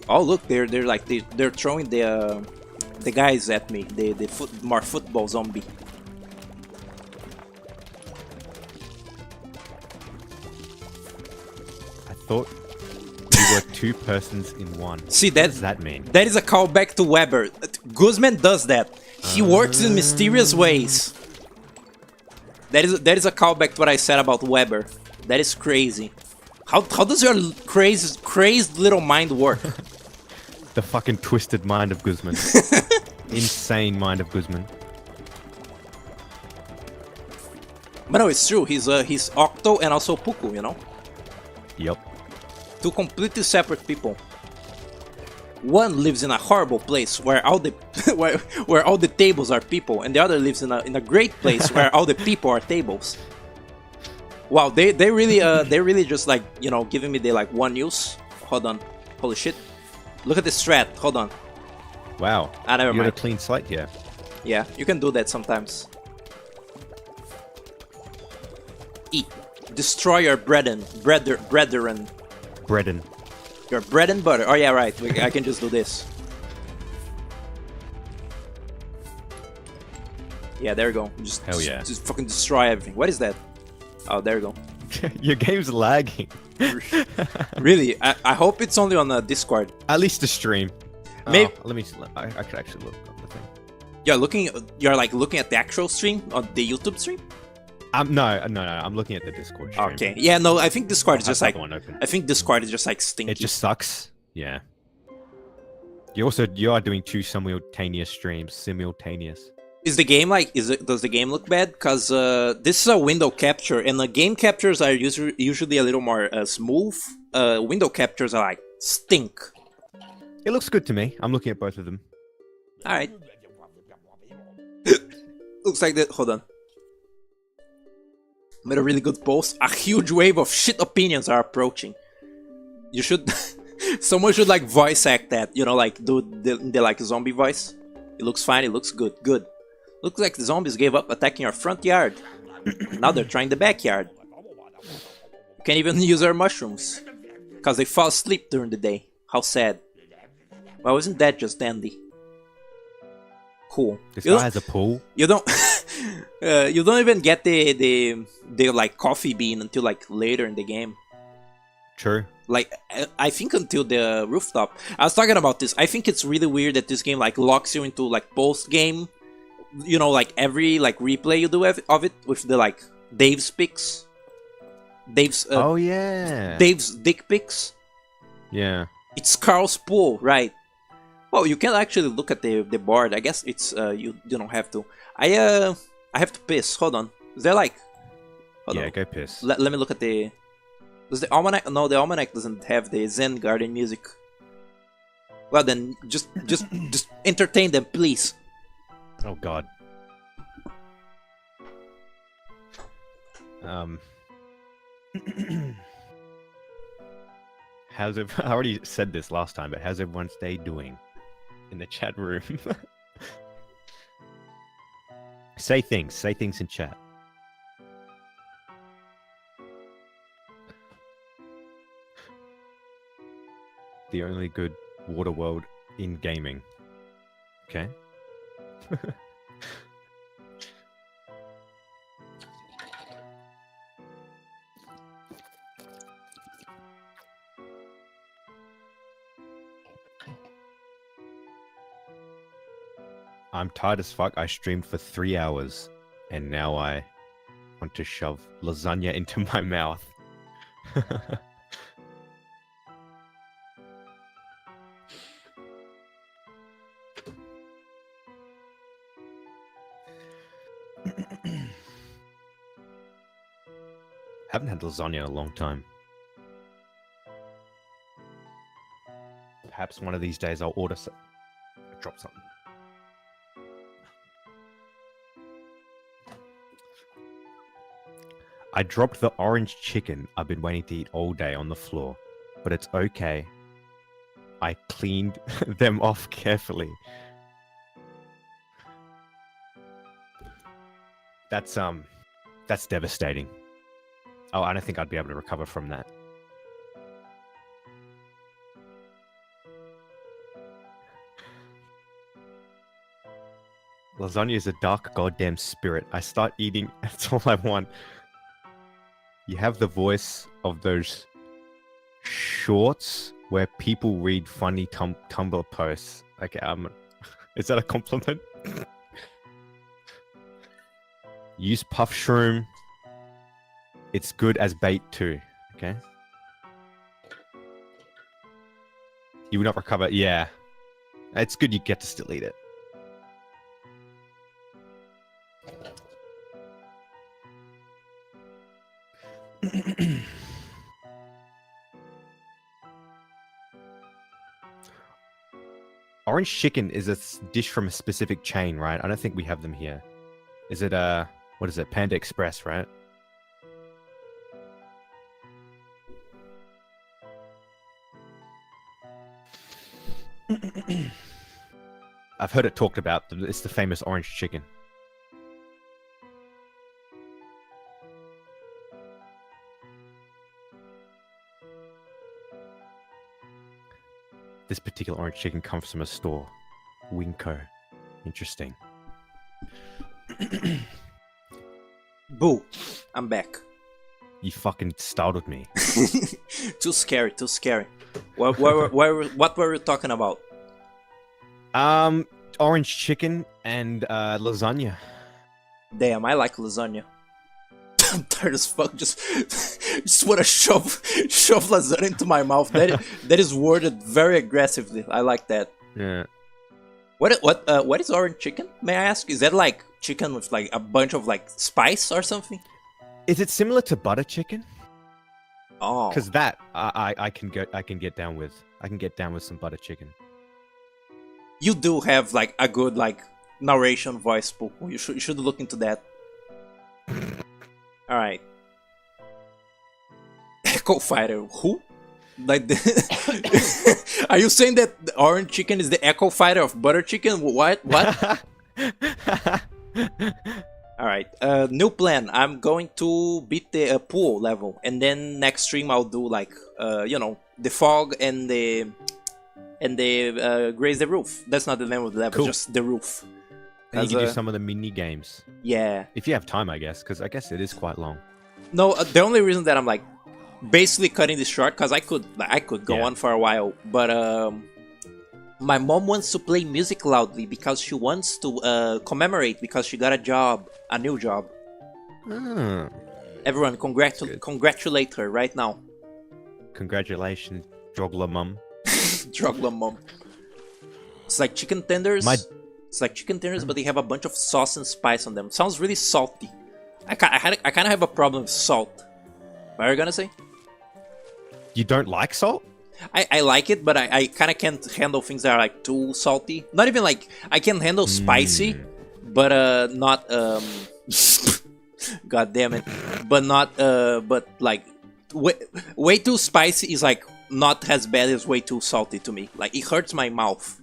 Oh look, they're throwing the guys at me. The more football zombie. I thought you were two persons in one. See What that? does that mean? That is a callback to Weber. Guzman does that. He works in mysterious ways. That is a callback to what I said about Weber. That is crazy. How does your crazed little mind work? The fucking twisted mind of Guzman. Insane mind of Guzman. But no, it's true. He's Octo and also Puku, you know? Yup. Two completely separate people. One lives in a horrible place where all the where all the tables are people, and the other lives in a great place where all the people are tables. Wow, they really just like, you know, giving me the like one use. Hold on, holy shit! Look at the strat. Hold on. Wow. Ah, never You got a mind. clean slate here. Yeah, you can do that sometimes. Eat. Destroy your brethren. Bredden. Your bread and butter. Oh yeah, right. I can just do this. Yeah, there you go. Hell yeah. Just fucking destroy everything. What is that? Oh, there you go. Your game's lagging. Really? I hope it's only on Discord. At least the stream. Maybe- Oh, let me. I could actually look up the thing. You're like looking at the actual stream on the YouTube stream. No. I'm looking at the Discord stream. Okay. Yeah. No, I think Discord is I'll just have like. the one open. I think Discord is just like stinky. It just sucks. Yeah. You are doing two simultaneous streams. Simultaneous. Is the game like? Does the game look bad? Cause this is a window capture, and the game captures are usually a little more smooth. Window captures are like stink. It looks good to me. I'm looking at both of them. All right. Looks like that. Hold on. Made a really good post. A huge wave of shit opinions are approaching. You should. Someone should like voice act that. You know, like do the like zombie voice. It looks fine. It looks good. Good. Looks like the zombies gave up attacking our front yard. Now they're trying the backyard. You can't even use our mushrooms. Cause they fall asleep during the day. How sad. Well, isn't that just dandy? Cool. This You guy don't- has a pool. You don't you don't even get the like coffee bean until like later in the game. True. Like I think until the rooftop. I was talking about this. I think it's really weird that this game like locks you into like post game. You know, like every like replay you do of it with the like Dave's pics. Dave's Oh yeah. Dave's dick pics. Yeah. It's Carl's pool, right? Well, you can actually look at the board. I guess it's you don't have to. I have to piss. Hold on. Is there like? Hold Yeah. on. Go piss. Let me look at the. Does the almanac? No, the almanac doesn't have the Zen Garden music. Well then, just entertain them, please. Oh God. How's it? I already said this last time, but how's everyone's day doing in the chat room? Say things in chat. The only good water world in gaming. Okay. I'm tired as fuck. I streamed for 3 hours and now I want to shove lasagna into my mouth. Haven't had lasagna in a long time. Perhaps one of these days I'll order some. Drop something. I dropped the orange chicken I've been waiting to eat all day on the floor, but it's okay. I cleaned them off carefully. That's devastating. Oh, I don't think I'd be able to recover from that. Lasagna is a dark goddamn spirit. I start eating, that's all I want. You have the voice of those shorts where people read funny Tumblr posts. Okay, is that a compliment? Use puff shroom. It's good as bait too. Okay. You will not recover. Yeah, it's good. You get to still eat it. Orange chicken is a dish from a specific chain, right? I don't think we have them here. Is it what is it? Panda Express, right? I've heard it talked about. It's the famous orange chicken. This particular orange chicken comes from a store. Winco. Interesting. Boo, I'm back. You fucking startled me. Too scary, too scary. What were we talking about? Orange chicken and lasagna. Damn, I like lasagna. I'm tired as fuck. Just want to shove lasagna into my mouth. That is worded very aggressively. I like that. Yeah. What is orange chicken? May I ask? Is that like chicken with like a bunch of like spice or something? Is it similar to butter chicken? Oh, Because that I can get down with. I can get down with some butter chicken. you do have like a good like narration voice, Poco. You should look into that. All right. Echo Fighter, who? Like, are you saying that the orange chicken is the Echo Fighter of butter chicken? What? All right. New plan. I'm going to beat the pool level, and then next stream I'll do like the fog and the graze the roof. That's not the name of the level, Cool. just the roof. And you can As, do some of the mini games Yeah. if you have time, I guess. Because I guess it is quite long. No, the only reason that I'm like basically cutting this short because I could go Yeah. on for a while, but my mom wants to play music loudly because she wants to commemorate because she got a new job. Ah, Everyone, Good. congratulate her right now. congratulations, Jogla mum. Drogla mom. It's like chicken tenders. It's like chicken tenders, but they have a bunch of sauce and spice on them. Sounds really salty. I kind of have a problem with salt. What are you gonna say? You don't like salt? I like it, but I kind of can't handle things that are like too salty. Not even like I can handle spicy, but not God damn it, but not but like way too spicy is like not as bad as way too salty to me. Like, it hurts my mouth.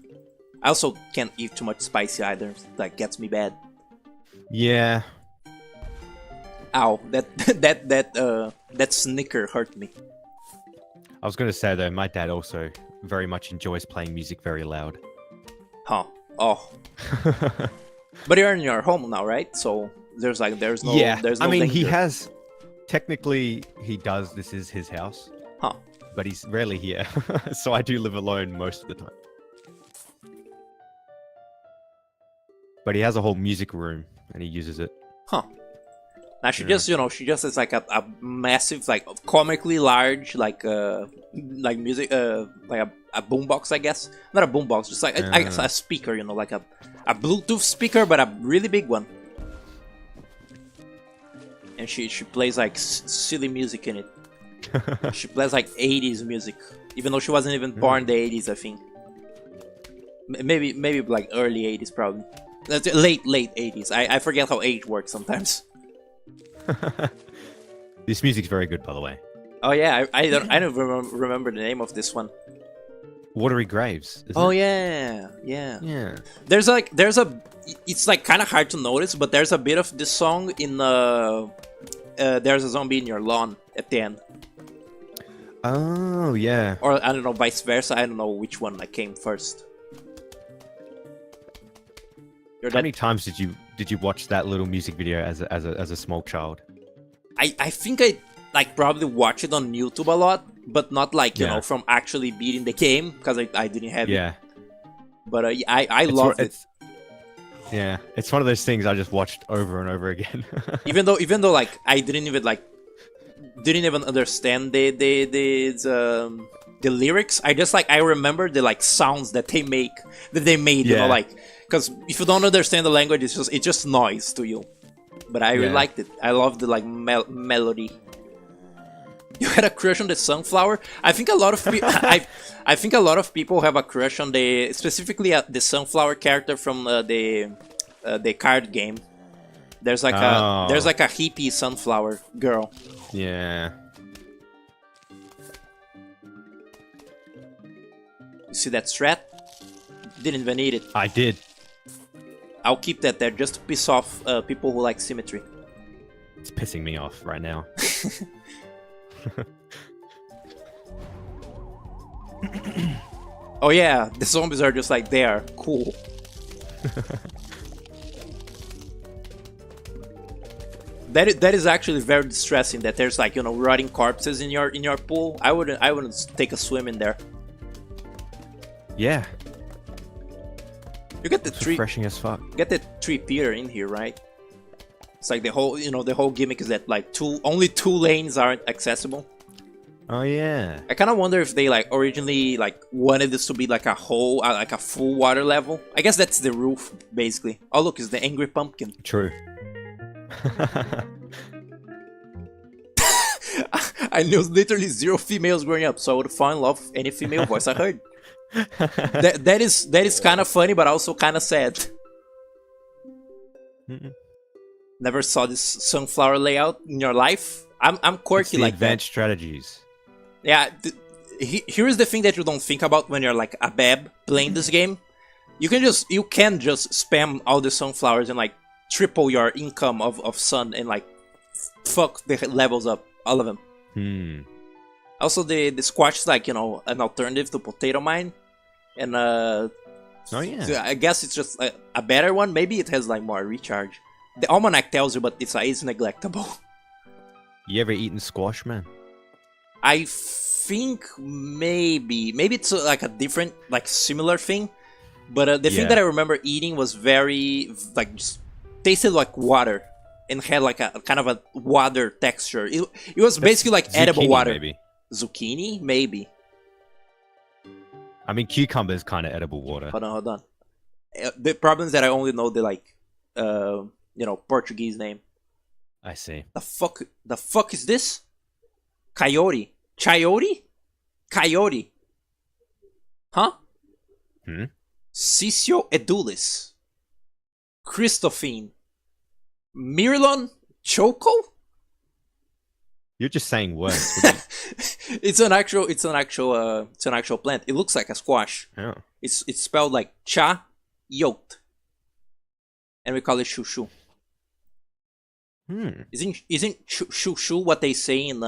I also can't eat too much spicy either. That gets me bad. Yeah. Ow, that snicker hurt me. I was going to say, though, my dad also very much enjoys playing music very loud. Huh. Oh. But you're in your home now, right? So there's no Yeah, there's no I mean, he danger. has... Technically, he does. This is his house. Huh. But he's rarely here. So I do live alone most of the time. But he has a whole music room, and he uses it. Huh. Now she Yeah. just, she just is like a massive, like comically large, like music, like a boombox, I guess. Not a boombox, just like a speaker, like a Bluetooth speaker, but a really big one. And she plays like silly music in it. She plays like 80s music, even though she wasn't even born in the 80s, I think. Maybe like early 80s, probably. Late 80s. I forget how age works sometimes. This music's very good, by the way. Oh yeah, I don't remember the name of this one. Watery Graves. Isn't Oh it? yeah. Yeah. There's it's like kind of hard to notice, but there's a bit of this song in There's a Zombie in Your Lawn at the end, Oh, yeah. or I don't know, vice versa. I don't know which one came first. You're How many times did you watch that little music video as a small child? I think I like probably watch it on YouTube a lot, but not like you Yeah. know from actually beating the game because I didn't have it. Yeah. But I It's loved one- it. Yeah, it's one of those things I just watched over and over again. even though like I didn't even understand the lyrics. I just I remember the sounds that they made, you know, Yeah. because if you don't understand the language, it's just noise to you. But I really Yeah. liked it. I loved the melody. You had a crush on the Sunflower. I think a lot of I think a lot of people have a crush on specifically the Sunflower character from the card game. There's like Oh. a hippie Sunflower girl. Yeah. You see that strat? Didn't even need it. I did. I'll keep that there just to piss off people who like symmetry. It's pissing me off right now. Oh yeah, the zombies are just like there. Cool. That is actually very distressing that there's rotting corpses in your pool. I wouldn't take a swim in there. Yeah. You get the It's tree refreshing as fuck. get the tree Peter in here, right? It's like the whole gimmick is that only two lanes aren't accessible. Oh yeah. I kind of wonder if they originally wanted this to be like a whole like a full water level. I guess that's the roof basically. Oh look, it's the angry pumpkin. True. I knew literally zero females growing up, so I would fall in love with any female voice I heard. That is kind of funny, but also kind of sad. Mm-mm. Never saw this sunflower layout in your life. I'm It's quirky the like advanced strategies. that. Yeah. Here is the thing that you don't think about when you're like a bab playing this game. You can just spam all the sunflowers and triple your income of sun and fuck the levels up, all of them. Hmm. Also, the squash is an alternative to potato mine, and Oh yeah. so I guess it's just a better one. Maybe it has more recharge. The almanac tells you, but it's neglectable. You ever eaten squash, man? I think maybe it's a different similar thing, but the thing Yeah. that I remember eating was very just tasted like water and had a kind of a water texture. It was basically like edible Zucchini, water. Maybe. Zucchini, maybe. I mean, cucumber is kind of edible water. Hold on. The problem is that I only know the Portuguese name. I see. The fuck is this? Coyote. Coyote. Huh? Hmm? Cicio edulis. Christophine. Mirlon Choco? You're just saying words. What do It's an actual plant. It looks like a squash. Oh. It's spelled like cha yoked, and we call it shushu. Isn't shushu what they say in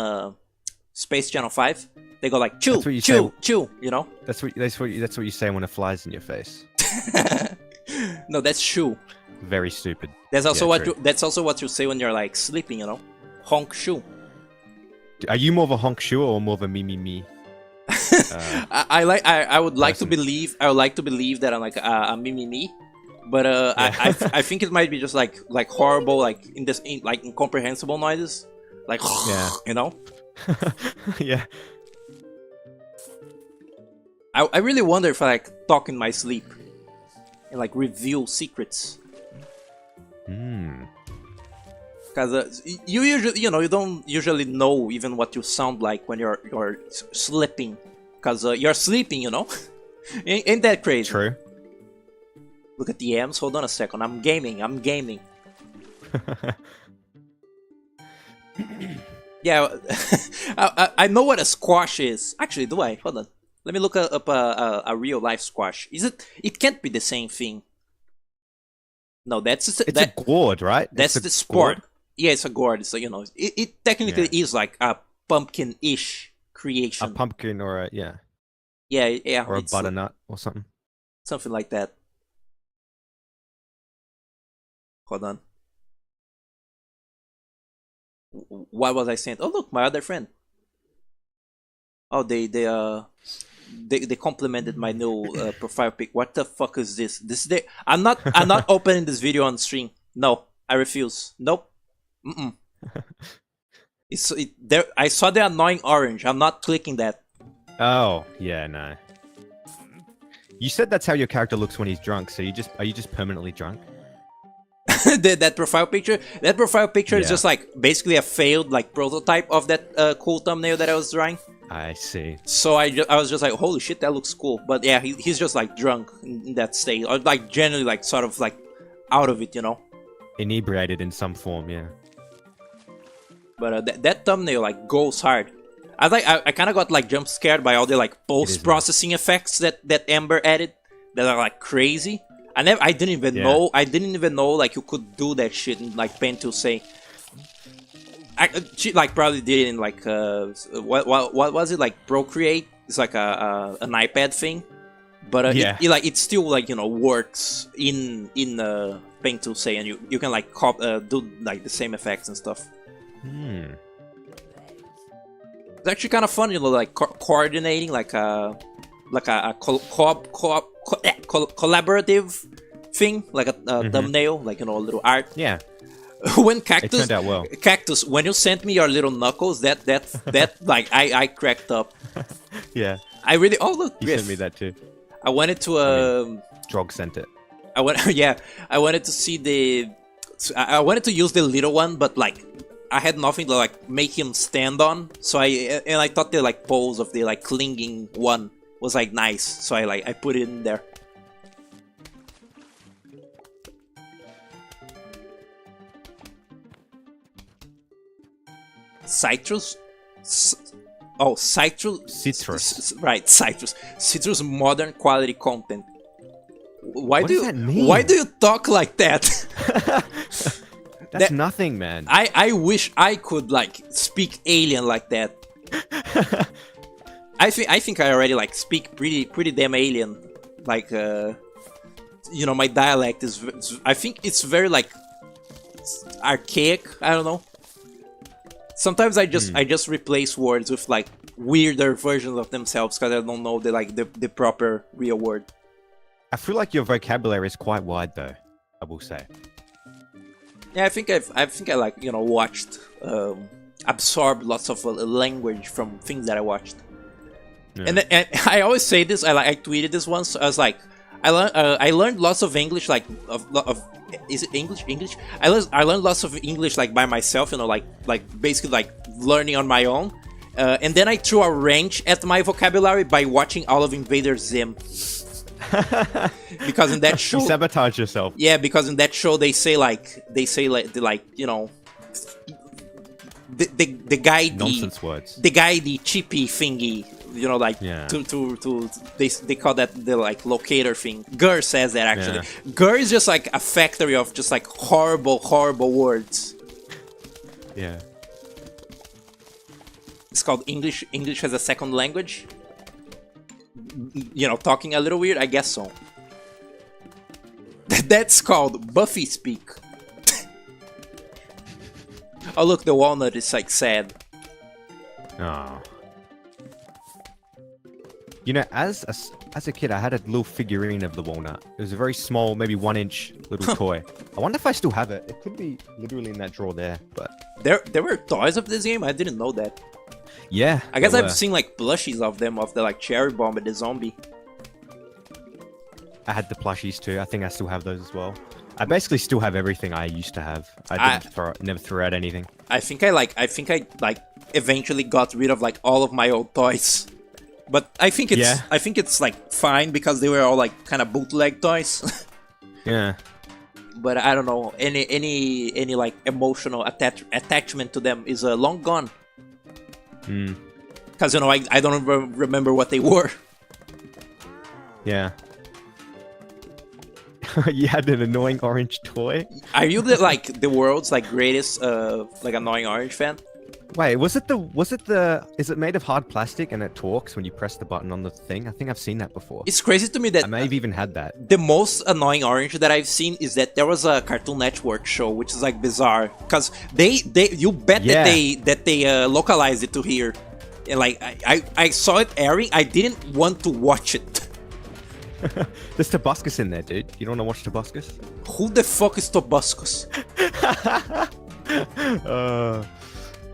Space Channel 5? They go like chew, That's what you chew, say. chew. You know? That's what you say when a fly's in your face. No, that's shu. Very stupid. That's also Yeah, true. that's also what you say when you're like sleeping. You know, honk shu. Are you more of a honk shoe or more of a me? I would like to person. believe that I'm like a me, but I think it might be just like horrible, like like incomprehensible noises, like Yeah. you know. Yeah. I really wonder if I like talk in my sleep and like reveal secrets. Because you usually, you don't usually know even what you sound like when you're sleeping. Because you're sleeping, ain't that crazy? True. Look at the M's. Hold on a second. I'm gaming. Yeah, I know what a squash is. Actually, do I? Hold on. Let me look up a real life squash. Is it? It can't be the same thing. No, It's a gourd, right? That's It's a the sport. gourd? Yeah, it's a gourd. So it technically is like a pumpkin-ish creation. A pumpkin or a yeah, Yeah, or a it's butternut or something. something like that. Hold on. What was I saying? Oh look, my other friend. Oh, they complimented my new profile pic. What the fuck is this? I'm not opening this video on stream. No, I refuse. Nope. There. I saw the annoying orange. I'm not clicking that. Oh yeah, no. You said that's how your character looks when he's drunk. So are you just permanently drunk? that profile picture. That profile picture is Yeah. just like basically a failed like prototype of that cool thumbnail that I was drawing. I see. So I was just like, holy shit, that looks cool. But yeah, he's just like drunk in that state, or like generally like sort of like out of it, Inebriated in some form, yeah. But that thumbnail like goes hard. I kind of got like jump scared by all the like post processing effects that Ember added that are like crazy. I didn't even know like you could do that shit in like Paint to Say. She like probably did it in like what was it, like Procreate? It's like an iPad thing, but it still like works in Paint to Say, and you can like do like the same effects and stuff. It's actually kind of fun, like coordinating like a collaborative thing, like a thumbnail, like a little art. Yeah. When It Cactus, turned out well. Cactus, when you sent me your little knuckles, that like I cracked up. Yeah. I really. Oh look, You Griff. sent me that too. I wanted to. Drog sent it. I wanted to see the. I wanted to use the little one, but like I had nothing to like make him stand on. So I thought the like pose of the like clinging one was like nice. So I put it in there. Citrus? Citrus. Right, Citrus. Citrus modern quality content. Why What do does that mean? Why do you talk like that? That's nothing, man. I wish I could like speak alien like that. I think I already like speak pretty damn alien. Like my dialect is. I think it's very like archaic. I don't know. Sometimes I just replace words with like weirder versions of themselves because I don't know the proper real word. I feel like your vocabulary is quite wide, though. I will say. Yeah, I think I like watched, absorbed lots of language from things that I watched. Yeah. And I always say this. I tweeted this once. I was like, I learned lots of English, like of is it English? I learned lots of English like by myself, like basically like learning on my own. And then I threw a wrench at my vocabulary by watching all of Invader Zim. Because in that show, You sabotage yourself. yeah, because in that show they say like the guy Nonsense words. the guy the chippy thingy, you know, like Yeah. to they call that the like locator thing. Gur says that actually. Yeah. Gur is just like a factory of just like horrible words. Yeah. It's called English. English as a second language. You know, talking a little weird. I guess so. That's called Buffy speak. Oh look, the walnut is like sad. Oh. You know, as a kid, I had a little figurine of the walnut. It was a very small, maybe 1-inch little toy. I wonder if I still have it. It could be literally in that drawer there, but There were toys of this game. I didn't know that. yeah. I guess there I've were. seen like plushies of them, of the like cherry bomb and the zombie. I had the plushies too. I think I still have those as well. I basically still have everything I used to have. Never threw out anything. I think I eventually got rid of like all of my old toys. But I think it's like fine because they were all like kind of bootleg toys. Yeah. But I don't know, any like emotional attachment to them is long gone. Hmm. Because you know I don't remember what they were. Yeah. You had an annoying orange toy? Are you the world's like greatest like annoying orange fan? Wait, is it made of hard plastic and it talks when you press the button on the thing? I think I've seen that before. It's crazy to me that I may have even had that. the most annoying orange that I've seen is that there was a Cartoon Network show, which is like bizarre, because you bet Yeah. that they localized it to here, and like I saw it airing, I didn't want to watch it. There's Tobuscus in there, dude. You don't want to watch Tobuscus? Who the fuck is Tobuscus?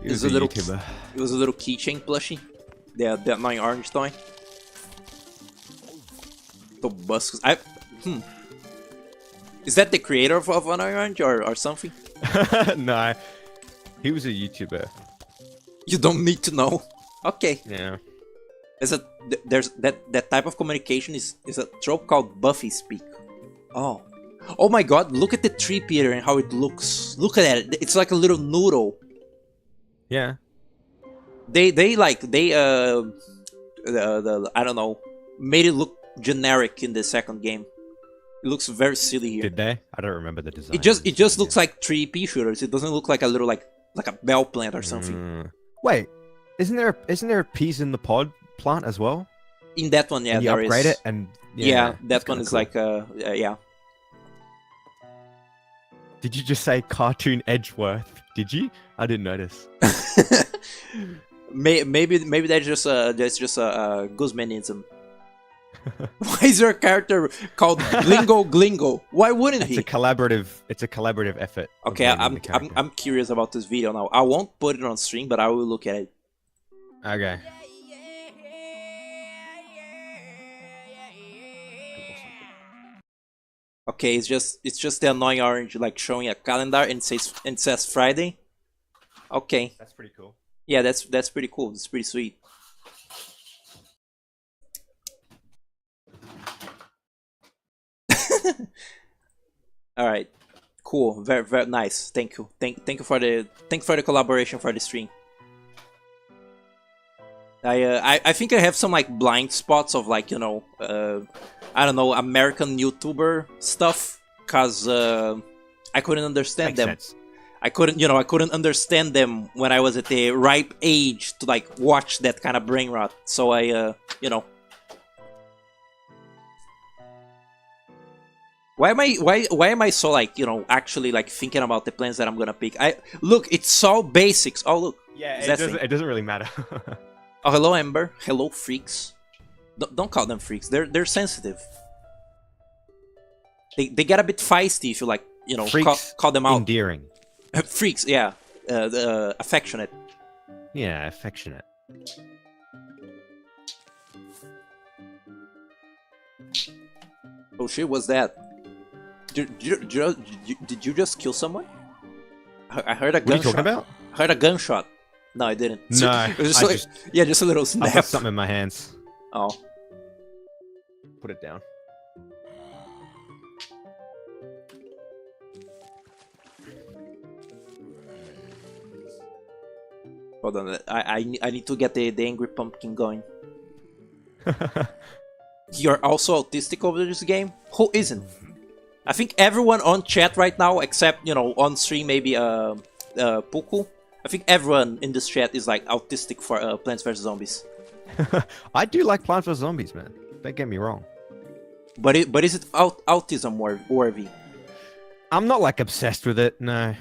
He was a little YouTuber. It was a little keychain plushie. The annoying orange toy. Tobuscus. Is that the creator of Annoying Orange or something? No, he was a YouTuber. You don't need to know. Okay. Yeah. There's that type of communication is a trope called Buffy speak. Oh. Oh my god, look at the tree, Peter, and how it looks. Look at that. It's like a little noodle. Yeah. They I don't know, made it look generic in the second game. It looks very silly here. Did they? I don't remember the design. It just looks like three pea shooters. It doesn't look like a little like a bell plant or something. Wait, isn't there a piece in the pod plant as well? In that one, yeah, And you there upgrade is. it and Yeah, that's that one kinda is cool. like yeah. Did you just say cartoon Edgeworth? Did you? I didn't notice. Maybe that's just a Guzmanism. Why is there a character called Glingo Glingo? Why wouldn't It's he? a collaborative effort. of Okay, naming I'm the character. I'm curious about this video now. I won't put it on stream, but I will look at it. Okay. Okay, it's just the annoying orange like showing a calendar and says Friday. Okay, That's pretty cool. yeah, that's pretty cool. It's pretty sweet. All right, cool, very nice. Thank you, thank you for the collaboration for the stream. I think I have some like blind spots of like, you know, I don't know, American YouTuber stuff, cause I couldn't understand Makes them. sense. I couldn't understand them when I was at the ripe age to like watch that kind of brain rot. So I, you know. Why am I so like, you know, actually like thinking about the plans that I'm gonna pick? Look, it's so basics. Oh look. Yeah, Is that thing? it doesn't really matter. Oh, hello, Ember. Hello, freaks. Don't call them freaks. They're sensitive. They get a bit feisty if you like, you know, Freaks call them out. endearing. Freaks, yeah. Affectionate. Yeah, affectionate. Oh shit, what's that? Did you just kill someone? I heard a What are you gunshot. talking about? I heard a gunshot. No, I didn't. No, It was I just yeah, just a little I've snap. got something in my hands. Oh. Put it down. Hold on, I need to get the angry pumpkin going. You're also autistic over this game? Who isn't? I think everyone on chat right now, except, you know, on stream maybe Puku. I think everyone in this chat is like autistic for Plants vs Zombies. I do like Plants vs Zombies, man. Don't get me wrong. But is it autism worthy? I'm not like obsessed with it. No.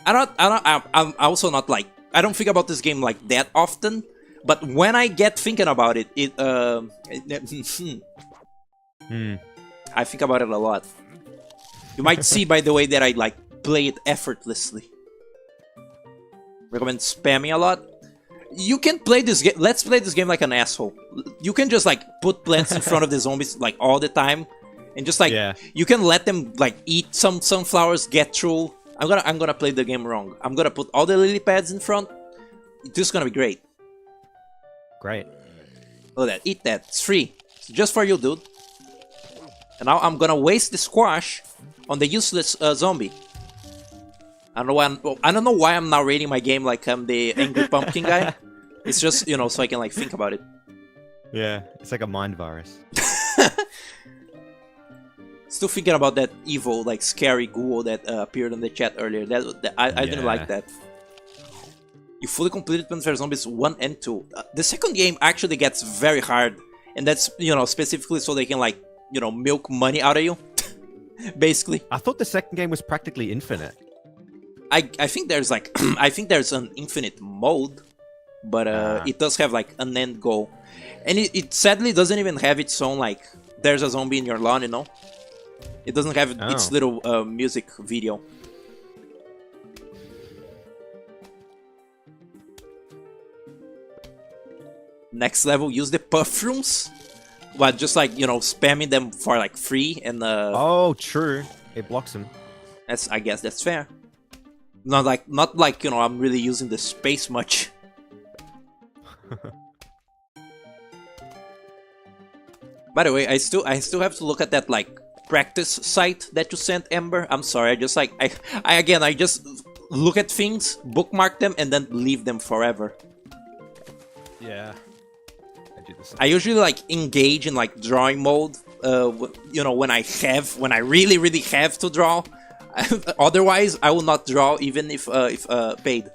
I'm also not like, I don't think about this game like that often. But when I get thinking about it, I think about it a lot. You might see by the way that I like play it effortlessly. Recommend spamming a lot. You can play this game. Let's play this game like an asshole. You can just like put plants in front of the zombies like all the time, and just like you can let them like eat some sunflowers, get through. I'm gonna play the game wrong. I'm gonna put all the lily pads in front. This is gonna be great. Great. Look at that. Eat that. It's free. It's just for you, dude. And now I'm gonna waste the squash on the useless zombie. I don't know why I'm narrating my game like I'm the angry pumpkin guy. It's just, you know, so I can like think about it. Yeah, it's like a mind virus. Still thinking about that evil, like scary ghoul that appeared in the chat earlier. I didn't like that. You fully completed Plants vs Zombies 1 and 2. The second game actually gets very hard, and that's, you know, specifically so they can like, you know, milk money out of you. Basically. I thought the second game was practically infinite. I think there's like I think there's an infinite mode, but it does have like an end goal, and it sadly doesn't even have its own like there's a zombie in your lawn, you know. It doesn't have its little music video. Next level, use the puff rooms. But just like, you know, spamming them for like free and oh, true. It blocks them. I guess that's fair. Not like, you know, I'm really using the space much. By the way, I still have to look at that like practice site that you sent, Ember. I'm sorry, I just like I just look at things, bookmark them, and then leave them forever. Yeah. I do the same. I usually like engage in like drawing mode, you know, when I really have to draw. Otherwise, I will not draw even if paid.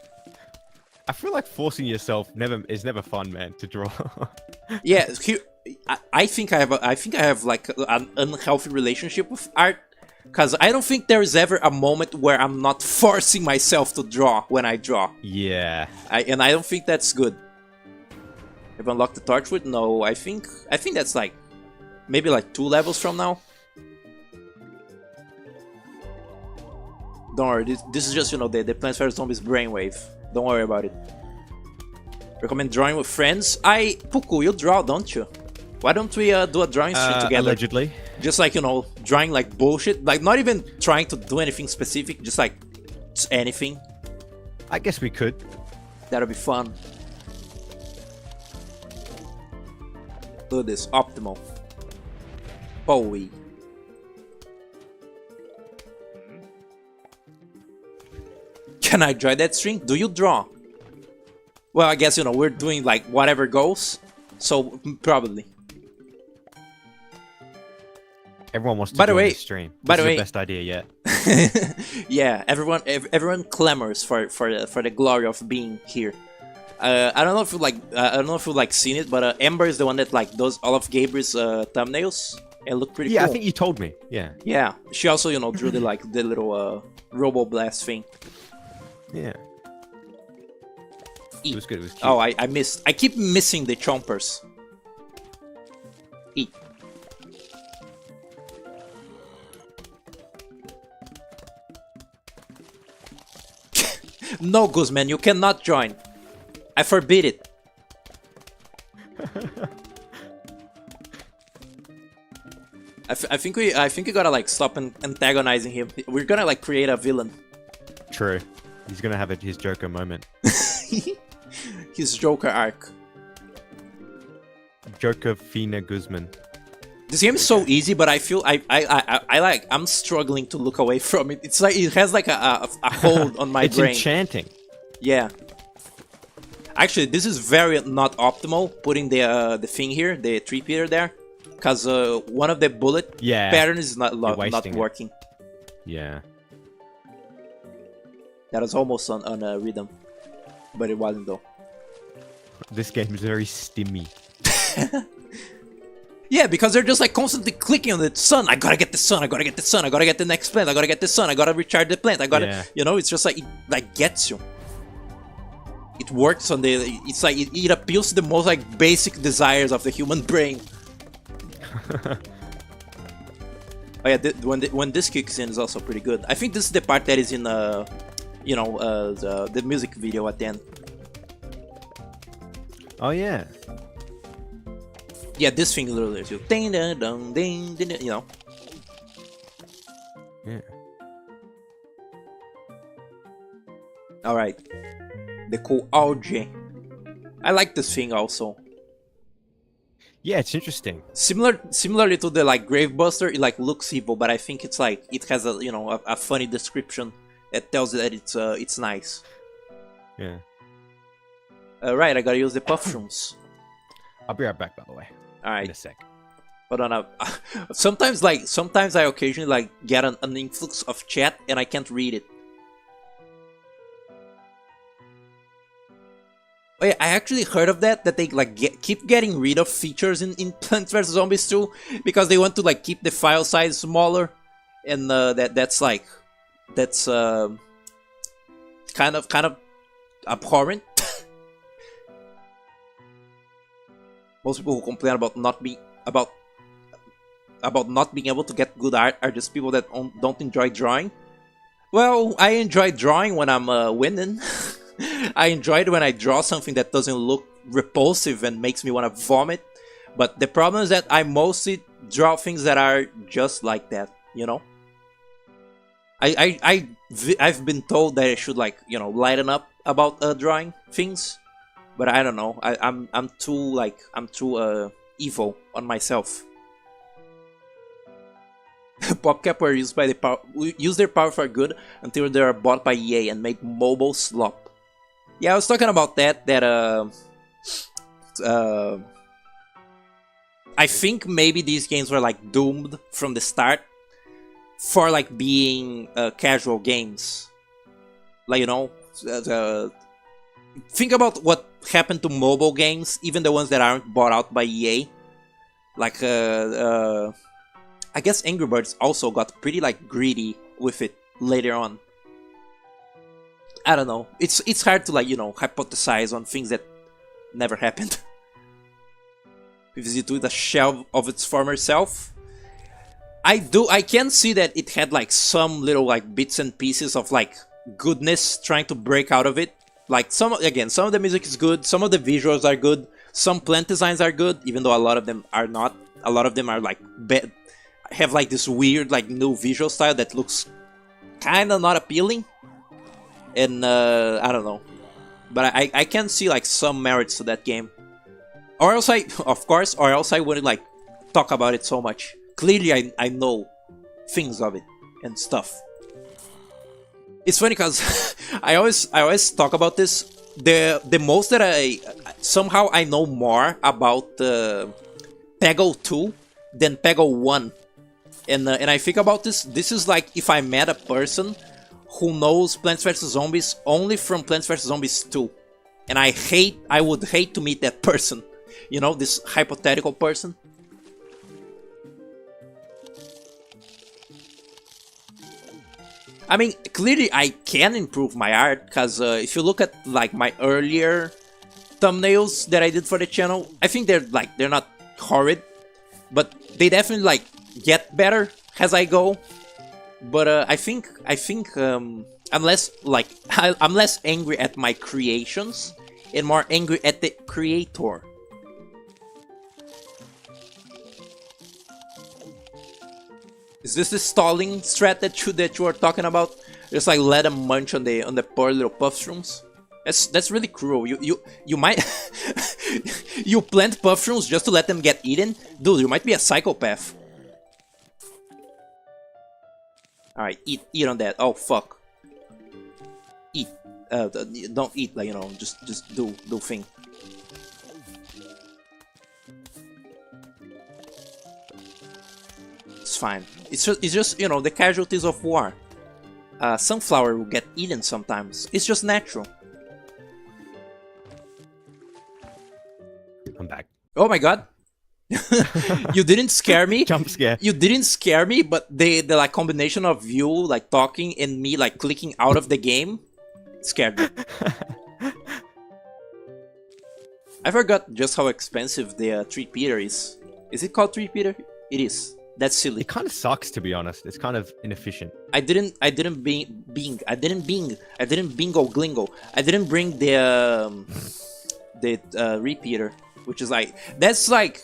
I feel like forcing yourself is never fun, man, to draw. Yeah, I think I have like an unhealthy relationship with art, because I don't think there is ever a moment where I'm not forcing myself to draw when I draw. Yeah. And I don't think that's good. Have I unlocked the Torchwood? No, I think that's like maybe like 2 levels from now. Don't worry, this is just, you know, the Plants vs Zombies brainwave. Don't worry about it. Recommend drawing with friends. Puku, you draw, don't you? Why don't we do a drawing stream together? Allegedly. Just like, you know, drawing like bullshit. Like, not even trying to do anything specific. Just like, just anything. I guess we could. That'll be fun. Do this. Optimal. Bowie. Can I join that stream? Do you draw? Well, I guess, you know, we're doing like whatever goes. So, probably. Everyone wants to join the stream. This is the best idea yet. Yeah, everyone clamors for the glory of being here. I don't know if you like seen it, but Ember is the one that like does all of Gabriel's thumbnails and look pretty cool. Yeah, I think you told me. Yeah. Yeah, she also, you know, drew the like the little Robo Blast thing. Yeah. It was good. It was cute. Oh, I keep missing the chompers. Eat. No, Guzman, you cannot join. I forbid it. I think we gotta like stop antagonizing him. We're gonna like create a villain. True. He's gonna have his Joker moment. His Joker arc. Joker Fina Guzman. This game is so easy, but I feel I'm struggling to look away from it. It's like it has like a hold on my it's brain. Enchanting. Yeah. Actually, this is very not optimal, putting the thing here, the 3-peater there, because one of the bullet Yeah. pattern is not You're not wasting it. working. Yeah. That was almost on a rhythm, but it wasn't though. This game is very stimmy. Yeah, because they're just like constantly clicking on the sun. I gotta get the sun. I gotta get the sun. I gotta get the next plant. I gotta get the sun. I gotta recharge the plant. I gotta, Yeah. you know, it's just like it like gets you. It works on the. It's like it appeals to the most like basic desires of the human brain. Oh yeah, when this kicks in is also pretty good. I think this is the part that is in you know, the music video at the end. Oh yeah. Yeah, this thing literally is you. Ding ding ding ding ding. You know. Yeah. All right. The cool algae. I like this thing also. Yeah, it's interesting. Similarly to the like Gravebuster, it like looks evil, but I think it's like it has a, you know, a funny description that tells you that it's nice. Yeah. Right, I gotta use the puff shrooms. I'll be right back, by the way. All In right, a sec. hold on. Sometimes I occasionally like get an influx of chat and I can't read it. Oh yeah, I actually heard of that they like keep getting rid of features in Plants vs Zombies 2 because they want to like keep the file size smaller, and that's kind of abhorrent. Most people who complain about not being able to get good art are just people that don't enjoy drawing. Well, I enjoy drawing when I'm winning. I enjoy it when I draw something that doesn't look repulsive and makes me want to vomit. But the problem is that I mostly draw things that are just like that, you know? I've been told that I should, like, you know, lighten up about drawing things, but I don't know. I'm too evil on myself. PopCap were used their power for good until they are bought by EA and made mobile slop. Yeah, I was talking about that. I think maybe these games were like doomed from the start for like being casual games. Like, you know, think about what happened to mobile games, even the ones that aren't bought out by EA. Like, I guess Angry Birds also got pretty like greedy with it later on. I don't know. It's hard to, like, you know, hypothesize on things that never happened. PvZ2 is a shell of its former self. I can see that it had like some little like bits and pieces of like goodness trying to break out of it. Like some of the music is good, some of the visuals are good, some plant designs are good, even though a lot of them are not. A lot of them are like have like this weird like new visual style that looks kind of not appealing. And I don't know, but I can see like some merits to that game, or else I wouldn't like talk about it so much. Clearly, I know things of it and stuff. It's funny because I always talk about this. The most that somehow I know more about Peggle 2 than Peggle 1, and I think about this. This is like if I met a person who knows Plants vs Zombies only from Plants vs Zombies 2, and I would hate to meet that person, you know, this hypothetical person. I mean, clearly I can improve my art, because if you look at like my earlier thumbnails that I did for the channel, I think they're not horrid, but they definitely like get better as I go. But I think I'm less angry at my creations and more angry at the creator. Is this the stalling strat that you are talking about? Just like let them munch on the poor little puff shrooms. That's really cruel. You might you plant puff shrooms just to let them get eaten, dude. You might be a psychopath. Alright, eat on that. Oh, fuck. Eat. Don't eat, like, you know, just do thing. It's fine. It's just you know, the casualties of war. Sunflower will get eaten sometimes. It's just natural. I'm back. Oh my god. You didn't scare me. Jump scare. You didn't scare me, but the like combination of you like talking and me like clicking out of the game scared me. I forgot just how expensive the 3-peter is. Is it called 3-peter? It is. That's silly. It kind of sucks, to be honest. It's kind of inefficient. I didn't bingo glingo. I didn't bring the repeater, which is like, that's like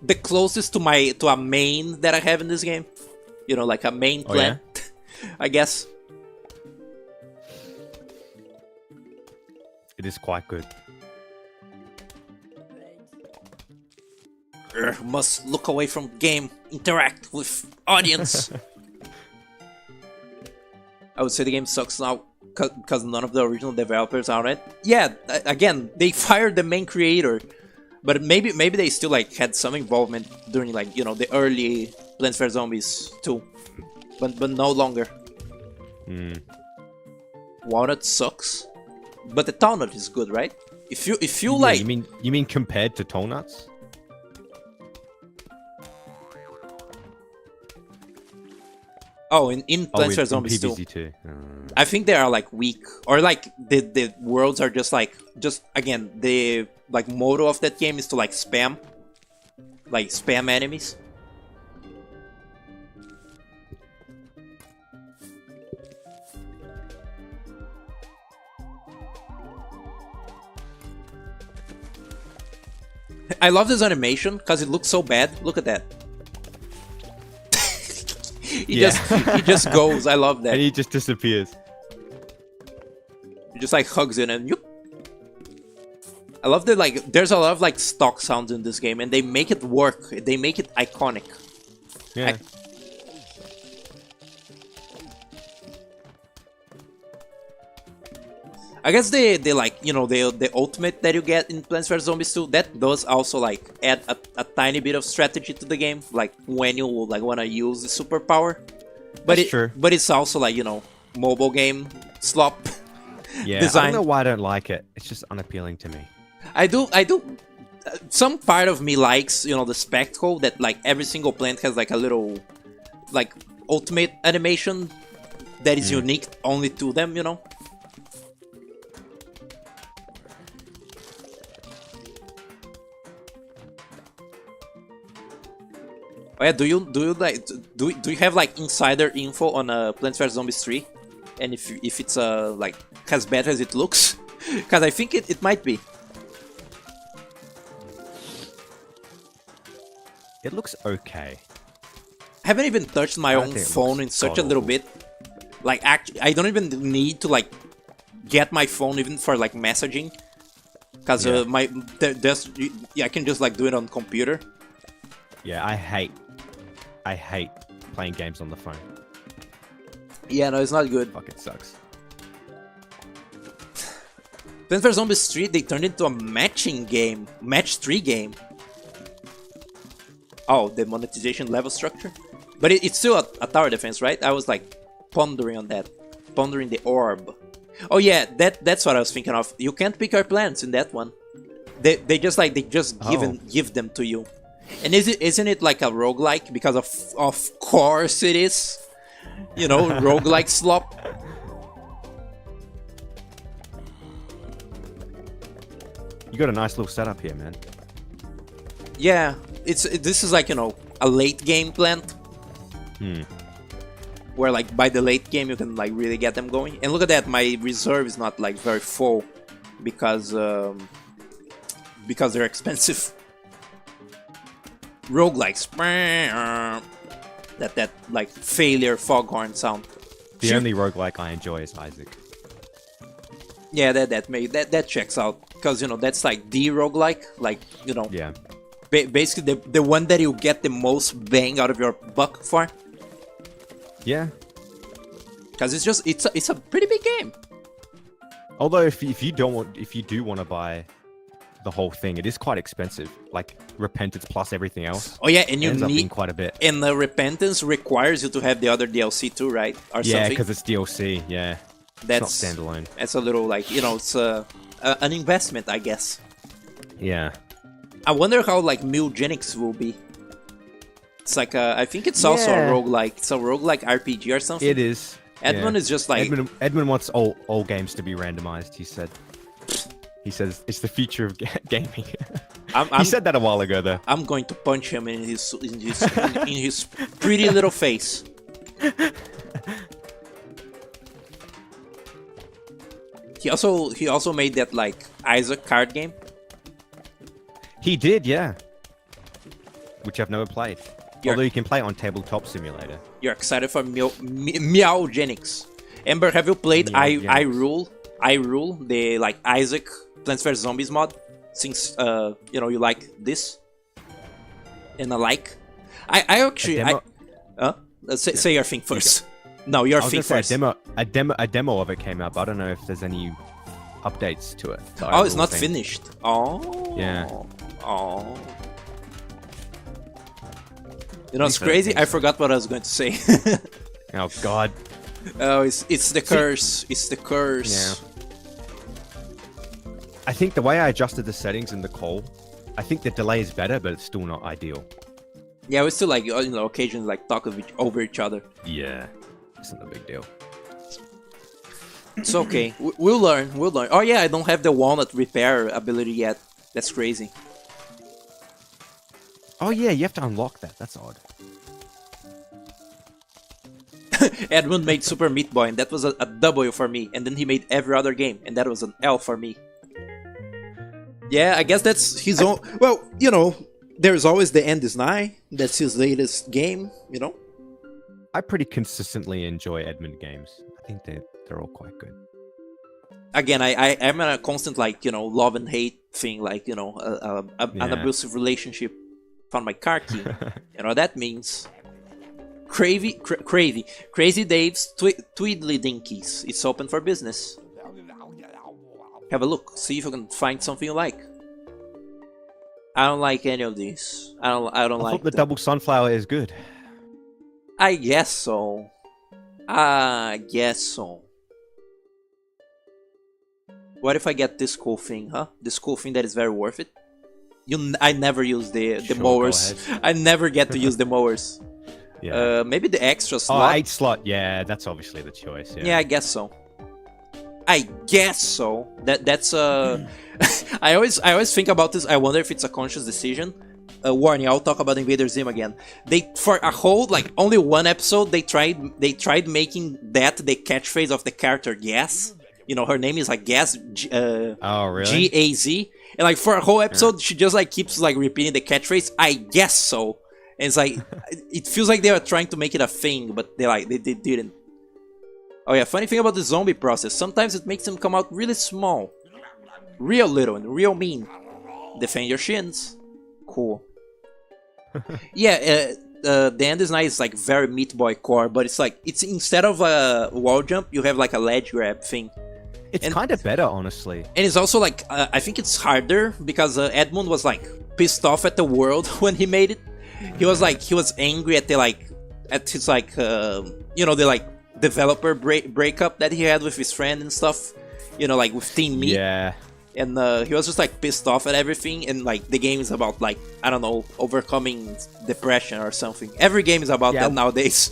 the closest to a main that I have in this game. You know, like a main plant, I guess. It is quite good. Must look away from game, interact with audience. I would say the game sucks now because none of the original developers are on it. Yeah, again, they fired the main creator, but maybe they still like had some involvement during, like, you know, the early Plants vs Zombies 2, but no longer. Walnut sucks, but the Talnut is good, right? If you like, you mean compared to Tallnuts? Oh, in Plants vs Zombies 2. I think they are like weak, or like the worlds are just again, the like motto of that game is to like spam enemies. I love this animation because it looks so bad. Look at that. He just goes. I love that. And he just disappears. He just like hugs it and you. I love that, like, there's a lot of like stock sounds in this game and they make it work. They make it iconic. Yeah. I guess they like, you know, the ultimate that you get in Plants vs Zombies 2, that does also like add a tiny bit of strategy to the game, like when you like wanna use the superpower. But but it's also like, you know, mobile game slop. Yeah, design. I don't know why I don't like it. It's just unappealing to me. I do. Some part of me likes, you know, the spectacle that like every single plant has like a little like ultimate animation that is unique only to them, you know. Oh yeah, do you have like insider info on Plants vs Zombies 3, and if it's like as bad as it looks? Because I think it might be. It looks okay. I haven't even touched my own phone in such a little bit. Like, actually, I don't even need to like get my phone even for like messaging, because I can just like do it on computer. Yeah, I hate playing games on the phone. Yeah, no, it's not good. Fuck, it sucks. Plants vs Zombies 3, they turned into a matching game, match 3 game. Oh, the monetization level structure, but it's still a tower defense, right? I was like pondering on that, pondering the orb. Oh yeah, that's what I was thinking of. You can't pick your plants in that one. They just give them to you. And isn't it like a roguelike? Because of course it is. You know, roguelike slop. You got a nice little setup here, man. Yeah, this is like, you know, a late game plant. Where like by the late game you can like really get them going. And look at that, my reserve is not like very full because they're expensive. Roguelikes. That like failure foghorn sound. The only roguelike I enjoy is Isaac. Yeah, that checks out, because, you know, that's like the roguelike, like, you know. Yeah. Basically the one that you get the most bang out of your buck for. Yeah. Because it's a pretty big game. Although if you do want to buy the whole thing, it is quite expensive. Like Repentance plus everything else. Oh yeah, and you ends up being need quite a bit. and the Repentance requires you to have the other DLC too, right? Or Yeah, something. because it's DLC. Yeah, That's it's not standalone. That's a little like it's an investment, I guess. Yeah. I wonder how like Mutagenics will be. It's like I think it's also a Yeah. roguelike. It's a roguelike RPG or something. It is. Edmund yeah. is just like Edmund wants all games to be randomized. He said. He says it's the future of gaming. He said that a while ago, though. I'm going to punch him in his in his pretty little face. He also made that like Isaac card game. He did, yeah. Which I've never played. You're- Although you can play it on Tabletop Simulator. You're excited for Meowgenics. Amber, have you played Meowgenics. I Rule, the like Isaac Plants vs Zombies mod? Since you like this and I like. I actually demo- say your thing first. No, your I was thing gonna first. say a demo of it came out, but I don't know if there's any updates to it. to Oh, it's Irule not thing. finished. Oh. Yeah. Oh. You know, it's Think so, crazy. think I so. forgot what I was going to say. Oh God. Oh, it's the curse. It's the curse. Yeah. I think the way I adjusted the settings in the call, I think the delay is better, but it's still not ideal. Yeah, we still like occasionally like talk over each other. Yeah. It's not a big deal. It's okay. We'll learn. We'll learn. Oh yeah, I don't have the walnut repair ability yet. That's crazy. Oh yeah, you have to unlock that. That's odd. Edmund made Super Meat Boy, and that was a W for me. And then he made every other game, and that was an L for me. Yeah, I guess that's his own. Well, there's always the End is Nigh. That's his latest game. I pretty consistently enjoy Edmund games. I think they're all quite good. Again, I am in a constant love and hate thing, like an Yeah. abusive relationship. Found my car key. That means Crazy Dave's Tweedly Dinkies. It's open for business. Have a look. See if you can find something you like. I don't like any of these. I don't I like thought the them. double sunflower is good. I guess so. I guess so. What if I get this cool thing, huh? This cool thing that is very worth it. I never use the Sure, go mowers. ahead. I never get to use the mowers. Yeah. Maybe the extra Oh, slot. 8 slot. Yeah, that's obviously the choice. Yeah. Yeah, I guess so. I guess so. That's I always think about this. I wonder if it's a conscious decision. Warning, I'll talk about Invader Zim again. They for a whole only one episode they tried making that the catchphrase of the character Gas. Her name is like Gas. Oh, really? Gaz, and for a whole episode she just keeps repeating the catchphrase. I guess so. And it's it feels like they were trying to make it a thing, but they didn't. Oh yeah, funny thing about the zombie process, sometimes it makes them come out really small. Real little and real mean. Defend your shins. Cool. Yeah, the End is nice, very Meat Boy core, but it's instead of a wall jump, you have a ledge grab thing. It's And- kind of better, honestly. And it's also I think it's harder because Edmund was pissed off at the world when he made it. He was angry at at his the developer breakup that he had with his friend and stuff. With Team Meat. Yeah. And he was just pissed off at everything, and the game is about I don't know, overcoming depression or something. Every game is about Yeah. that nowadays.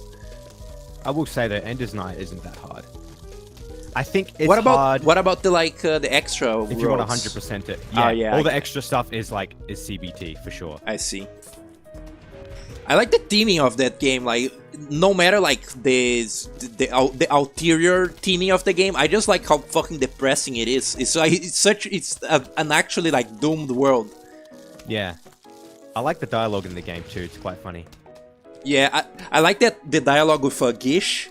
I will say that Ender's Night isn't that hard. I think it's what hard about the extra if you want worlds? 100% it. Oh, yeah, All I the extra stuff is CBT for sure. I see. I like the theming of that game. No matter the ulterior theming of the game, I just like how fucking depressing it is. It's an actually doomed world. Yeah. I like the dialogue in the game too. It's quite funny. Yeah, I like the dialogue with Gish,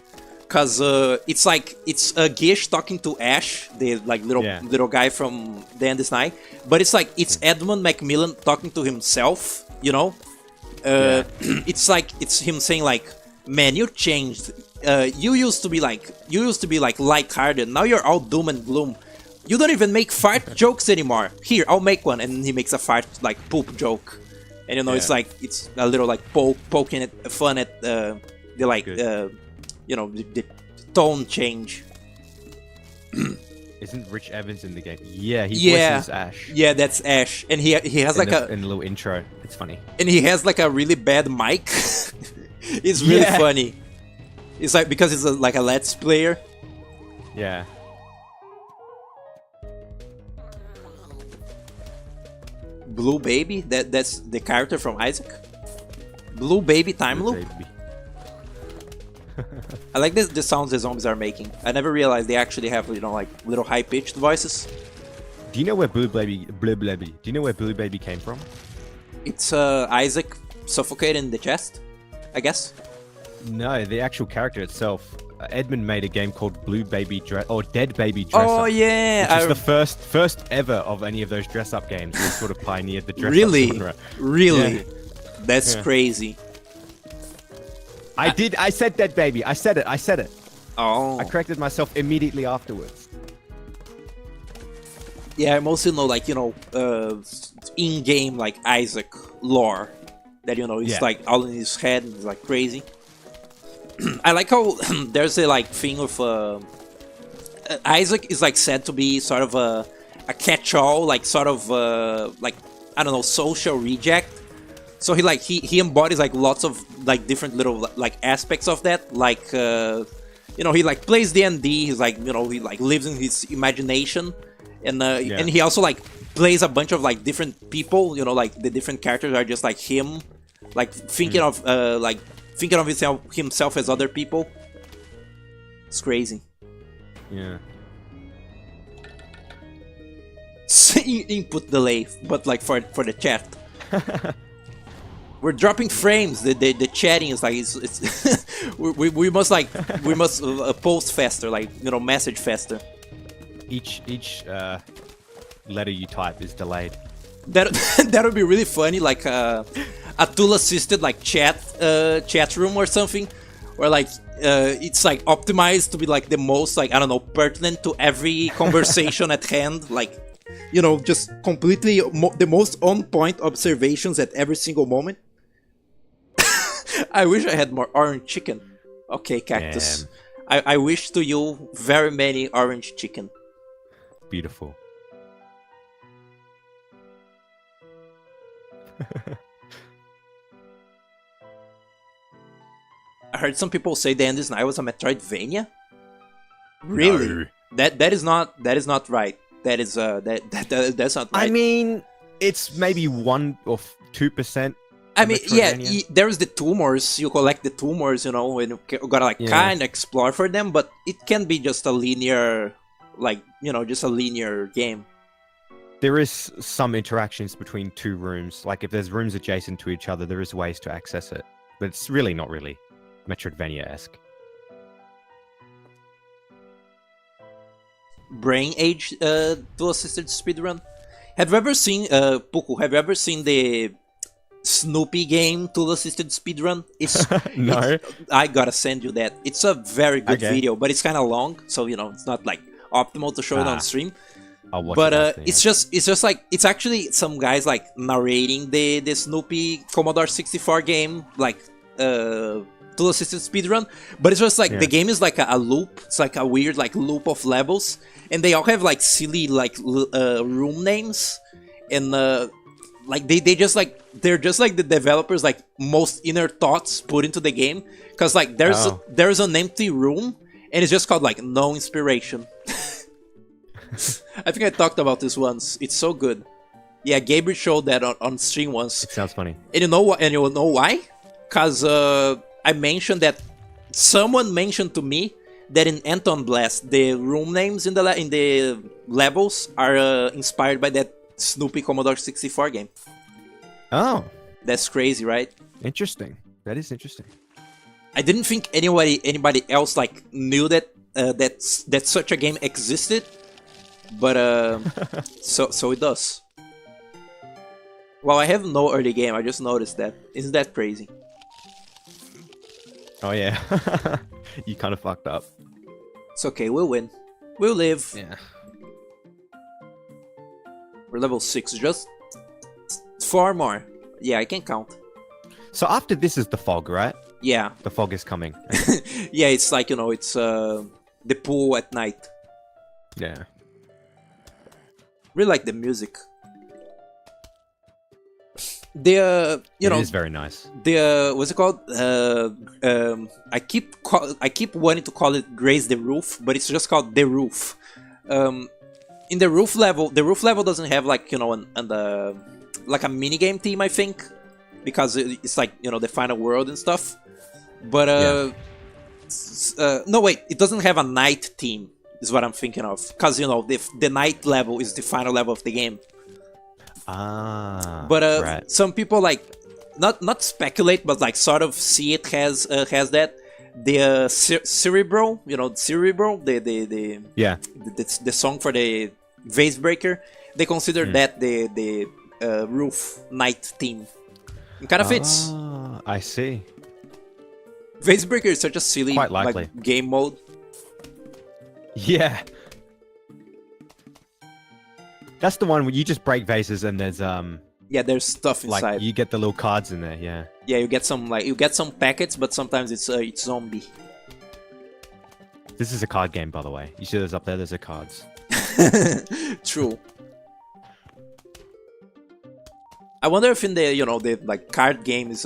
cause it's Gish talking to Ash, the little guy from The End is Nigh, but it's Edmund Macmillan talking to himself. It's him saying man, you changed. You used to be lighthearted. Now you're all doom and gloom. You don't even make fart jokes anymore. Here, I'll make one, and he makes a fart like poop joke, and you know it's Yeah. like it's a little like poking at fun at the like Good. you know the tone change. Isn't Rich Evans in the game? Yeah, he Yeah. voices Ash. Yeah, that's Ash, and he has like in the little intro. It's funny. and he has like a really bad mic. It's really Yeah. funny. It's like because it's like a Let's Player. Yeah. Blue Baby, that's the character from Isaac. Blue Baby time loop. Baby. I like the sounds the zombies are making. I never realized they actually have, you know, like little high pitched voices. Do you know where Blue Baby? Do you know where Blue Baby came from? It's Isaac suffocated in the chest, I guess. No, the actual character itself. Edmund made a game called Blue Baby or Dead Baby Dress Oh Up. yeah, Which is the first ever of any of those dress up games. We sort of pioneered the dress really, up genre. really, Yeah. that's Yeah. crazy. I said Dead Baby. I said it. Oh, I corrected myself immediately afterwards. yeah. I mostly know like in-game like Isaac lore that it's Yeah. like all in his head and it's like crazy. I like how there's a like thing of Isaac is like said to be sort of a catch-all, like sort of like I don't know, social reject. So he embodies like lots of like different little like aspects of that. Like he like plays D&D. He's like he like lives in his imagination, and and he also like plays a bunch of like different people. Like the different characters are just like him, like thinking of himself as other people. It's crazy. Yeah. Input delay, but like for the chat. We're dropping frames. The chatting is like it's we must post faster, like message faster. Each letter you type is delayed. That would be really funny, like a tool assisted like chat room or something, where like it's like optimized to be like the most like I don't know pertinent to every conversation at hand, like just completely the most on point observations at every single moment. I wish I had more orange chicken. Okay, Cactus. I wish to you very many orange chicken. Beautiful. I heard some people say the Endless Night was a Metroidvania. Really? No. That is not right. That is that's not right. I mean, it's maybe 1 or 2%. I mean, yeah, Metroidvania. there's the tumors. You collect the tumors, and you gotta like kind of explore for them. But it can be just a linear, like just a linear game. There is some interactions between two rooms. Like if there's rooms adjacent to each other, there is ways to access it. But it's really not really Metroidvania-esque. Brain Age dual assisted speedrun. Have you ever seen Puku? Have you ever seen the Snoopy game tool assisted speedrun? It's No. I gotta send you that. It's a very good Okay. video, but it's kind of long, so it's not like optimal to show it on stream. I'll watch But it after, it's just like it's actually some guys like narrating the Snoopy Commodore 64 game, like tool assisted speedrun. But it's just like the game is like a loop. It's like a weird like loop of levels, and they all have like silly like room names, and like they just like they're just like the developers like most inner thoughts put into the game, because like there's an empty room and it's just called like no inspiration. I think I talked about this once. It's so good. Yeah, Gabriel showed that on stream once. It sounds funny. And you know what? And you know why? Because I mentioned that someone mentioned to me that in Anton Blast the room names in the levels are inspired by that Snoopy Commodore 64 game. Oh, That's crazy, right? interesting. That is interesting. I didn't think anybody else like knew that that such a game existed, but so it does. Well, I have no early game. I just noticed that. Isn't that crazy? Oh yeah. You kind of fucked up. It's okay. We'll win. We'll live. Yeah. We're level 6, just 4 more. Yeah, I can count. So after this is the fog, right? Yeah. The fog is coming. Yeah, it's like, it's the pool at night. Yeah. Really like the music. The It is very nice. the what's it called? I keep wanting to call it Graze the Roof, but it's just called The Roof. In the roof level doesn't have like like a mini game theme, I think, because it's like the final world and stuff. But no wait, it doesn't have a night theme. Is what I'm thinking of, because the night level is the final level of the game. Ah. But right. some people like not speculate, but like sort of see it has that the Cerebro, Cerebro, the song for the Vase Breaker. They consider that the roof night theme. It kind of fits. I see. Vase Breaker is such a silly Quite likely. like game mode. Yeah. That's the one where you just break vases and there's Yeah, there's stuff inside. like you get the little cards in there, yeah. Yeah, you get some packets, but sometimes it's zombie. This is a card game, by the way. You see those up there? Those are cards. True. I wonder if in the the like card games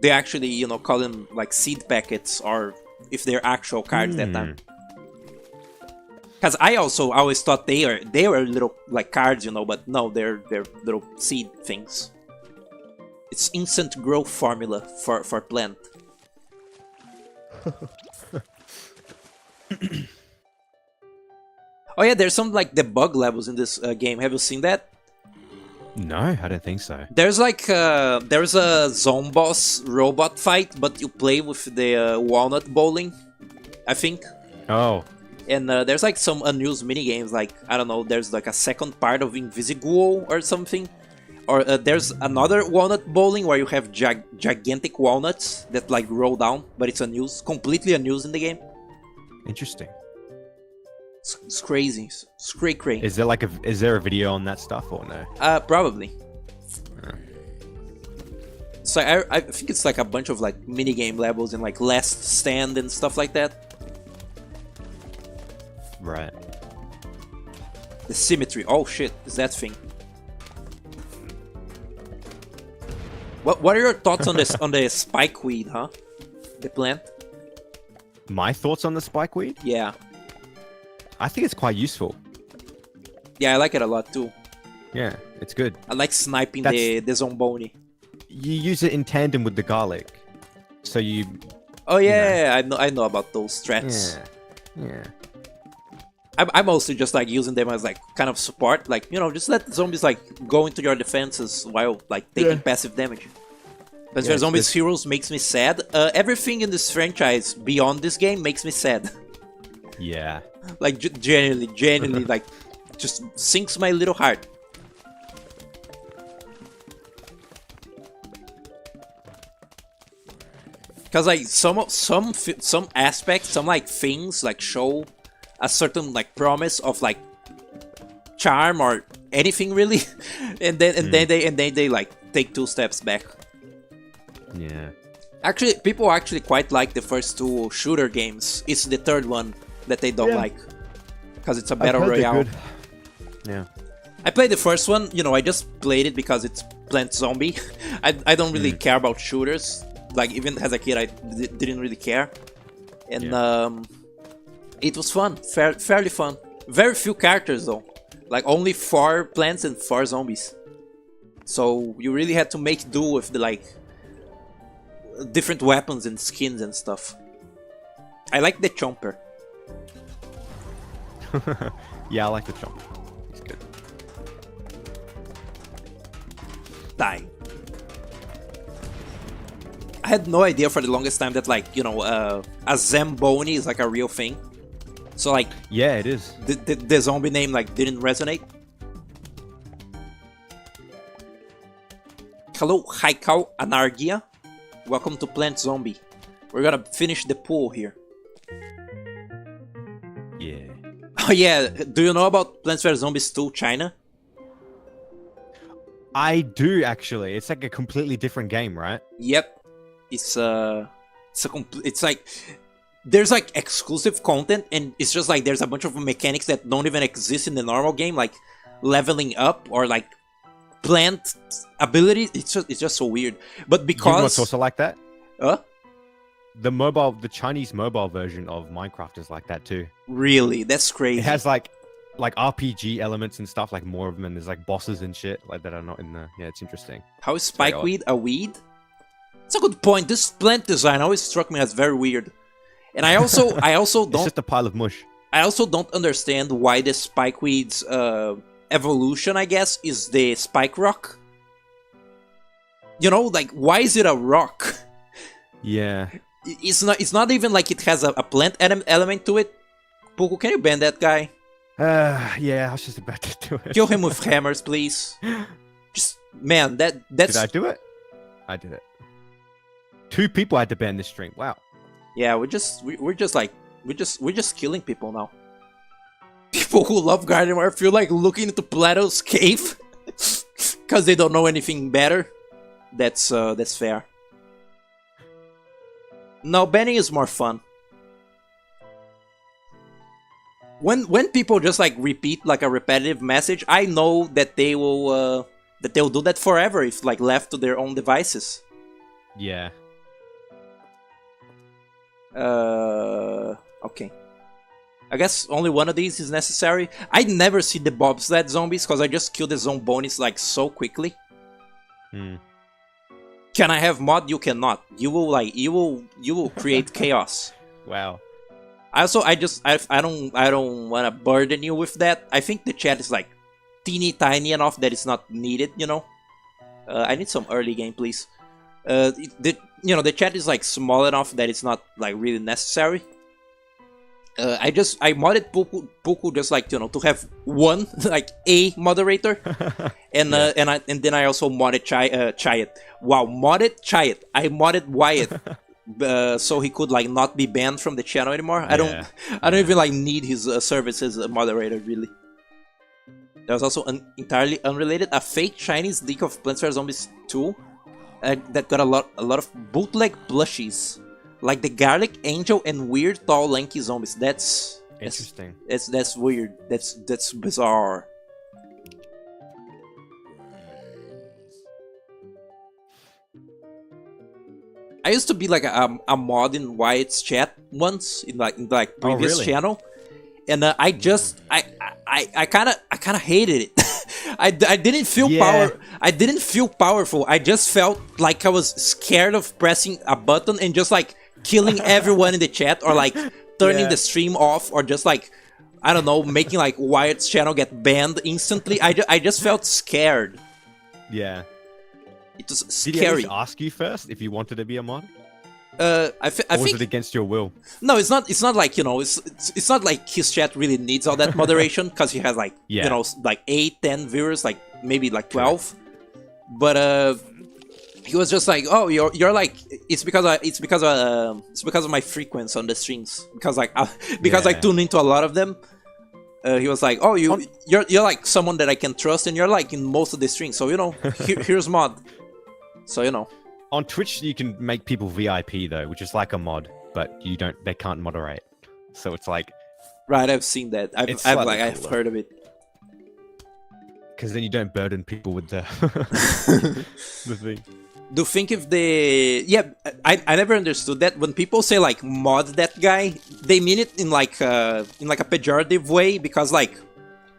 they actually call them like seed packets, or if they're actual cards that time. Because I also always thought they were little like cards, but no, they're little seed things. It's instant growth formula for plant. Oh yeah, there's some like debug levels in this game. Have you seen that? No, I don't think so. There's like there's a zone boss robot fight, but you play with the walnut bowling, I think. Oh. And there's like some unused mini games, like I don't know. There's like a second part of Invisighuo or something, or there's another walnut bowling where you have gigantic walnuts that like roll down, but it's unused, completely unused in the game. Interesting. It's crazy. It's cray. Is there a video on that stuff or no? Probably. So I think it's like a bunch of like mini game levels and like Last Stand and stuff like that. Right. The symmetry. Oh shit, is that thing? What are your thoughts on this on the spikeweed, huh? The plant? My thoughts on the spikeweed? Yeah. I think it's quite useful. Yeah, I like it a lot too. Yeah, it's good. I like sniping the Zomboni. You use it in tandem with the garlic. So you... Oh yeah, I know about those strats. Yeah. I mostly just like using them as like kind of support, like just let the zombies like go into your defenses while like taking passive damage. But Yeah, Zombies Heroes makes me sad. Everything in this franchise beyond this game makes me sad. Yeah. Like genuinely, like just sinks my little heart. Because like some aspects, some like things like show a certain like promise of like charm or anything really, and then they like take 2 steps back. Yeah. Actually, people actually quite like the first 2 shooter games. It's the third one that they don't like, because it's a battle royale. Yeah. I played the first one. I just played it because it's Plant Zombie. I don't really care about shooters. Like even as a kid, I didn't really care, and it was fun, fairly fun. Very few characters though, like only 4 plants and 4 zombies. So you really had to make do with the like different weapons and skins and stuff. I like the Chomper. Yeah, I like the chomp. He's good. Die. I had no idea for the longest time that like a Zamboni is like a real thing. So like Yeah, it is. the zombie name like didn't resonate. Hello, Haikal Anargia. Welcome to Plant Zombie. We're gonna finish the pool here. Yeah. Oh yeah, do you know about Plants vs Zombies 2 China? I do actually. It's like a completely different game, right? Yep, it's like there's like exclusive content, and it's just like there's a bunch of mechanics that don't even exist in the normal game, like leveling up or like plant abilities. It's just so weird. But You know what's because also like that? uh The Chinese mobile version of Minecraft is like that too. really, that's crazy. It has like RPG elements and stuff, like more of them, and there's like bosses and shit like that are not in the. Yeah, it's interesting. How is very odd. spikeweed a weed? It's a good point. This plant design always struck me as very weird. And I also It's don't just a pile of mush. I also don't understand why the spikeweed's evolution, I guess, is the spike rock. You know, like why is it a rock? Yeah. It's not even like it has a plant element to it. Puku, can you ban that guy? Yeah, I was just about to do it. Kill him with hammers, please. Just man, Did that's I do it? I did it. 2 people had to ban this stream. Wow. yeah. We're just killing people now. People who love Gardevoir feel like looking into Plato's cave because they don't know anything better. That's fair. No, banning is more fun. When people just like repeat like a repetitive message, I know that they'll do that forever if like left to their own devices. Yeah. Okay. I guess only one of these is necessary. I never see the bobsled zombies because I just kill the zombonis like so quickly. Hmm. Can I have mod? You cannot. You will create chaos. Wow. I don't want to burden you with that. I think the chat is like teeny tiny enough that it's not needed, you know. I need some early game, please. The chat is like small enough that it's not like really necessary. I modded Puku just like, you know, to have one like a moderator, and and then I also modded Chayet. Wow, modded Chayet. I modded Wyatt. So he could like not be banned from the channel anymore. I don't even like need his service as a moderator really. There was also an entirely unrelated, a fake Chinese leak of Plants vs Zombies 2 that got a lot of bootleg plushies, like the Garlic Angel and weird tall lanky zombies. That's Interesting. That's weird. That's bizarre. I used to be like a mod in Wyatt's chat once in like previous really? channel, and I kind of hated it. I didn't feel power. I didn't feel powerful. I just felt like I was scared of pressing a button and just like killing everyone in the chat, or like turning the stream off, or just like I don't know, making like Wyatt's channel get banned instantly. I just felt scared. Yeah. It was Did he at scary. least ask you first if you wanted to be a mod? I Or think was it against your will? no, it's not. It's not like, you know. It's not like his chat really needs all that moderation because he has like Yeah. you know, like 8, 10 viewers, like maybe like 12. But he was just like, oh, you're like, it's because of my frequency on the streams, because like I tune into a lot of them. He was like, oh, you're like someone that I can trust, and you're like in most of the streams, so you know, here's mod. So you know. On Twitch, you can make people VIP though, which is like a mod, but they can't moderate. So it's like, Right, I've seen that. It's I've slightly cooler. heard of it. because then you don't burden people with the the thing. Do you think if I never understood that when people say like mod that guy, they mean it in like a pejorative way, because like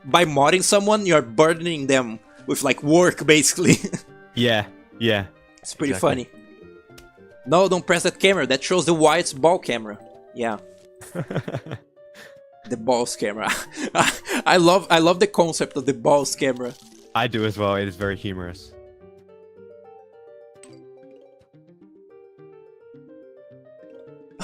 by modding someone you're burdening them with like work basically. Yeah. It's pretty Exactly. funny. No, don't press that camera. That shows the Wyatt's ball camera. Yeah, the balls camera. I love the concept of the balls camera. I do as well. It is very humorous.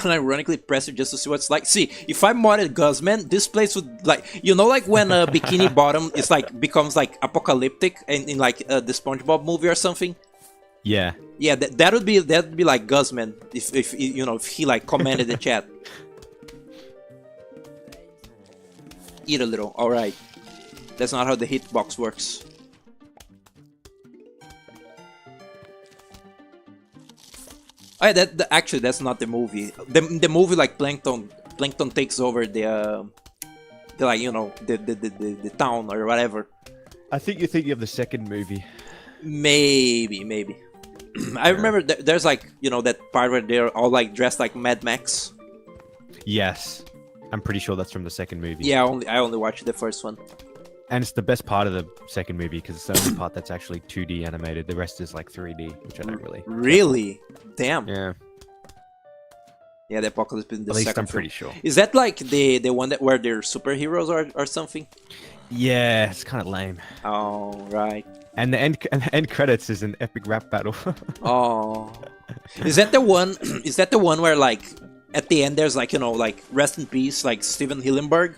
And ironically press it just to see what it's like. See, if I modded Guzman, this place would like, you know, like when Bikini Bottom is like becomes like apocalyptic in like the SpongeBob movie or something. Yeah. Yeah, that would be like Guzman if you know, if he like commanded the chat. Eat a little. All right. That's not how the hitbox works. Actually, that's not the movie. The movie like Plankton takes over the like the town or whatever. I think you're thinking of the second movie. Maybe. I remember there's like that part where they're all like dressed like Mad Max. Yes, I'm pretty sure that's from the second movie. Yeah, I only watched the first one. And it's the best part of the second movie because it's the only part that's actually 2D animated. The rest is like 3D, which I don't really. Really? Damn. Yeah. Yeah, the Apocalypse in the At least second I'm film. pretty sure. Is that like the one that where they're superheroes or something? Yeah, it's kind of lame. Oh, right. And the end credits is an epic rap battle. Oh. Is that the one? Is that the one where like at the end there's like like rest in peace like Steven Hillenburg,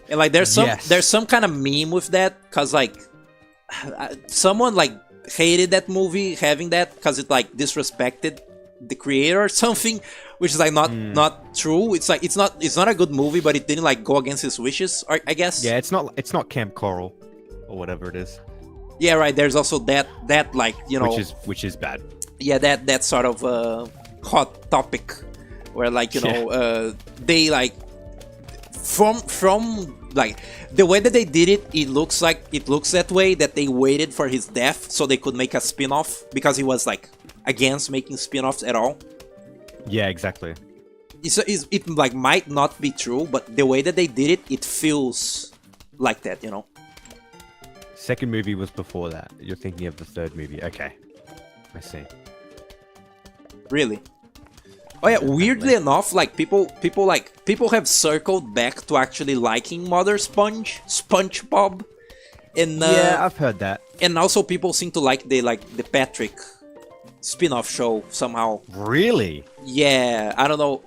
and like there's some kind of meme with that because like someone like hated that movie having that because it like disrespected the creator or something, which is like not true. It's like it's not a good movie, but it didn't like go against his wishes, I guess. Yeah, it's not Camp Coral or whatever it is. Yeah, right. There's also that like which is bad. Yeah, that sort of hot topic where like they like from like the way that they did it, it looks that way that they waited for his death so they could make a spin-off because he was like against making spin-offs at all. Yeah, exactly. It like might not be true, but the way that they did it, it feels like that, Second movie was before that. You're thinking of the third movie. Okay. I see. Really? Oh yeah, weirdly enough, like people have circled back to actually liking Mother SpongeBob. And yeah, I've heard that. And also people seem to like the Patrick spin-off show somehow. Really? Yeah, I don't know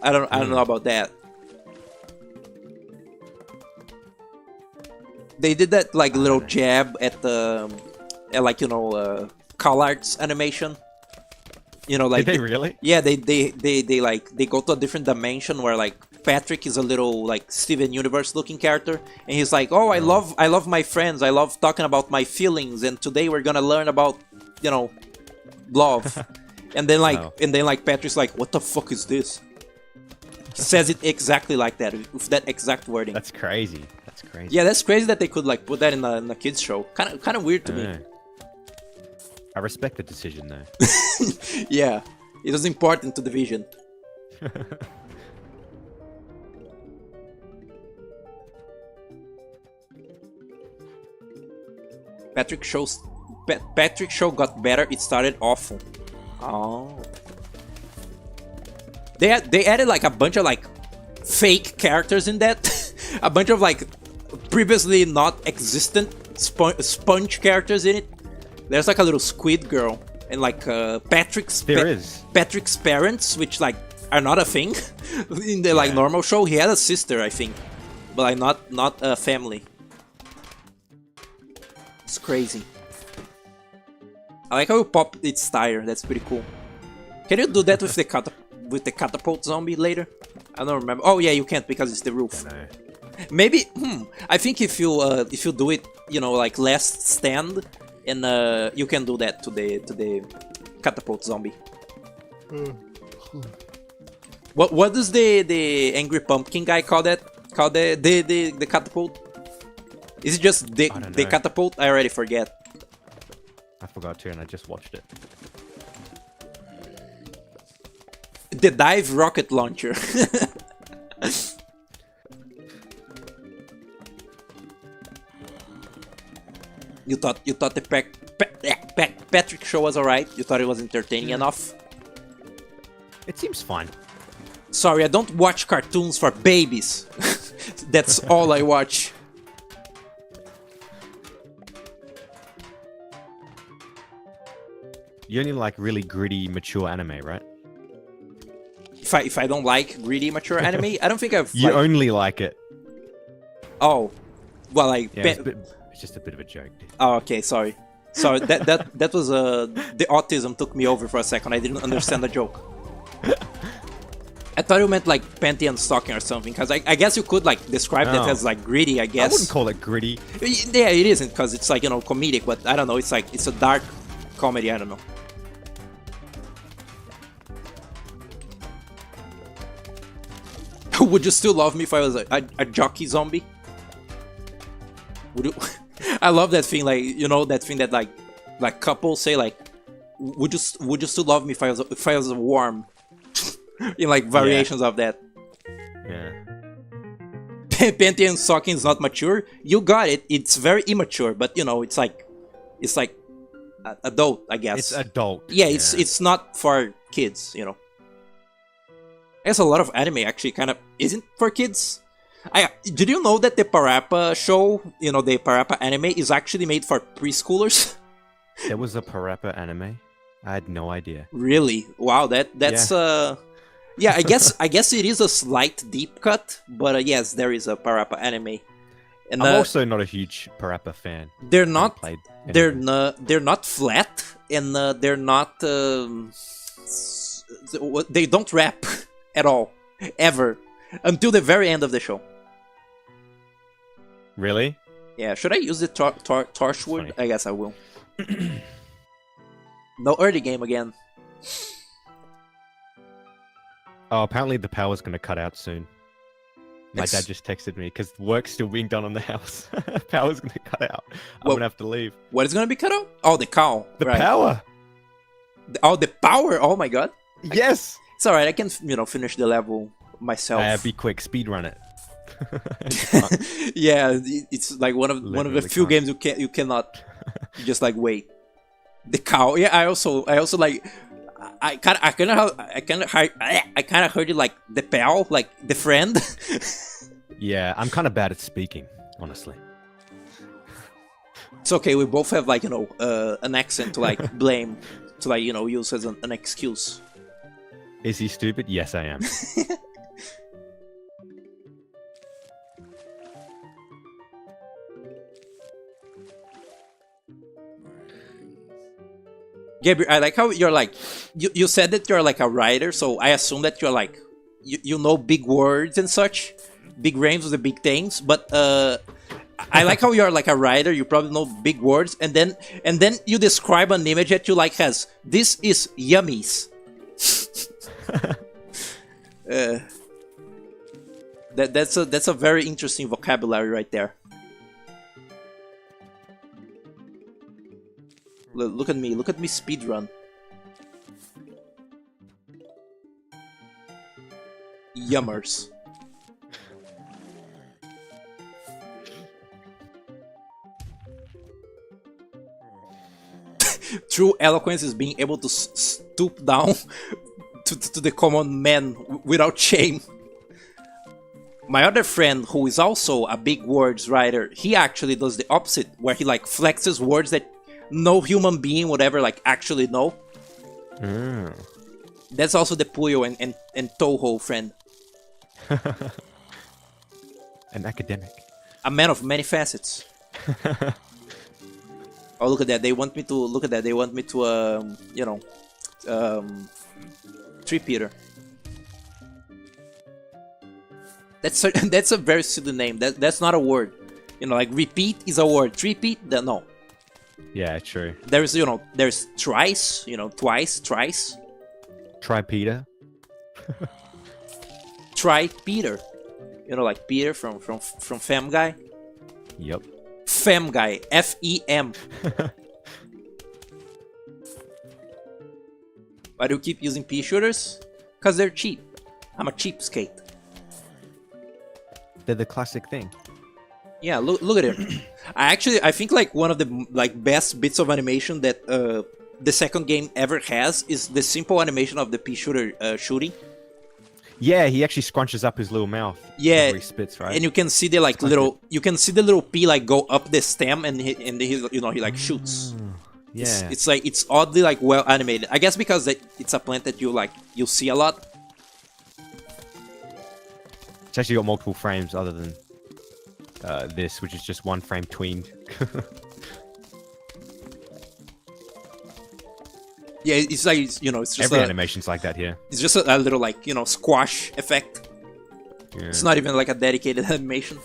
about that. They did that like little jab at the CalArts animation. Like did they really? Yeah, they go to a different dimension where like Patrick is a little like Steven Universe looking character, and he's like, "Oh, I love my friends. I love talking about my feelings, and today we're gonna learn about love." and then like Patrick's like, "What the fuck is this?" Says it exactly like that with that exact wording. That's crazy. Yeah, that's crazy that they could like put that in a kids show. Kind of weird to me. I respect the decision though. Yeah, it was important to the vision. Patrick Show got better. It started awful. Oh. They added like a bunch of like fake characters in that. A bunch of like previously not existent sponge characters in it. There's like a little squid girl and like Patrick's parents, which like are not a thing in the like normal show. He had a sister, I think, but like not a family. It's crazy. I like how you pop its tire. That's pretty cool. Can you do that with the catapult zombie later? I don't remember. Oh yeah, you can't because it's the roof. Maybe. I think if you do it, like last stand, and you can do that to the catapult zombie. What does the angry pumpkin guy call that? Call the catapult? Is it just the catapult? I already forget. I forgot too, and I just watched it. The dive rocket launcher. You thought the Patrick show was alright? You thought it was entertaining enough? It seems fine. Sorry, I don't watch cartoons for babies. That's all I watch. You only like really gritty, mature anime, right? If I don't like gritty, mature anime, I don't think I've. You only like it. Oh, well, like. Yeah, it's just a bit of a joke. Dude. Oh, okay, sorry. Sorry, that was the autism took me over for a second. I didn't understand the joke. I thought you meant like panty and stocking or something, because I guess you could like describe that as like gritty. I guess I wouldn't call it gritty. Yeah, it isn't, because it's like comedic, but I don't know. It's like it's a dark comedy. I don't know. Would you still love me if I was a jockey zombie? Would you? I love that thing, like, you know, that thing that like couples say, like, would you still love me if I was a worm? In like variations of that. Yeah. Pantheon Socking is not mature. You got it. It's very immature, but you know, it's like adult, I guess. It's adult. Yeah, it's not for kids, you know. I guess a lot of anime actually kind of isn't for kids. Did you know that the Parappa show, you know, the Parappa anime is actually made for preschoolers? There was a Parappa anime. I had no idea. Really? Wow, that's yeah, I guess it is a slight deep cut, but yes, there is a Parappa anime. And I'm also not a huge Parappa fan. they're not Played they're anime. they're not flat, and they're not they don't rap at all, ever, until the very end of the show. Really? Yeah, should I use the torchwood? funny. I guess I will. No early game again. Oh, apparently the power's gonna cut out soon. My Ex- dad just texted me because work's still being done on the house. Power's gonna cut out. I'm Well- gonna have to leave. What is gonna be cut out? Oh, the cow. The right. power. Oh, the power. Oh my god. Yes. It's alright. I can, you know, finish the level myself. Be quick. Speed run it. Yeah, it's like one of the Literally few can't. games you cannot just like wait. The cow. Yeah, I also like. I kind of heard it like the pal, like the friend. Yeah, I'm kind of bad at speaking, honestly. It's okay. We both have like, you know, an accent to like blame, to like, you know, use as an excuse. Is he stupid? Yes, I am. Gabriel, I like how you're like, you said that you're like a writer, so I assume that you're like, you know big words and such, big names with the big things, but I like how you're like a writer, you probably know big words, and then you describe an image that you like has, this is yummies. That's a very interesting vocabulary right there. Look at me speedrun. Yummers. True eloquence is being able to stoop down to the common man without shame. My other friend, who is also a big words writer, he actually does the opposite, where he like flexes words that no human being would ever like actually know. That's also the Puyo and Toho friend. An academic. A man of many facets. Oh, look at that. They want me to look at that. They want me to you know, Tree-Peter. That's a very silly name. That's not a word. You know, like repeat is a word. Tree-Peat, no. Yeah, true. There's, you know, there's thrice, you know, twice, thrice. Try Peter. Try Peter. You know, like Peter from Fam Guy. Yep. Fem Guy. F-E-M. Why do you keep using pea shooters? Because they're cheap. I'm a cheapskate. They're the classic thing. Yeah, look at him. I think like one of the like best bits of animation that the second game ever has is the simple animation of the pea shooter shooting. Yeah, he actually scrunches up his little mouth. Yeah, before he spits, right? and you can see the like little, you can see the little pea like go up the stem, and he you know, he like shoots. Yeah. It's like, it's oddly like well animated. I guess because it's a plant that you see a lot. It's actually got multiple frames other than this, which is just one frame tweened. Yeah, it's like, you know, it's just Every animation's like that here. it's just a little like, you know, squash effect. Yeah. It's not even like a dedicated animation.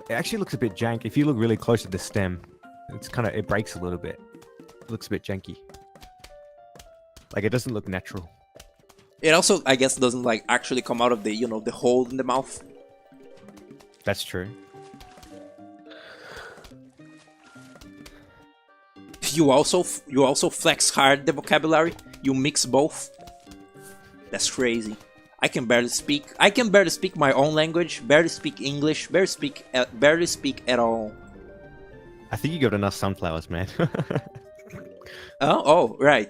It actually looks a bit jank. If you look really close at the stem, it breaks a little bit. It looks a bit janky. Like, it doesn't look natural. It also, I guess, doesn't like actually come out of the the hole in the mouth. That's true. You also flex hard the vocabulary. You mix both. That's crazy. I can barely speak. I can barely speak my own language. Barely speak English. Barely speak at all. I think you got enough sunflowers, man. Oh, right.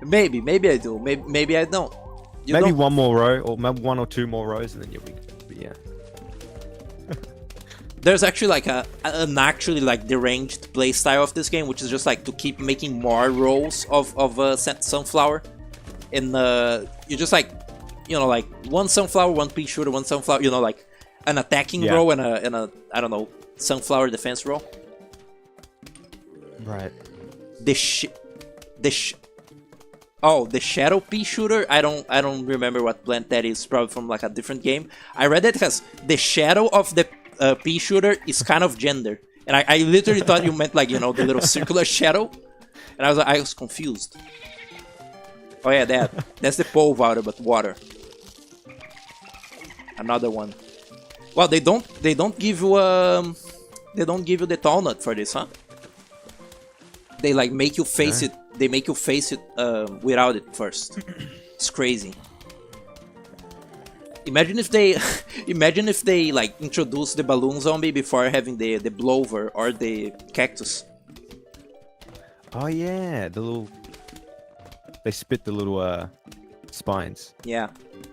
maybe I do. Maybe I don't. You Maybe don't- one more row, or maybe 1 or 2 more rows, and then you'll be. But yeah. There's actually like an actually like deranged play style of this game, which is just like to keep making more rows of sunflower, and you just like like one sunflower, one pea shooter, one sunflower, like an attacking Yeah. row and a I don't know, sunflower defense row. Right. The shadow pea shooter. I don't remember what plant that is. Probably from like a different game. I read that because the shadow of the pea shooter is kind of gender, and I literally thought you meant like the little circular shadow, and I was confused. Oh yeah, that's the pole vaulter, but water. Another one. Well, they don't give you the tall nut for this, huh? They like make you face it. They make you face it without it first. It's crazy. Imagine if they like introduce the balloon zombie before having the blower or the cactus. Oh yeah, the little. They spit the little spines. Yeah,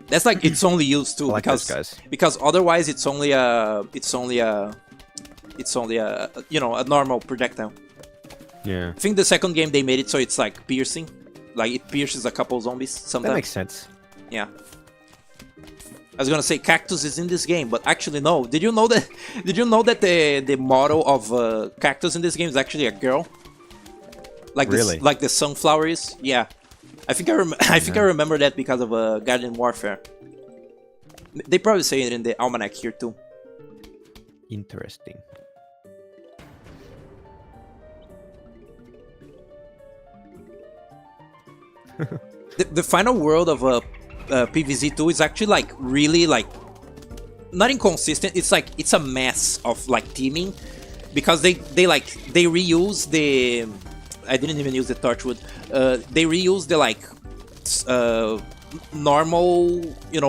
that's like its only use too, I like because those guys. because otherwise it's only a a normal projectile. Yeah. I think the second game they made it so it's like piercing, like it pierces a couple zombies That sometimes. makes sense. Yeah. I was gonna say Cactus is in this game, but actually no. Did you know that? Did you know that the model of Cactus in this game is actually a girl? Like Really? like the sunflower is? Yeah. I think I remember that because of Guardian Warfare. They probably say it in the almanac here too. Interesting. The final world of PvZ2 is actually like really like not inconsistent. It's like it's a mess of like teaming because they reuse the. I didn't even use the torchwood. They reuse the like normal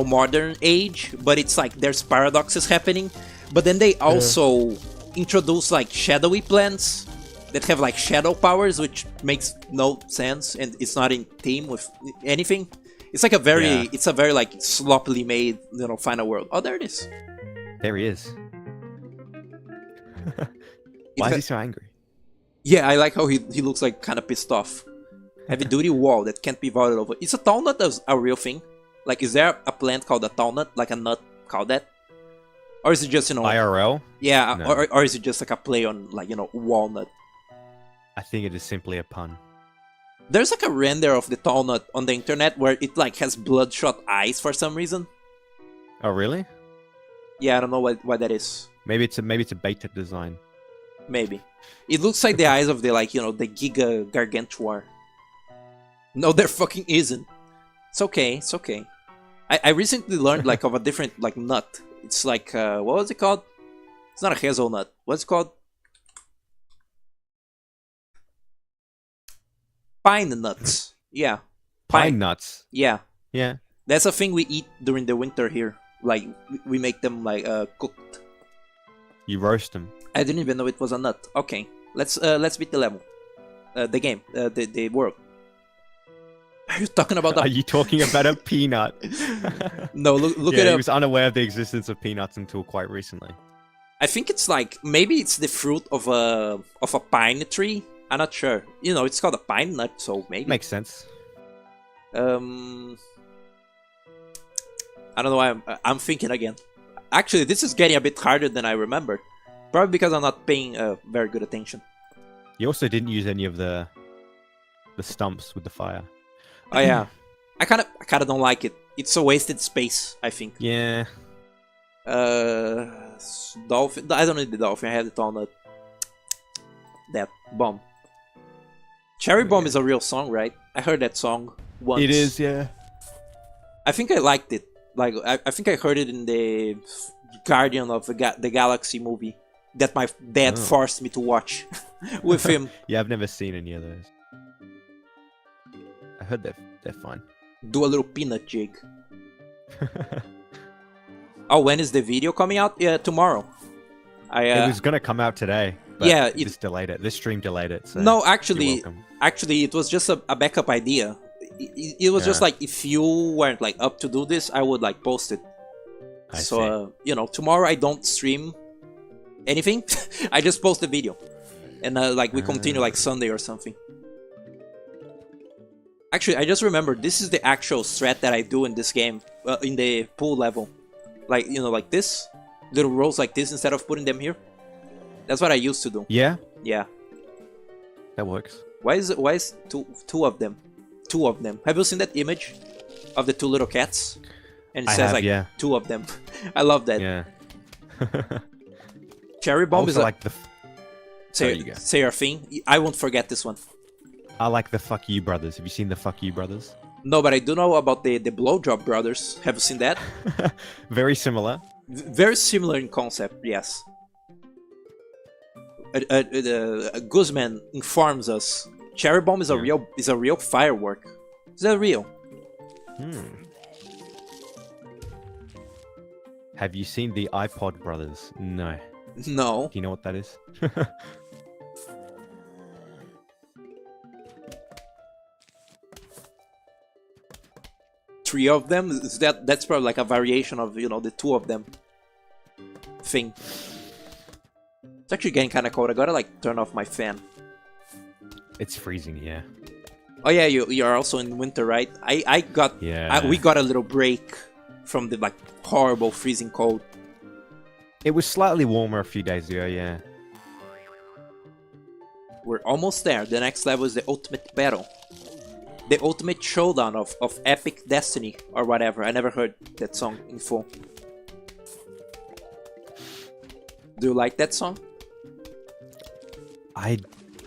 modern age, but it's like there's paradoxes happening. But then they also introduce like shadowy plants that have like shadow powers, which makes no sense, and it's not in theme with anything. It's like a very like sloppily made final world. Oh, there it is. There he is. Why is he so angry? Yeah, I like how he looks like kind of pissed off. Heavy duty wall that can't be vaulted over. Is a tall nut a real thing? Like, is there a plant called a tall nut, like a nut called that? Or is it just IRL? Yeah, No. or is it just like a play on like walnut? I think it is simply a pun. There's like a render of the tall nut on the internet where it like has bloodshot eyes for some reason. Oh really? Yeah, I don't know why that is. Maybe it's a beta design. Maybe. It looks like the eyes of the like the Giga Gargantuar. No, there fucking isn't. It's okay. It's okay. I recently learned like of a different like nut. It's like what was it called? It's not a hazelnut. What's it called? Pine nuts. Yeah. Pine nuts. Yeah. Yeah. That's a thing we eat during the winter here. Like we make them like cooked. You roast them. I didn't even know it was a nut. Okay, let's beat the level, the game, the world. Are you talking about Are the? you talking about a peanut? No, look yeah, it he up. was unaware of the existence of peanuts until quite recently. I think it's like maybe it's the fruit of a pine tree. I'm not sure. It's called a pine nut, so maybe. Makes sense. I don't know why I'm thinking again. Actually, this is getting a bit harder than I remembered. Probably because I'm not paying very good attention. You also didn't use any of the stumps with the fire. Oh yeah, I kind of don't like it. It's a wasted space, I think. Yeah. Dolphin. I don't need the dolphin. I have the tall nut. That bomb. Cherry Bomb is a real song, right? I heard that song once. It is, yeah. I think I liked it. Like I think I heard it in the Guardian of the Galaxy movie that my dad Oh. forced me to watch with him. Yeah, I've never seen any of those. I heard they're fun. Do a little peanut jig. Oh, when is the video coming out? Yeah, tomorrow. It was gonna come out today. But Yeah, it just delayed it. This stream delayed it. So No, you're actually, welcome. it was just a backup idea. It was just Yeah. like if you weren't like up to do this, I would like post it. I So see. you know, tomorrow I don't stream anything. I just post the video, and like we continue like Sunday or something. Actually, I just remembered this is the actual strat that I do in this game, in the pool level. Like you know, like this little rolls like this instead of putting them here. That's what I used to do. Yeah, Yeah. that works. Why is two of them? Two of them. Have you seen that image of the two little cats? And it I says have, like yeah. two of them. I love that. Yeah. Cherry Bomb also is like like the say, you go. say your thing. I won't forget this one. I like the Fuck You Brothers. Have you seen the Fuck You Brothers? No, but I do know about the Blowjob Brothers. Have you seen that? Very similar. Very similar in concept, yes. Guzman informs us Cherry Bomb is a real firework. Is that real? Have you seen the iPod Brothers? No. No. Do you know what that is? Three of them? Is that's probably like a variation of, you know, the two of them thing. It's actually getting kind of cold. I gotta like turn off my fan. It's freezing here. Oh yeah, you're also in winter, right? I got Yeah. we got a little break from the like horrible freezing cold. It was slightly warmer a few days ago, yeah. We're almost there. The next level is the ultimate battle. The ultimate showdown of epic destiny or whatever. I never heard that song in full. Do you like that song? I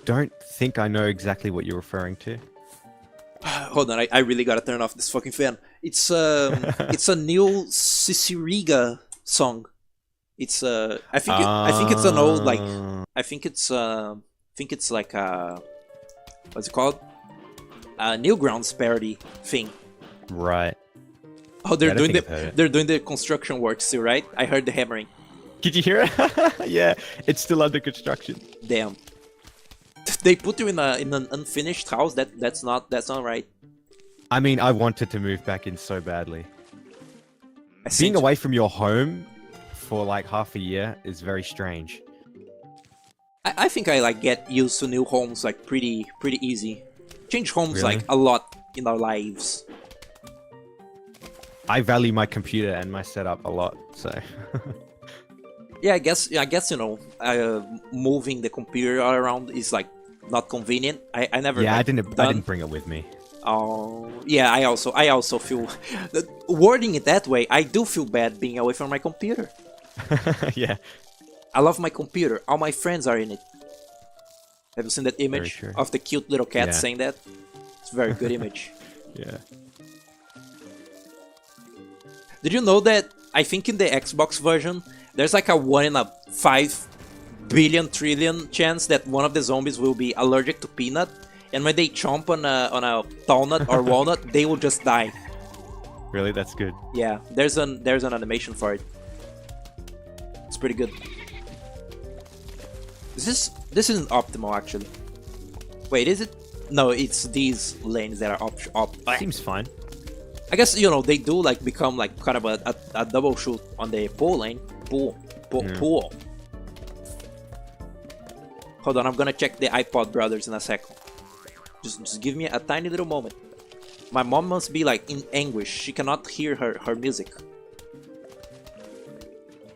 don't think I know exactly what you're referring to. Hold on, I really gotta turn off this fucking fan. It's it's a new Ciceriga song. It's I think it's an old like I think it's like a what's it called? A Newgrounds parody thing. Right. Oh, they're Yeah, I doing think I've heard it. they're doing the construction work still, right? I heard the hammering. Did you hear it? Yeah, it's still under construction. Damn. They put you in an unfinished house. That's not right. I mean, I wanted to move back in so badly. I sent Being you- away from your home for like half a year is very strange. I think I like get used to new homes like pretty easy. Change homes Really? like a lot in our lives. I value my computer and my setup a lot, so Yeah, I guess you know, moving the computer all around is like not convenient. I never. yeah, like, I done- didn't bring it with me. Oh, yeah. I also feel wording it that way. I do feel bad being away from my computer. Yeah, I love my computer. All my friends are in it. Have you seen that image true. of the cute little cat Yeah. saying that? It's a very good image. yeah. Did you know that I think in the Xbox version there's like a 1 in a 5 billion trillion chance that one of the zombies will be allergic to peanut, and when they chomp on a walnut or walnut, they will just die. Really, that's good. Yeah, there's an animation for it. It's pretty good. This isn't optimal actually. Wait, is it? No, it's these lanes that are Seems fine. I guess you know they do like become like kind of a double shoot on the pool lane. Pool. Hold on, I'm gonna check the iPod Brothers in a second. Just give me a tiny little moment. My mom must be like in anguish. She cannot hear her music.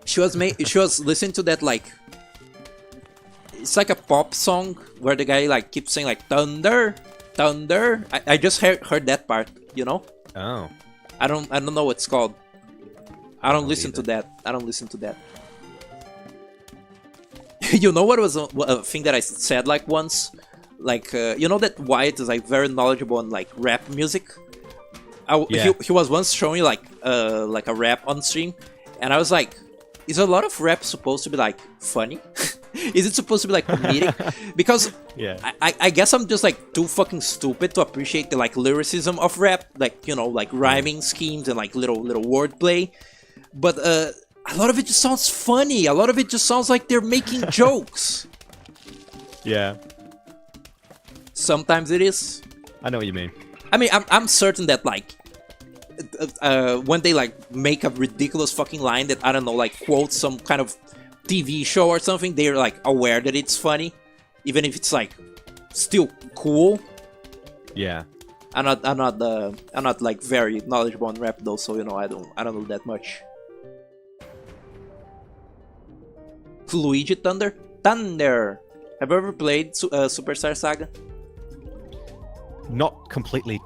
She was listening to that like it's like a pop song where the guy like keeps saying like thunder, thunder. I just heard that part, you know. Oh, I don't know what it's called. I don't don't listen to either. that. I don't listen to that. You know what was a thing that I said like once? Like you know that Wyatt is like very knowledgeable on like rap music. Yeah. he was once showing like a rap on stream, and I was like, is a lot of rap supposed to be like funny? Is it supposed to be like comedic? Because Yeah. I guess I'm just like too fucking stupid to appreciate the like lyricism of rap, like, you know, like rhyming schemes and like little wordplay. But a lot of it just sounds funny. A lot of it just sounds like they're making jokes. Yeah. Sometimes it is. I know what you mean. I mean, I'm certain that like when they like make a ridiculous fucking line that, I don't know, like quotes some kind of TV show or something, they're like aware that it's funny, even if it's like still cool. Yeah. I'm not like very knowledgeable on rap though, so, you know, I don't know that much. Luigi Thunder. Have you ever played Superstar Saga? Not completely.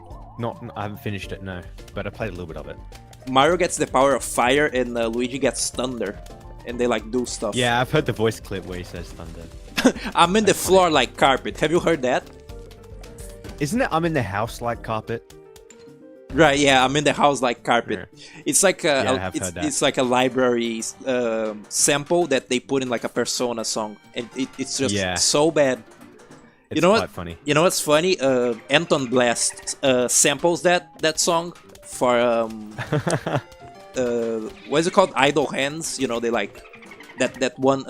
I haven't finished it, no. But I played a little bit of it. Mario gets the power of fire and Luigi gets thunder, and they like do stuff. Yeah, I've heard the voice clip where he says thunder. I'm in the floor like carpet. Have you heard that? Isn't it I'm in the house like carpet? Right, yeah, I'm in the house like carpet. It's like I have heard that. it's like a library sample that they put in like a Persona song, and it's just so bad. It's You know quite what? funny. You know what's funny? Anton Blast samples that song for what is it called? Idle Hands. You know, they like that one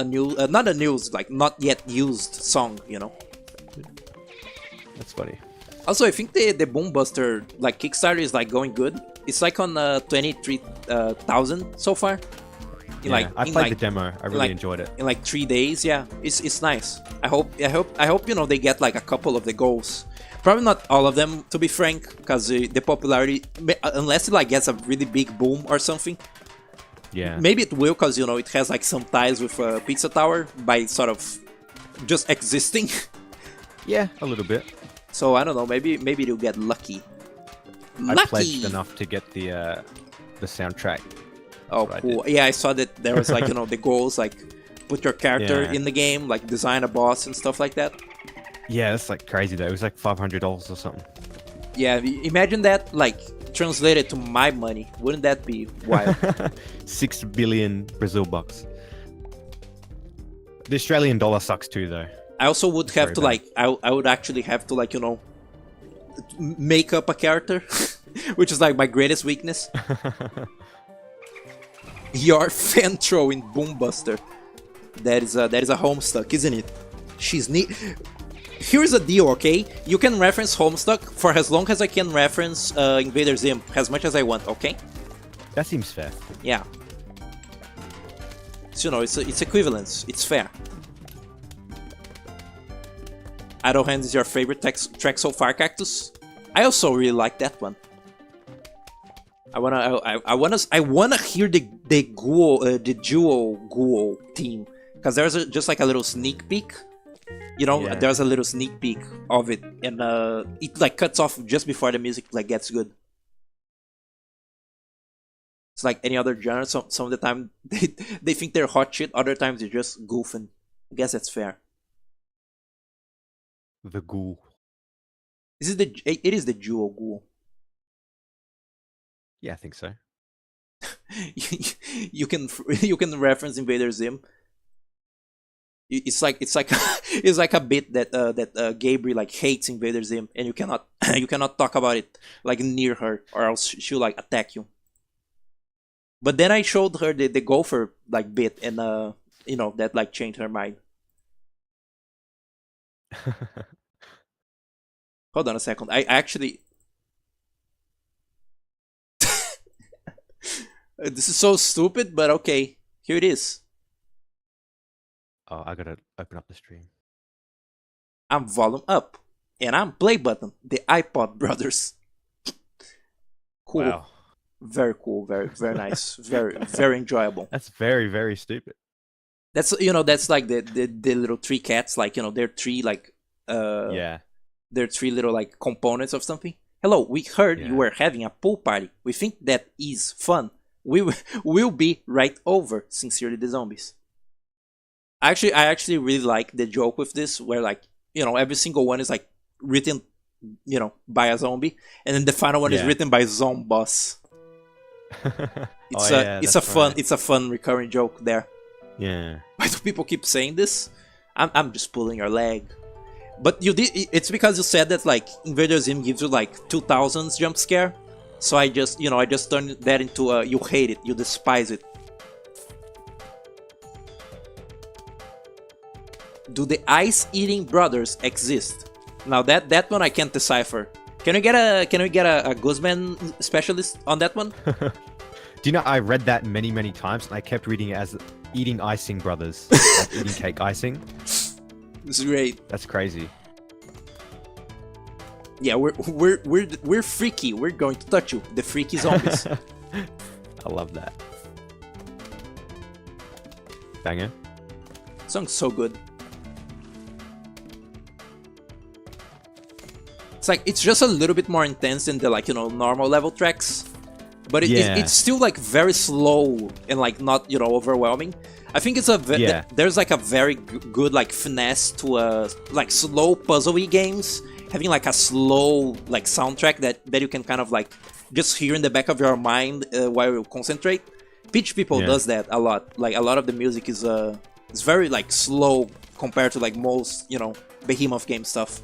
not a news, like not yet used song. You know. That's funny. Also, I think the Boom Buster like Kickstarter is like going good. It's like on 23,000 so far. Yeah, I played the demo. I really enjoyed it. In like 3 days. Yeah, it's nice. I hope you know they get like a couple of the goals. Probably not all of them, to be frank, because the popularity, unless it like gets a really big boom or something. Yeah. Maybe it will, because, you know, it has like some ties with Pizza Tower by sort of just existing. Yeah, a little bit. So I don't know. Maybe it'll get lucky. I pledged enough to get the soundtrack. Oh, That's what I cool. Yeah, I saw that there was like, you know, the goals, like put your character Yeah. in the game, like design a boss and stuff like that. Yeah, that's like crazy though. It was like $500 or something. Yeah, imagine that, like, translated to my money. Wouldn't that be wild? 6 billion Brazil bucks. The Australian dollar sucks too though. I also would have to, very like, I would actually have to, like, you know, make up a character, which is like my greatest weakness. Your Fentro in Boombuster. That is a Homestuck, isn't it? She's neat. Here's a deal, okay? You can reference Homestuck for as long as I can reference Invader Zim, as much as I want, okay? That seems fair. Yeah. So, you know, it's equivalence. It's fair. Idle Hands is your favorite track so far, Cactus? I also really like that one. I wanna hear the duo Ghoul theme, because there's just like a little sneak peek. You know, Yeah. there's a little sneak peek of it, and it like cuts off just before the music like gets good. It's like any other genre. Some of the time they think they're hot shit. Other times they're just goofing. I guess that's fair. The ghoul. It is the duo Ghoul. Yeah, I think so. you can reference Invader Zim. It's like it's like a bit that Gabriel like hates Invader Zim, and you cannot talk about it like near her, or else she'll like attack you. But then I showed her the gopher like bit, and you know, that like changed her mind. Hold on a second. I actually this is so stupid, but okay. Here it is. Oh, I gotta open up the stream. I'm volume up, and I'm play button. The iPod brothers. Cool. Wow. Very cool. Very nice. Very enjoyable. That's very, very stupid. That's, you know, that's like the little three cats. Like, you know, they're three like Yeah. they're three little like components of something. Hello, we heard you were having a pool party. We think that is fun. We'll be right over. Sincerely, the zombies. I actually really like the joke with this, where like, you know, every single one is like written you know, by a zombie, and then the final one is Yeah. written by Zomboss. It's that's it's a fun recurring joke there. Yeah. Why do people keep saying this? I'm just pulling your leg. But you did. It's because you said that like Invader Zim gives you like 2000s jump scare. So I just turned that into a you hate it, you despise it. Do the Ice Eating Brothers exist? Now that one I can't decipher. Can we get a Guzman specialist on that one? Do you know I read that many times and I kept reading it as eating icing brothers, like eating cake icing. This is great. That's crazy. Yeah, we're freaky. We're going to touch you, the freaky zombies. I love that. Banger. Song's so good. It's like it's just a little bit more intense than the like normal level tracks, but Yeah. it's still like very slow and like not overwhelming. I think it's Yeah. there's like a very good like finesse to like slow puzzle-y games having like a slow like soundtrack that you can kind of like just hear in the back of your mind while you concentrate. Peach People Yeah. does that a lot. Like a lot of the music is very like slow compared to like most Behemoth game stuff.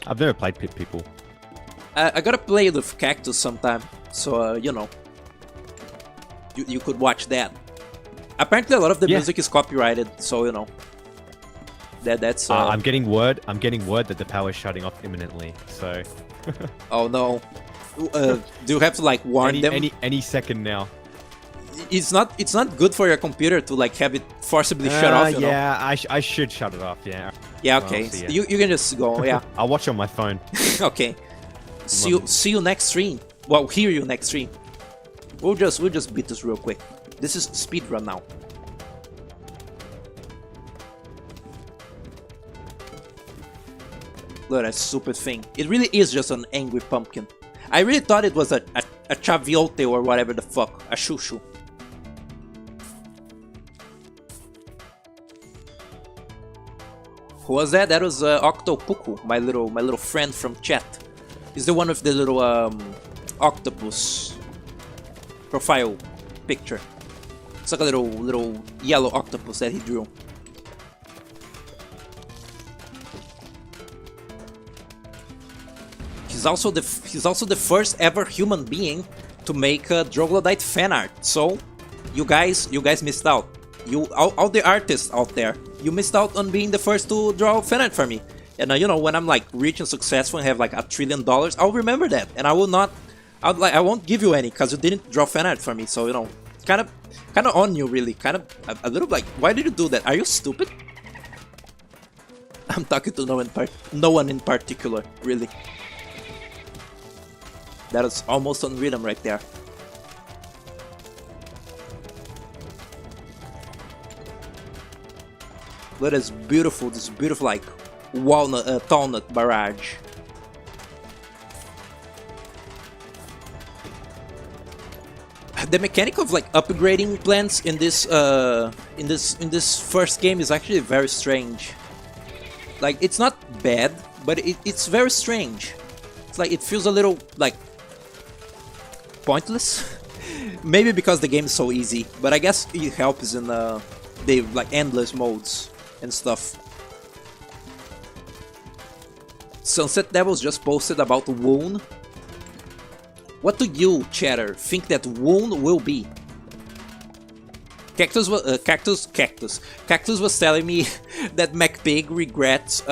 I've never played Pit People. I gotta play it with Cactus sometime, so you could watch that. Apparently, a lot of the Yeah. music is copyrighted, so that's. I'm getting word that the power is shutting off imminently. So Oh no! Do you have to like warn them? any second now. It's not good for your computer to like have it forcibly shut off. You know? Yeah, I should shut it off. Yeah. Yeah. Well, Okay. see ya. You can just go. Yeah. I'll watch on my phone. Okay. See you next stream. Well, hear you next stream. We'll just beat this real quick. This is speedrun now. Look at that stupid thing. It really is just an angry pumpkin. I really thought it was a chaviote or whatever the fuck. A shushu. Who was that? That was Octopuku, my little friend from chat. He's the one with the little octopus profile picture. It's like a little yellow octopus that he drew. He's also the first ever human being to make a Troglodyte fan art. So, you guys missed out. All the artists out there, you missed out on being the first to draw fan art for me. And when I'm like rich and successful and have like $1 trillion, I'll remember that, and I won't give you any because you didn't draw fan art for me. So kind of on you, really, kind of a little like, why did you do that? Are you stupid? I'm talking to no one in particular, really. That is almost on rhythm right there. Look at this beautiful like walnut, talnut barrage. The mechanic of like upgrading plants in this first game is actually very strange. Like it's not bad, but it's very strange. It's like it feels a little like pointless. Maybe because the game is so easy, but I guess it helps in the like endless modes and stuff. Sunset Devils just posted about Woon. What do you, chatter, think that Woon will be? Cactus was telling me that MacPig regrets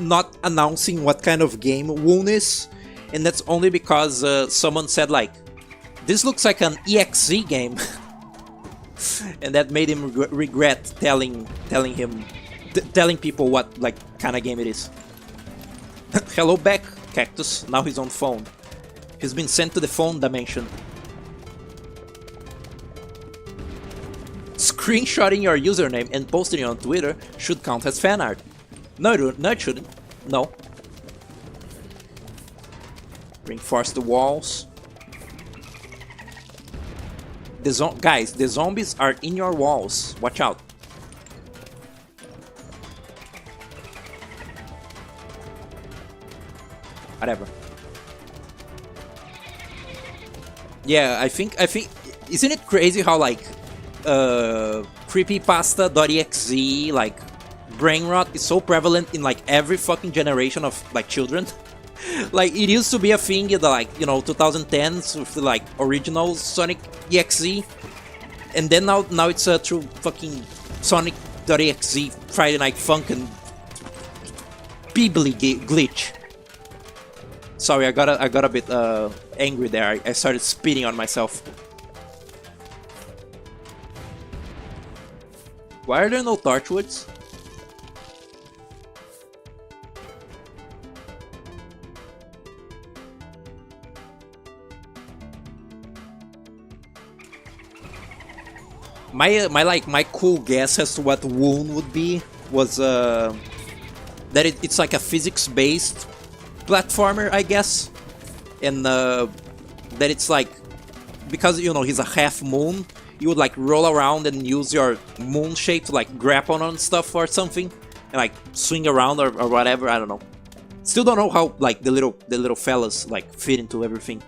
not announcing what kind of game Woon is, and that's only because someone said like, this looks like an EXE game, and that made him regret telling people what like kind of game it is. Hello back, Cactus. Now he's on phone. He's been sent to the phone dimension. Screenshotting your username and posting it on Twitter should count as fan art. No, it shouldn't. No. Reinforce the walls. Guys, the zombies are in your walls. Watch out. Whatever. Yeah, I think isn't it crazy how like creepypasta.exe like brain rot is so prevalent in like every fucking generation of like children? Like it used to be a thing in the like, you know, 2010s with the like original Sonic EXE, and then now it's a true fucking Sonic.exe Friday Night Funk and Peebly glitch. Sorry, I got a bit angry there. I started spitting on myself. Why are there no Torchwoods? My cool guess as to what Woon would be was that it's like a physics-based platformer, I guess, and that it's like, because you know he's a half moon, you would like roll around and use your moon shape to like grapple on stuff or something and like swing around or whatever. I don't know. Still don't know how like the little fellas like fit into everything.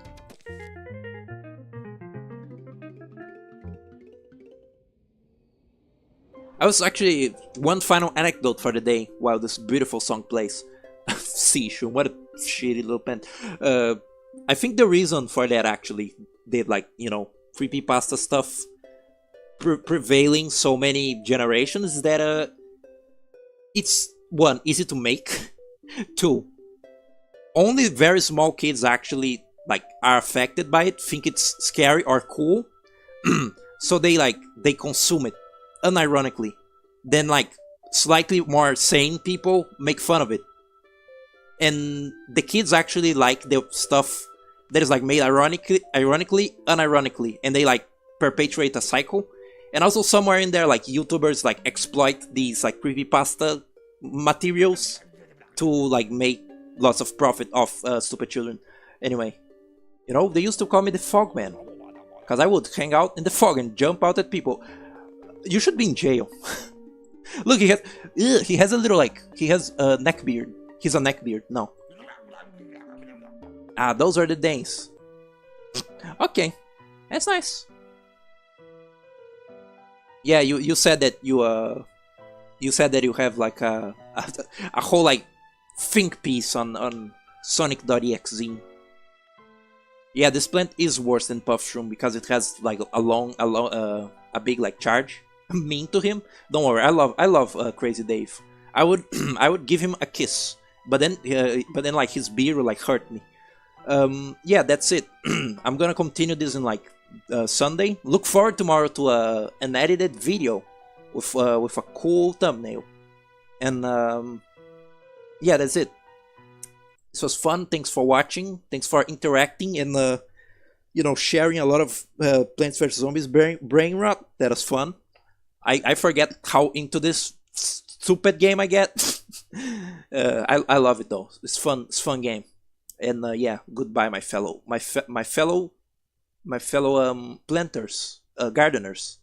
I was actually, one final anecdote for the day while this beautiful song plays. Seishun, what a shitty little pen. I think the reason for that actually, they like, you know, creepypasta stuff prevailing so many generations is that it's, one, easy to make. Two, only very small kids actually like are affected by it, think it's scary or cool. So they consume it unironically. Then like slightly more sane people make fun of it, and the kids actually like the stuff that is like made ironically, unironically, and they like perpetuate a cycle. And also somewhere in there, like YouTubers like exploit these like creepypasta materials to like make lots of profit off stupid children. Anyway, you know, they used to call me the Fog Man because I would hang out in the fog and jump out at people. You should be in jail. Look, he has a little like, he has a neck beard. He's a neckbeard. No. Ah, those are the Danes. Okay, that's nice. Yeah, you said that you said that you have like a whole like think piece on Sonic.exe. Yeah, this plant is worse than Puffshroom because it has like a big like charge. Mean to him. Don't worry, I love Crazy Dave. I would give him a kiss, but then like his beard will like hurt me. Yeah, that's it. I'm gonna continue this in like Sunday. Look forward tomorrow to an edited video with a cool thumbnail. And yeah, that's it. This was fun. Thanks for watching. Thanks for interacting and you know, sharing a lot of Plants vs Zombies brain rot. That was fun. I forget how into this stupid game I get. I love it though. It's fun. It's a fun game. And yeah, goodbye, my fellow planters, gardeners.